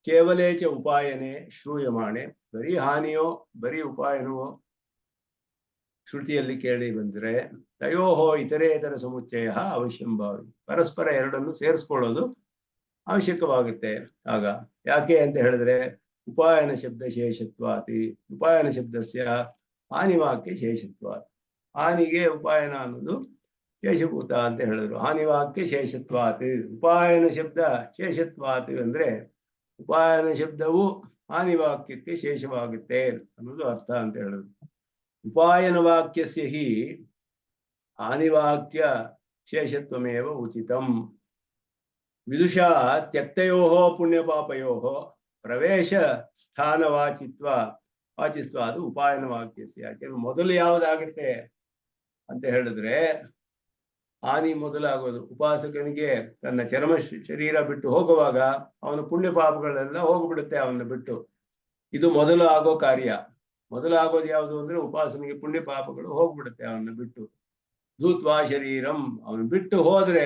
ಕೇವಲೇ ಚ ಉಪಾಯನೆ ಶ್ರೂಯಮಾಣೆ. ಬರೀ ಹಾನಿಯೋ ಬರೀ ಉಪಾಯನವೋ ಶ್ರುತಿಯಲ್ಲಿ ಕೇಳಿ ಬಂದ್ರೆ ತಯೋಹೋ ಇತರ ಸಮುಚ್ಚಯ ಅವಶ್ಯಂ ಭಾವಿ. ಪರಸ್ಪರ ಎರಡನ್ನು ಸೇರಿಸ್ಕೊಳ್ಳೋದು ಅವಶ್ಯಕವಾಗುತ್ತೆ. ಆಗ ಯಾಕೆ ಅಂತ ಹೇಳಿದ್ರೆ ಉಪಾಯನ ಶಬ್ದ ಶೇಷತ್ವಾತಿ. ಉಪಾಯನ ಶಬ್ದಸ್ಯ ಹಾನಿವಾಕ್ಯ ಶೇಷತ್ವಾತ್. ಹಾನಿಗೆ ಉಪಾಯನ ಅನ್ನೋದು ಶೇಷಭೂತ ಅಂತ ಹೇಳಿದ್ರು. ಹಾನಿವಾಕ್ಯ ಶೇಷತ್ವಾತ್. ಉಪಾಯನ ಶಬ್ದ ಶೇಷತ್ವಾತ್ ಅಂದ್ರೆ ಉಪಾಯನ ಶಬ್ದವು ಹಾನಿವಾಕ್ಯಕ್ಕೆ ಶೇಷವಾಗುತ್ತೆ ಅನ್ನೋದು ಅರ್ಥ ಅಂತ ಹೇಳಿದ್ರು. ಉಪಾಯನ ವಾಕ್ಯಸ್ಯ ಹಿ ಹಾನಿವಾಕ್ಯ ಶೇಷತ್ವಮೇವ ಉಚಿತಂ. ವಿದುಷಾ ತ್ಯಕ್ತಯೋಃ ಪುಣ್ಯಪಾಪಯೋಃ ಪ್ರವೇಶ ಸ್ಥಾನವಾಚಿತ್ವ ಅದು ಉಪಾಯನ ವಾಕ್ಯಸ್ಯ. ಯಾಕೆಂದ್ರೆ ಮೊದಲು ಯಾವುದಾಗುತ್ತೆ ಅಂತ ಹೇಳಿದ್ರೆ ಹಾನಿ ಮೊದಲಾಗೋದು. ಉಪಾಸಕನಿಗೆ ತನ್ನ ಚರ್ಮ ಶರೀರ ಬಿಟ್ಟು ಹೋಗುವಾಗ ಅವನ ಪುಣ್ಯ ಪಾಪಗಳೆಲ್ಲ ಹೋಗ್ಬಿಡುತ್ತೆ ಅವನ್ನ ಬಿಟ್ಟು. ಇದು ಮೊದಲು ಆಗೋ ಕಾರ್ಯ. ಮೊದಲು ಆಗೋದು ಯಾವುದು ಅಂದ್ರೆ ಉಪಾಸನೆಗೆ ಪುಣ್ಯ ಪಾಪಗಳು ಹೋಗ್ಬಿಡುತ್ತೆ ಅವನ್ನ ಬಿಟ್ಟು. ಧೂತ್ವಾ ಶರೀರಂ, ಅವನು ಬಿಟ್ಟು ಹೋದ್ರೆ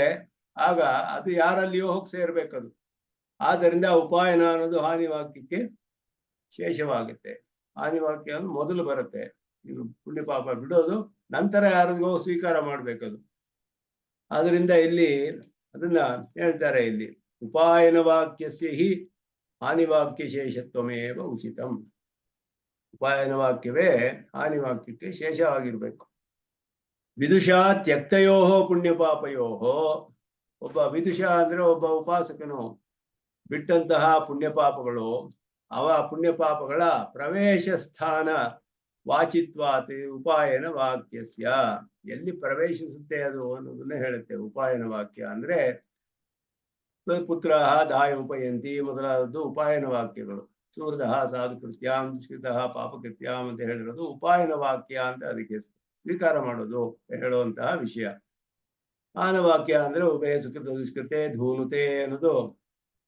ಆಗ ಅದು ಯಾರಲ್ಲಿಯೋ ಹೋಗಿ ಸೇರ್ಬೇಕದು. ಆದ್ದರಿಂದ ಉಪಾಯನ ಅನ್ನೋದು ಹಾನಿವಾಕ್ಯಕ್ಕೆ ಶೇಷವಾಗುತ್ತೆ. ಹಾನಿವಾಕ್ಯ ಮೊದಲು ಬರುತ್ತೆ. ಇದು ಪುಣ್ಯ ಪಾಪ ಬಿಡೋದು ನಂತರ ಯಾರಿಗೋ ಸ್ವೀಕಾರ ಮಾಡ್ಬೇಕದು. ಆದ್ರಿಂದ ಇಲ್ಲಿ ಅದನ್ನ ಹೇಳ್ತಾರೆ. ಇಲ್ಲಿ ಉಪಾಯನ ವಾಕ್ಯಸ್ಯ ಹಿ ಹಾನಿವಾಕ್ಯ ಶೇಷತ್ವಮೇವ ಉಚಿತಂ. ಉಪಾಯನ ವಾಕ್ಯವೇ ಹಾನಿವಾಕ್ಯಕ್ಕೆ ಶೇಷವಾಗಿರ್ಬೇಕು. ವಿದುಷಾ ತ್ಯಕ್ತಯೋಹೋ ಪುಣ್ಯಪಾಪಯೋಹೋ. ಒಬ್ಬ ವಿದುಷ ಅಂದ್ರೆ ಒಬ್ಬ ಉಪಾಸಕನು ಬಿಟ್ಟಂತಹ ಪುಣ್ಯಪಾಪಗಳು, ಅವ ಪುಣ್ಯಪಾಪಗಳ ಪ್ರವೇಶ ಸ್ಥಾನ ವಾಚಿತ್ವಾತ್ ಉಪಾಯನ ವಾಕ್ಯಸ್ಯ. ಎಲ್ಲಿ ಪ್ರವೇಶಿಸುತ್ತೆ ಅದು ಅನ್ನೋದನ್ನ ಹೇಳುತ್ತೆ ಉಪಾಯನ ವಾಕ್ಯ. ಅಂದ್ರೆ ಪುತ್ರ ದಾಯ ಉಪಯಂತಿ ಮೊದಲಾದದ್ದು ಉಪಾಯನ ವಾಕ್ಯಗಳು. ಸುಹೃದಃ ಸಾಧುಕೃತ್ಯಾಂ ದುಷ್ಕೃತಃ ಪಾಪಕೃತ್ಯಾಂ ಅಂತ ಹೇಳಿರೋದು ಉಪಾಯನ ವಾಕ್ಯ ಅಂತ ಅದಕ್ಕೆ ಸ್ವೀಕಾರ ಮಾಡೋದು ಹೇಳುವಂತಹ ವಿಷಯ. ಹಾನವಾಕ್ಯ ಅಂದ್ರೆ ಉಭಯ ಸುಕೃತ ದುಷ್ಕೃತೆ ಧೂನುತೆ ಅನ್ನೋದು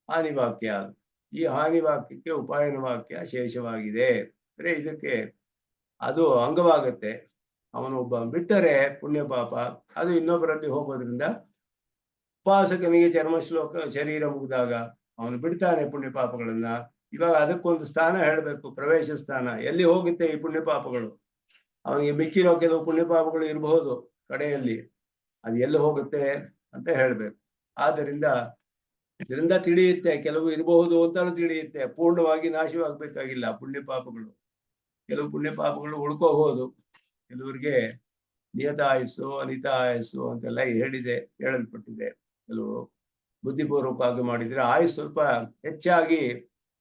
ಹಾನಿ ವಾಕ್ಯ. ಈ ಹಾನಿ ವಾಕ್ಯಕ್ಕೆ ಉಪಾಯನ ವಾಕ್ಯ ಶೇಷವಾಗಿದೆ. ಅಂದ್ರೆ ಇದಕ್ಕೆ ಅದು ಅಂಗವಾಗತ್ತೆ. ಅವನೊಬ್ಬ ಬಿಟ್ಟರೆ ಪುಣ್ಯ ಪಾಪ ಅದು ಇನ್ನೊಬ್ಬರಲ್ಲಿ ಹೋಗೋದ್ರಿಂದ ಉಪಾಸಕನಿಗೆ ಚರ್ಮ ಶ್ಲೋಕ ಶರೀರ ಮುಗಿದಾಗ ಅವನು ಬಿಡ್ತಾನೆ ಪುಣ್ಯ ಪಾಪಗಳನ್ನ. ಇವಾಗ ಅದಕ್ಕೊಂದು ಸ್ಥಾನ ಹೇಳಬೇಕು, ಪ್ರವೇಶ ಸ್ಥಾನ. ಎಲ್ಲಿ ಹೋಗುತ್ತೆ ಈ ಪುಣ್ಯ ಪಾಪಗಳು? ಅವನಿಗೆ ಮಿಕ್ಕಿರೋ ಕೆಲವು ಪುಣ್ಯ ಪಾಪಗಳು ಇರಬಹುದು ಕಡೆಯಲ್ಲಿ, ಅದು ಎಲ್ಲಿ ಹೋಗುತ್ತೆ ಅಂತ ಹೇಳ್ಬೇಕು. ಆದ್ದರಿಂದ ಇದರಿಂದ ತಿಳಿಯುತ್ತೆ, ಕೆಲವು ಇರಬಹುದು ಅಂತಾನು ತಿಳಿಯುತ್ತೆ. ಪೂರ್ಣವಾಗಿ ನಾಶವಾಗಬೇಕಾಗಿಲ್ಲ ಪುಣ್ಯ ಪಾಪಗಳು. ಕೆಲವು ಪುಣ್ಯ ಪಾಪಗಳು ಉಳ್ಕೋಬಹುದು. ಕೆಲವರಿಗೆ ನಿಯತ ಆಯಸ್ಸು ಅನಿತ ಆಯಸ್ಸು ಅಂತೆಲ್ಲ ಹೇಳಲ್ಪಟ್ಟಿದೆ. ಕೆಲವು ಬುದ್ಧಿಪೂರ್ವಕವಾಗಿ ಮಾಡಿದ್ರೆ ಆಯುಸ್ ಸ್ವಲ್ಪ ಹೆಚ್ಚಾಗಿ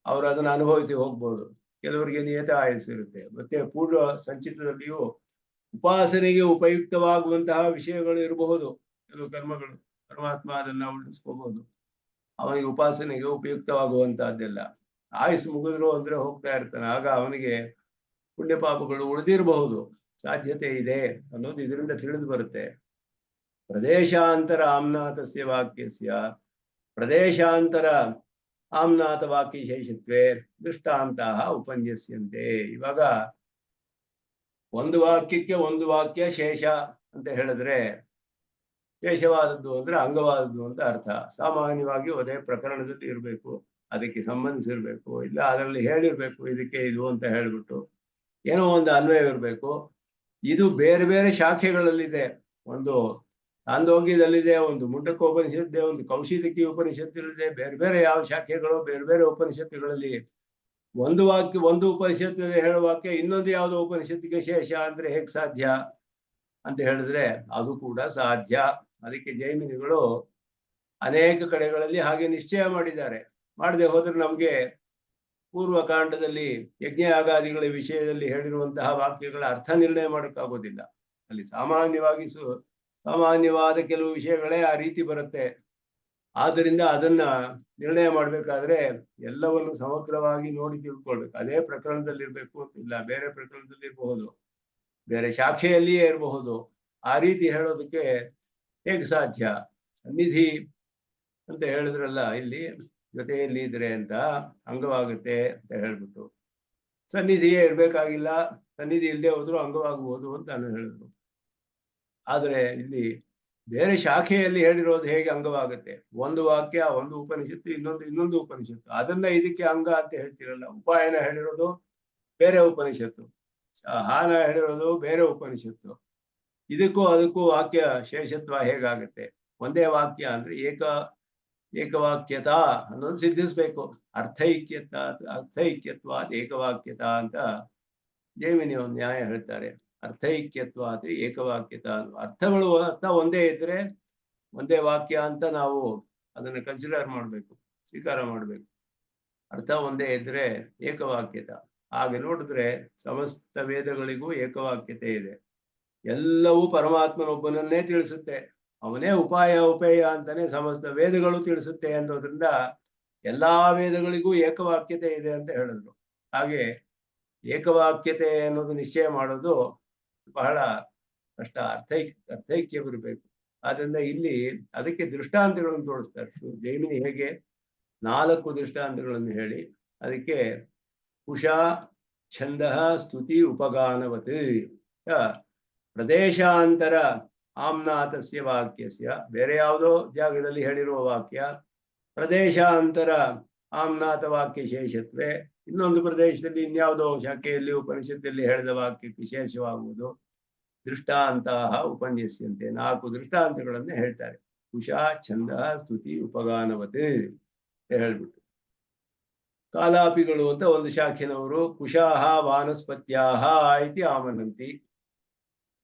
ಅವರು ಅದನ್ನು ಅನುಭವಿಸಿ ಹೋಗ್ಬೋದು. ಕೆಲವರಿಗೆ ನಿಯತ ಆಯಸ್ಸು ಇರುತ್ತೆ. ಮತ್ತೆ ಪೂರ್ವ ಸಂಚಿತದಲ್ಲಿಯೂ ಉಪಾಸನೆಗೆ ಉಪಯುಕ್ತವಾಗುವಂತಹ ವಿಷಯಗಳು ಇರಬಹುದು. ಕೆಲವು ಕರ್ಮಗಳು ಪರಮಾತ್ಮ ಅದನ್ನ ಉಳಿಸ್ಕೋಬಹುದು. ಅವನಿಗೆ ಉಪಾಸನೆಗೆ ಉಪಯುಕ್ತವಾಗುವಂತಹದ್ದೆಲ್ಲ. ಆಯುಸ್ ಮುಗಿದ್ರು ಅಂದ್ರೆ ಹೋಗ್ತಾ ಇರ್ತಾನೆ, ಆಗ ಅವನಿಗೆ ಪುಣ್ಯ ಪಾಪಗಳು ಉಳಿದಿರಬಹುದು, ಸಾಧ್ಯತೆ ಇದೆ ಅನ್ನೋದು ಇದರಿಂದ ತಿಳಿದು ಬರುತ್ತೆ. ಪ್ರದೇಶಾಂತರ ಆಮ್ನಾತಸ್ಯ ವಾಕ್ಯಸ್ಯ ಪ್ರದೇಶಾಂತರ ಆಮ್ನಾತ ವಾಕ್ಯ ಶೇಷತ್ವೇ ದೃಷ್ಟಾಂತಹ ಉಪನ್ಯಸ್ಯಂತೆ. ಇವಾಗ ಒಂದು ವಾಕ್ಯಕ್ಕೆ ಒಂದು ವಾಕ್ಯ ಶೇಷ ಅಂತ ಹೇಳಿದ್ರೆ, ಶೇಷವಾದದ್ದು ಅಂದ್ರೆ ಅಂಗವಾದದ್ದು ಅಂತ ಅರ್ಥ. ಸಾಮಾನ್ಯವಾಗಿ ಅದೇ ಪ್ರಕರಣದಲ್ಲಿ ಇರಬೇಕು, ಅದಕ್ಕೆ ಸಂಬಂಧಿಸಿರ್ಬೇಕು, ಇಲ್ಲ ಅದರಲ್ಲಿ ಹೇಳಿರ್ಬೇಕು ಇದಕ್ಕೆ ಇದು ಅಂತ ಹೇಳ್ಬಿಟ್ಟು ಏನೋ ಒಂದು ಅನ್ವಯ ಇರಬೇಕು. ಇದು ಬೇರೆ ಬೇರೆ ಶಾಖೆಗಳಲ್ಲಿದೆ. ಒಂದು ಛಾಂದೋಗ್ಯದಲ್ಲಿದೆ, ಒಂದು ಮುಂಡಕೋಪನಿಷತ್ತಿದೆ, ಒಂದು ಕೌಶಿಕಿ ಉಪನಿಷತ್ತಿದೆ. ಬೇರೆ ಬೇರೆ ಯಾವ ಶಾಖೆಗಳು ಬೇರೆ ಬೇರೆ ಉಪನಿಷತ್ತುಗಳಲ್ಲಿ ಒಂದು ವಾಕ್ಯ ಒಂದು ಉಪನಿಷತ್ತು ಹೇಳುವ ವಾಕ್ಯ ಇನ್ನೊಂದು ಯಾವುದೋ ಉಪನಿಷತ್ತಿಗೆ ಶೇಷ ಅಂದ್ರೆ ಹೇಗೆ ಸಾಧ್ಯ ಅಂತ ಹೇಳಿದ್ರೆ ಅದು ಕೂಡ ಸಾಧ್ಯ. ಅದಕ್ಕೆ ಜೈಮಿನಿಗಳು ಅನೇಕ ಕಡೆಗಳಲ್ಲಿ ಹಾಗೆ ನಿಶ್ಚಯ ಮಾಡಿದ್ದಾರೆ. ಮಾಡದೆ ಹೋದ್ರೆ ನಮ್ಗೆ ಪೂರ್ವಕಾಂಡದಲ್ಲಿ ಯಜ್ಞ ಯಾಗಾದಿಗಳ ವಿಷಯದಲ್ಲಿ ಹೇಳಿರುವಂತಹ ವಾಕ್ಯಗಳ ಅರ್ಥ ನಿರ್ಣಯ ಮಾಡೋಕ್ಕಾಗೋದಿಲ್ಲ. ಅಲ್ಲಿ ಸಾಮಾನ್ಯವಾದ ಕೆಲವು ವಿಷಯಗಳೇ ಆ ರೀತಿ ಬರುತ್ತೆ. ಆದ್ದರಿಂದ ಅದನ್ನ ನಿರ್ಣಯ ಮಾಡ್ಬೇಕಾದ್ರೆ ಎಲ್ಲವನ್ನು ಸಮಗ್ರವಾಗಿ ನೋಡಿ ತಿಳ್ಕೊಳ್ಬೇಕು. ಅದೇ ಪ್ರಕರಣದಲ್ಲಿ ಇರ್ಬೇಕು ಅಂತಿಲ್ಲ, ಬೇರೆ ಪ್ರಕರಣದಲ್ಲಿ ಇರಬಹುದು, ಬೇರೆ ಶಾಖೆಯಲ್ಲಿಯೇ ಇರಬಹುದು. ಆ ರೀತಿ ಹೇಳೋದಕ್ಕೆ ಹೇಗೆ ಸಾಧ್ಯ? ಸನ್ನಿಧಿ ಅಂತ ಹೇಳಿದ್ರಲ್ಲ, ಇಲ್ಲಿ ಜೊತೆಯಲ್ಲಿ ಇದ್ರೆ ಅಂತ ಅಂಗವಾಗುತ್ತೆ ಅಂತ ಹೇಳ್ಬಿಟ್ಟು, ಸನ್ನಿಧಿಯೇ ಇರ್ಬೇಕಾಗಿಲ್ಲ, ಸನ್ನಿಧಿ ಇಲ್ಲದೆ ಹೋದ್ರು ಅಂಗವಾಗಬಹುದು ಅಂತ ನಾನು ಹೇಳಿದ್ರು. ಆದ್ರೆ ಇಲ್ಲಿ ಬೇರೆ ಶಾಖೆಯಲ್ಲಿ ಹೇಳಿರೋದು ಹೇಗೆ ಅಂಗವಾಗುತ್ತೆ? ಒಂದು ವಾಕ್ಯ ಒಂದು ಉಪನಿಷತ್ತು, ಇನ್ನೊಂದು ಉಪನಿಷತ್ತು, ಅದನ್ನ ಇದಕ್ಕೆ ಅಂಗ ಅಂತ ಹೇಳ್ತಿರಲ್ಲ. ಉಪಾಯನ ಹೇಳಿರೋದು ಬೇರೆ ಉಪನಿಷತ್ತು, ಹಾನ ಹೇಳಿರೋದು ಬೇರೆ ಉಪನಿಷತ್ತು. ಇದಕ್ಕೂ ಅದಕ್ಕೂ ವಾಕ್ಯ ಶೇಷತ್ವ ಹೇಗಾಗುತ್ತೆ? ಒಂದೇ ವಾಕ್ಯ ಅಂದ್ರೆ ಏಕವಾಕ್ಯತಾ ಅನ್ನೋದು ಸಿದ್ಧಿಸ್ಬೇಕು. ಅರ್ಥೈಕ್ಯತ್ವಾದ ಏಕವಾಕ್ಯತ ಅಂತ ಜೈಮಿನಿ ಒಂದು ನ್ಯಾಯ ಹೇಳ್ತಾರೆ. ಅರ್ಥೈಕ್ಯತ್ವಾದ ಏಕವಾಕ್ಯತ, ಅರ್ಥ ಒಂದೇ ಇದ್ರೆ ಒಂದೇ ವಾಕ್ಯ ಅಂತ ನಾವು ಅದನ್ನ ಕನ್ಸಿಡರ್ ಮಾಡ್ಬೇಕು, ಸ್ವೀಕಾರ ಮಾಡ್ಬೇಕು. ಅರ್ಥ ಒಂದೇ ಇದ್ರೆ ಏಕವಾಕ್ಯತ. ಹಾಗೆ ನೋಡಿದ್ರೆ ಸಮಸ್ತ ವೇದಗಳಿಗೂ ಏಕವಾಕ್ಯತೆ ಇದೆ. ಎಲ್ಲವೂ ಪರಮಾತ್ಮನೊಬ್ಬನನ್ನೇ ತಿಳಿಸುತ್ತೆ. ಅವನೇ ಉಪೇಯ ಅಂತಾನೆ ಸಮಸ್ತ ವೇದಗಳು ತಿಳಿಸುತ್ತೆ ಅನ್ನೋದ್ರಿಂದ ಎಲ್ಲಾ ವೇದಗಳಿಗೂ ಏಕವಾಕ್ಯತೆ ಇದೆ ಅಂತ ಹೇಳಿದ್ರು. ಹಾಗೆ ಏಕವಾಕ್ಯತೆ ಅನ್ನೋದು ನಿಶ್ಚಯ ಮಾಡೋದು ಬಹಳ ಕಷ್ಟ. ಅರ್ಥೈಕ್ಯವಿರಬೇಕು. ಆದ್ರಿಂದ ಇಲ್ಲಿ ಅದಕ್ಕೆ ದೃಷ್ಟಾಂತಗಳನ್ನು ತೋರಿಸ್ತಾರೆ. ಜೈಮಿನಿ ಹೇಗೆ 4 ದೃಷ್ಟಾಂತಗಳನ್ನು ಹೇಳಿ ಅದಕ್ಕೆ ಕುಶ ಛಂದ ಸ್ತುತಿ ಉಪಗಾನವತ್ ಪ್ರದೇಶಾಂತರ ಆಮ್ನಾತಸ್ಯ ವಾಕ್ಯಸ್ಯ, ಬೇರೆ ಯಾವುದೋ ಜಾಗದಲ್ಲಿ ಹೇಳಿರುವ ವಾಕ್ಯ, ಪ್ರದೇಶಾಂತರ ಆಮ್ನಾತ ವಾಕ್ಯ ಶೇಷತ್ವೇ, ಇನ್ನೊಂದು ಪ್ರದೇಶದಲ್ಲಿ ಇನ್ಯಾವುದೋ ಶಾಖೆಯಲ್ಲಿ ಉಪನಿಷತ್ತಲ್ಲಿ ಹೇಳಿದ ವಾಕ್ಯಕ್ಕೆ ವಿಶೇಷವಾಗುವುದು. ದೃಷ್ಟಾಂತಹ ಉಪನ್ಯಸ್ಯಂತೆ, 4 ದೃಷ್ಟಾಂತಗಳನ್ನು ಹೇಳ್ತಾರೆ. ಕುಶ ಛಂದ ಸ್ತುತಿ ಉಪಗಾನವತ್ ಹೇಳ್ಬಿಟ್ಟು. ಕಾಲಾಪಿಗಳು ಅಂತ ಒಂದು ಶಾಖೆನವರು ಕುಶಾಹ ವಾನಸ್ಪತ್ಯಾಹ ಇತಿ ಆಮನಂತಿ.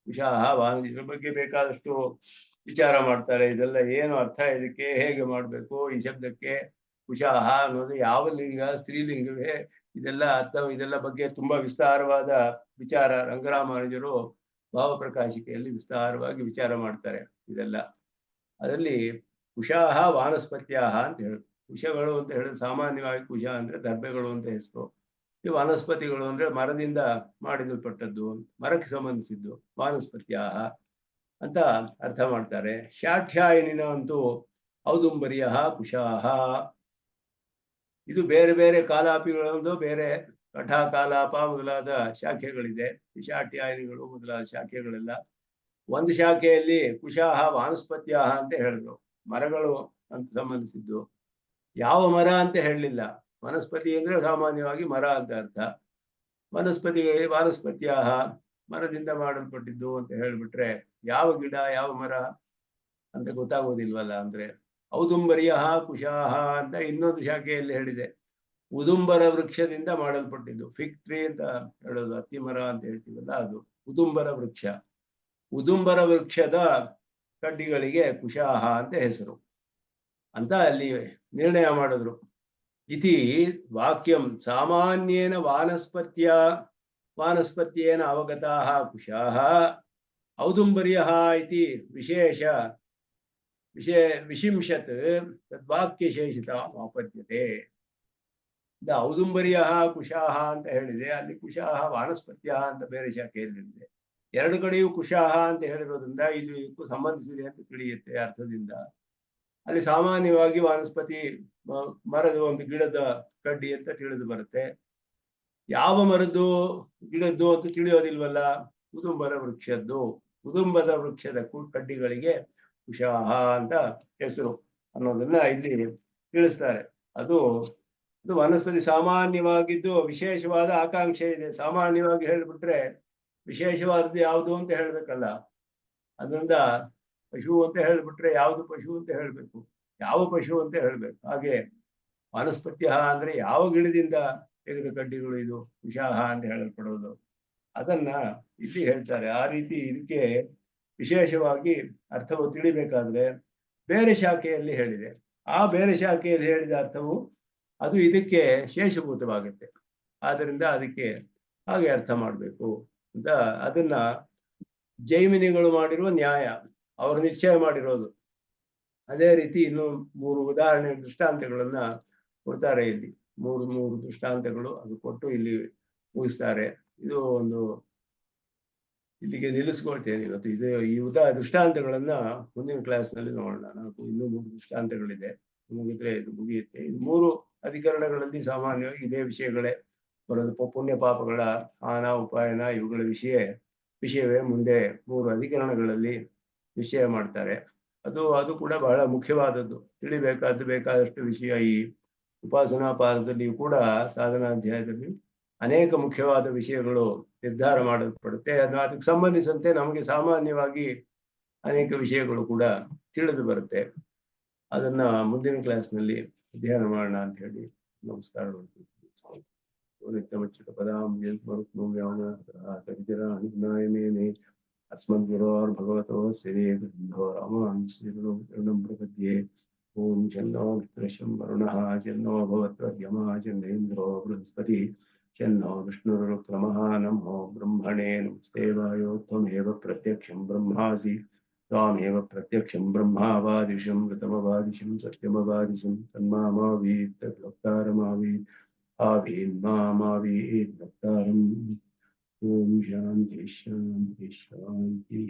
ಕುಶಾಹ ಇದ್ರ ಬಗ್ಗೆ ಬೇಕಾದಷ್ಟು ವಿಚಾರ ಮಾಡ್ತಾರೆ. ಇದೆಲ್ಲ ಏನು ಅರ್ಥ, ಇದಕ್ಕೆ ಹೇಗೆ ಮಾಡ್ಬೇಕು, ಈ ಶಬ್ದಕ್ಕೆ ಕುಶಾಹ ಅನ್ನೋದು ಯಾವ ಲಿಂಗ, ಸ್ತ್ರೀಲಿಂಗವೇ, ಇದೆಲ್ಲ ಅರ್ಥ, ಇದೆಲ್ಲ ಬಗ್ಗೆ ತುಂಬಾ ವಿಸ್ತಾರವಾದ ವಿಚಾರ ರಂಗರಾಮಾನುಜರು ಭಾವಪ್ರಕಾಶಿಕೆಯಲ್ಲಿ ವಿಸ್ತಾರವಾಗಿ ವಿಚಾರ ಮಾಡ್ತಾರೆ ಇದೆಲ್ಲ. ಅದರಲ್ಲಿ ಕುಶಾಹ ವಾನಸ್ಪತ್ಯಾಹ ಅಂತ ಹೇಳಿ ಕುಶಗಳು ಅಂತ ಹೇಳಿದ್ರೆ ಸಾಮಾನ್ಯವಾಗಿ ಕುಶ ಅಂದ್ರೆ ದರ್ಬೆಗಳು ಅಂತ ಹೆಸರು. ಈ ವನಸ್ಪತಿಗಳು ಅಂದ್ರೆ ಮರದಿಂದ ಮಾಡಿದಲ್ಪಟ್ಟದ್ದು, ಮರಕ್ಕೆ ಸಂಬಂಧಿಸಿದ್ದು ವಾನಸ್ಪತ್ಯಾಹ ಅಂತ ಅರ್ಥ ಮಾಡ್ತಾರೆ. ಶಾಠ್ಯಾಯನಿನ ಅಂತೂ ಔದುಂಬರ್ಯ ಕುಶಾಹ. ಇದು ಬೇರೆ ಬೇರೆ ಕಾಲಾಪಿಗಳೊಂದು ಬೇರೆ ಕಠ ಕಾಲಾಪ ಮೊದಲಾದ ಶಾಖೆಗಳಿದೆ. ಶಾಠ್ಯಾಯನಿಗಳು ಮೊದಲಾದ ಶಾಖೆಗಳೆಲ್ಲ ಒಂದು ಶಾಖೆಯಲ್ಲಿ ಕುಶಾಹ ವಾನಸ್ಪತ್ಯಾಹ ಅಂತ ಹೇಳಿದ್ರು, ಮರಗಳು ಅಂತ ಸಂಬಂಧಿಸಿದ್ದು. ಯಾವ ಮರ ಅಂತ ಹೇಳಲಿಲ್ಲ. ವನಸ್ಪತಿ ಅಂದ್ರೆ ಸಾಮಾನ್ಯವಾಗಿ ಮರ ಅಂತ ಅರ್ಥ. ವನಸ್ಪತಿ ವಾನಸ್ಪತ್ಯಾಹ ಮರದಿಂದ ಮಾಡಲ್ಪಟ್ಟಿದ್ದು ಅಂತ ಹೇಳ್ಬಿಟ್ರೆ ಯಾವ ಗಿಡ ಯಾವ ಮರ ಅಂತ ಗೊತ್ತಾಗೋದಿಲ್ವಲ್ಲ. ಅಂದ್ರೆ ಔದುಂಬರ್ಯ ಕುಶಾಹ ಅಂತ ಇನ್ನೊಂದು ಶಾಖೆಯಲ್ಲಿ ಹೇಳಿದೆ, ಉದುಂಬರ ವೃಕ್ಷದಿಂದ ಮಾಡಲ್ಪಟ್ಟಿದ್ದು. ಫಿಗ್ ಟ್ರೀ ಅಂತ ಹೇಳೋದು, ಅತ್ತಿ ಮರ ಅಂತ ಹೇಳ್ತೀವಲ್ಲ ಅದು ಉದುಂಬರ ವೃಕ್ಷ. ಉದುಂಬರ ವೃಕ್ಷದ ಕಡ್ಡಿಗಳಿಗೆ ಕುಶಾಹ ಅಂತ ಹೆಸರು ಅಂತ ಅಲ್ಲಿ ನಿರ್ಣಯ ಮಾಡಿದ್ರು. ಇತಿ ವಾಕ್ಯಂ ಸಾಮಾನ್ಯೇನ ವಾನಸ್ಪತ್ಯೇನ ಅವಗತಾಃ ಕುಶಾಃ ಔದುಂಬರ್ಯಃ ಇತಿ ವಿಶಿಂಶತ್ ತದ್ವಾಕ್ಯಶೇಷಿತ ಆಪದ್ಯತೆ. ಔದುಂಬರ್ಯಃ ಕುಶಾಹ ಅಂತ ಹೇಳಿದೆ, ಅಲ್ಲಿ ಕುಶಾಹ ವಾನಸ್ಪತ್ಯ ಅಂತ ಬೇರೆ ಶಾಖೆಯಲ್ಲಿದೆ. ಎರಡು ಕಡೆಯೂ ಕುಶಾಹ ಅಂತ ಹೇಳಿರೋದ್ರಿಂದ ಇದು ಇದಕ್ಕೂ ಸಂಬಂಧಿಸಿದೆ ಅಂತ ತಿಳಿಯುತ್ತೆ ಅರ್ಥದಿಂದ. ಅಲ್ಲಿ ಸಾಮಾನ್ಯವಾಗಿ ವಾನಸ್ಪತಿ ಮರದ ಒಂದು ಗಿಡದ ಕಡ್ಡಿ ಅಂತ ತಿಳಿದು ಬರುತ್ತೆ. ಯಾವ ಮರದ್ದು ಗಿಡದ್ದು ಅಂತ ತಿಳಿಯೋದಿಲ್ವಲ್ಲ. ಉದುಂಬರ ವೃಕ್ಷದ್ದು, ಉದುಂಬರ ವೃಕ್ಷದ ಕಡ್ಡಿಗಳಿಗೆ ಕುಶಾಹ ಅಂತ ಹೆಸರು ಅನ್ನೋದನ್ನ ಇಲ್ಲಿ ತಿಳಿಸ್ತಾರೆ. ಅದು ವನಸ್ಪತಿ ಸಾಮಾನ್ಯವಾಗಿದ್ದು ವಿಶೇಷವಾದ ಆಕಾಂಕ್ಷೆ ಇದೆ. ಸಾಮಾನ್ಯವಾಗಿ ಹೇಳ್ಬಿಟ್ರೆ ವಿಶೇಷವಾದದ್ದು ಯಾವುದು ಅಂತ ಹೇಳ್ಬೇಕಲ್ಲ. ಅದರಿಂದ ಪಶು ಅಂತ ಹೇಳ್ಬಿಟ್ರೆ ಯಾವುದು ಪಶು ಅಂತ ಹೇಳ್ಬೇಕು, ಯಾವ ಪಶು ಅಂತ ಹೇಳ್ಬೇಕು. ಹಾಗೆ ವಾನಸ್ಪತ್ಯ ಅಂದ್ರೆ ಯಾವ ಗಿಡದಿಂದ ತೆಗೆದ ಕಡ್ಡಿಗಳು ಇದು ಕುಶಾಹ ಅಂತ ಹೇಳಲ್ಪಡೋದು, ಅದನ್ನ ಇಲ್ಲಿ ಹೇಳ್ತಾರೆ. ಆ ರೀತಿ ಇದಕ್ಕೆ ವಿಶೇಷವಾಗಿ ಅರ್ಥವು ತಿಳಿಬೇಕಾದ್ರೆ ಬೇರೆ ಶಾಖೆಯಲ್ಲಿ ಹೇಳಿದೆ. ಆ ಬೇರೆ ಶಾಖೆಯಲ್ಲಿ ಹೇಳಿದ ಅರ್ಥವು ಅದು ಇದಕ್ಕೆ ಶೇಷಭೂತವಾಗುತ್ತೆ. ಆದ್ದರಿಂದ ಅದಕ್ಕೆ ಹಾಗೆ ಅರ್ಥ ಮಾಡಬೇಕು ಅಂತ ಅದನ್ನ ಜೈಮಿನಿಗಳು ಮಾಡಿರುವ ನ್ಯಾಯ, ಅವರು ನಿಶ್ಚಯ ಮಾಡಿರೋದು. ಅದೇ ರೀತಿ ಇನ್ನು 3 ಉದಾಹರಣೆ ದೃಷ್ಟಾಂತಗಳನ್ನ ಕೊಡ್ತಾರೆ ಇಲ್ಲಿ. ಮೂರು ದೃಷ್ಟಾಂತಗಳು ಅದು ಕೊಟ್ಟು ಇಲ್ಲಿ ಮುಗಿಸ್ತಾರೆ. ಇದು ಒಂದು ಇಲ್ಲಿಗೆ ನಿಲ್ಲಿಸ್ಕೊಳ್ತೇನೆ ಇವತ್ತು. ಈ ದೃಷ್ಟಾಂತಗಳನ್ನ ಮುಂದಿನ ಕ್ಲಾಸ್ನಲ್ಲಿ ನೋಡೋಣ. ಇನ್ನೂ 3 ದೃಷ್ಟಾಂತಗಳಿದೆ, ಮುಗಿದ್ರೆ ಇದು ಮುಗಿಯುತ್ತೆ. ಇದು 3 ಅಧಿಕರಣಗಳಲ್ಲಿ ಸಾಮಾನ್ಯವಾಗಿ ಇದೇ ವಿಷಯಗಳೇ ಬರೋದು. ಪುಣ್ಯ ಪಾಪಗಳ ಆನ ಉಪಾಯನ ಇವುಗಳ ವಿಷಯವೇ ಮುಂದೆ 3 ಅಧಿಕರಣಗಳಲ್ಲಿ ನಿಶ್ಚಯ ಮಾಡ್ತಾರೆ. ಅದು ಕೂಡ ಬಹಳ ಮುಖ್ಯವಾದದ್ದು, ಬೇಕಾದಷ್ಟು ವಿಷಯ. ಈ ಉಪಾಸನಾ ಪಾದದಲ್ಲಿಯೂ ಕೂಡ ಸಾಧನಾಧ್ಯಾಯದಲ್ಲಿ ಅನೇಕ ಮುಖ್ಯವಾದ ವಿಷಯಗಳು ನಿರ್ಧಾರ ಮಾಡಲ್ಪಡುತ್ತೆ. ಅದಕ್ಕೆ ಸಂಬಂಧಿಸಿದಂತೆ ನಮಗೆ ಸಾಮಾನ್ಯವಾಗಿ ಅನೇಕ ವಿಷಯಗಳು ಕೂಡ ತಿಳಿದು ಬರುತ್ತೆ. ಅದನ್ನ ಮುಂದಿನ ಕ್ಲಾಸ್ನಲ್ಲಿ ಅಧ್ಯಯನ ಮಾಡೋಣ ಅಂತ ಹೇಳಿ ನಮಸ್ಕಾರಗಳು. ಅಸ್ಮದ್ಗುರೋರ್ಭಗವತೋ ಶ್ರೀಗುರುಭ್ಯೋ ರಾಮಾನುಜಂ ಪ್ರಪದ್ಯೆ. ಓಂ ಶನ್ನೋ ಮಿತ್ರಶಂ ವರುಣಃ ಶನ್ನೋ ಭವತ್ವರ್ಯಮಾ ಶನ್ನೇಂದ್ರೋ ಬೃಹಸ್ಪತಿ ಶನ್ನೋ ವಿಷ್ಣುರುಕ್ರಮಃ. ನಮೋ ಬ್ರಹ್ಮಣೇ ನಮಸ್ತೇವಾಯೋ ತ್ವಮೇವ ಪ್ರತ್ಯಕ್ಷಂ ಬ್ರಹ್ಮಾಸಿ ತ್ವಾಮೇವ ಪ್ರತ್ಯಕ್ಷಂ ಬ್ರಹ್ಮಾವಾದಿಶಂ ಋತಮವಾದಿಶಂ ಸತ್ಯಮವಾದಿಶಂ ತನ್ಮಾಮಾವೀತ್ ತದ್ವಕ್ತಾರಮಾವೀತ್ ಆವೀನ್ಮಾಮಾವೀತ್ ವಕ್ತಾರಂ. ಓಂ ಶಾಂತಿ ಶಾಂತಿ ಶಾಂತಿ.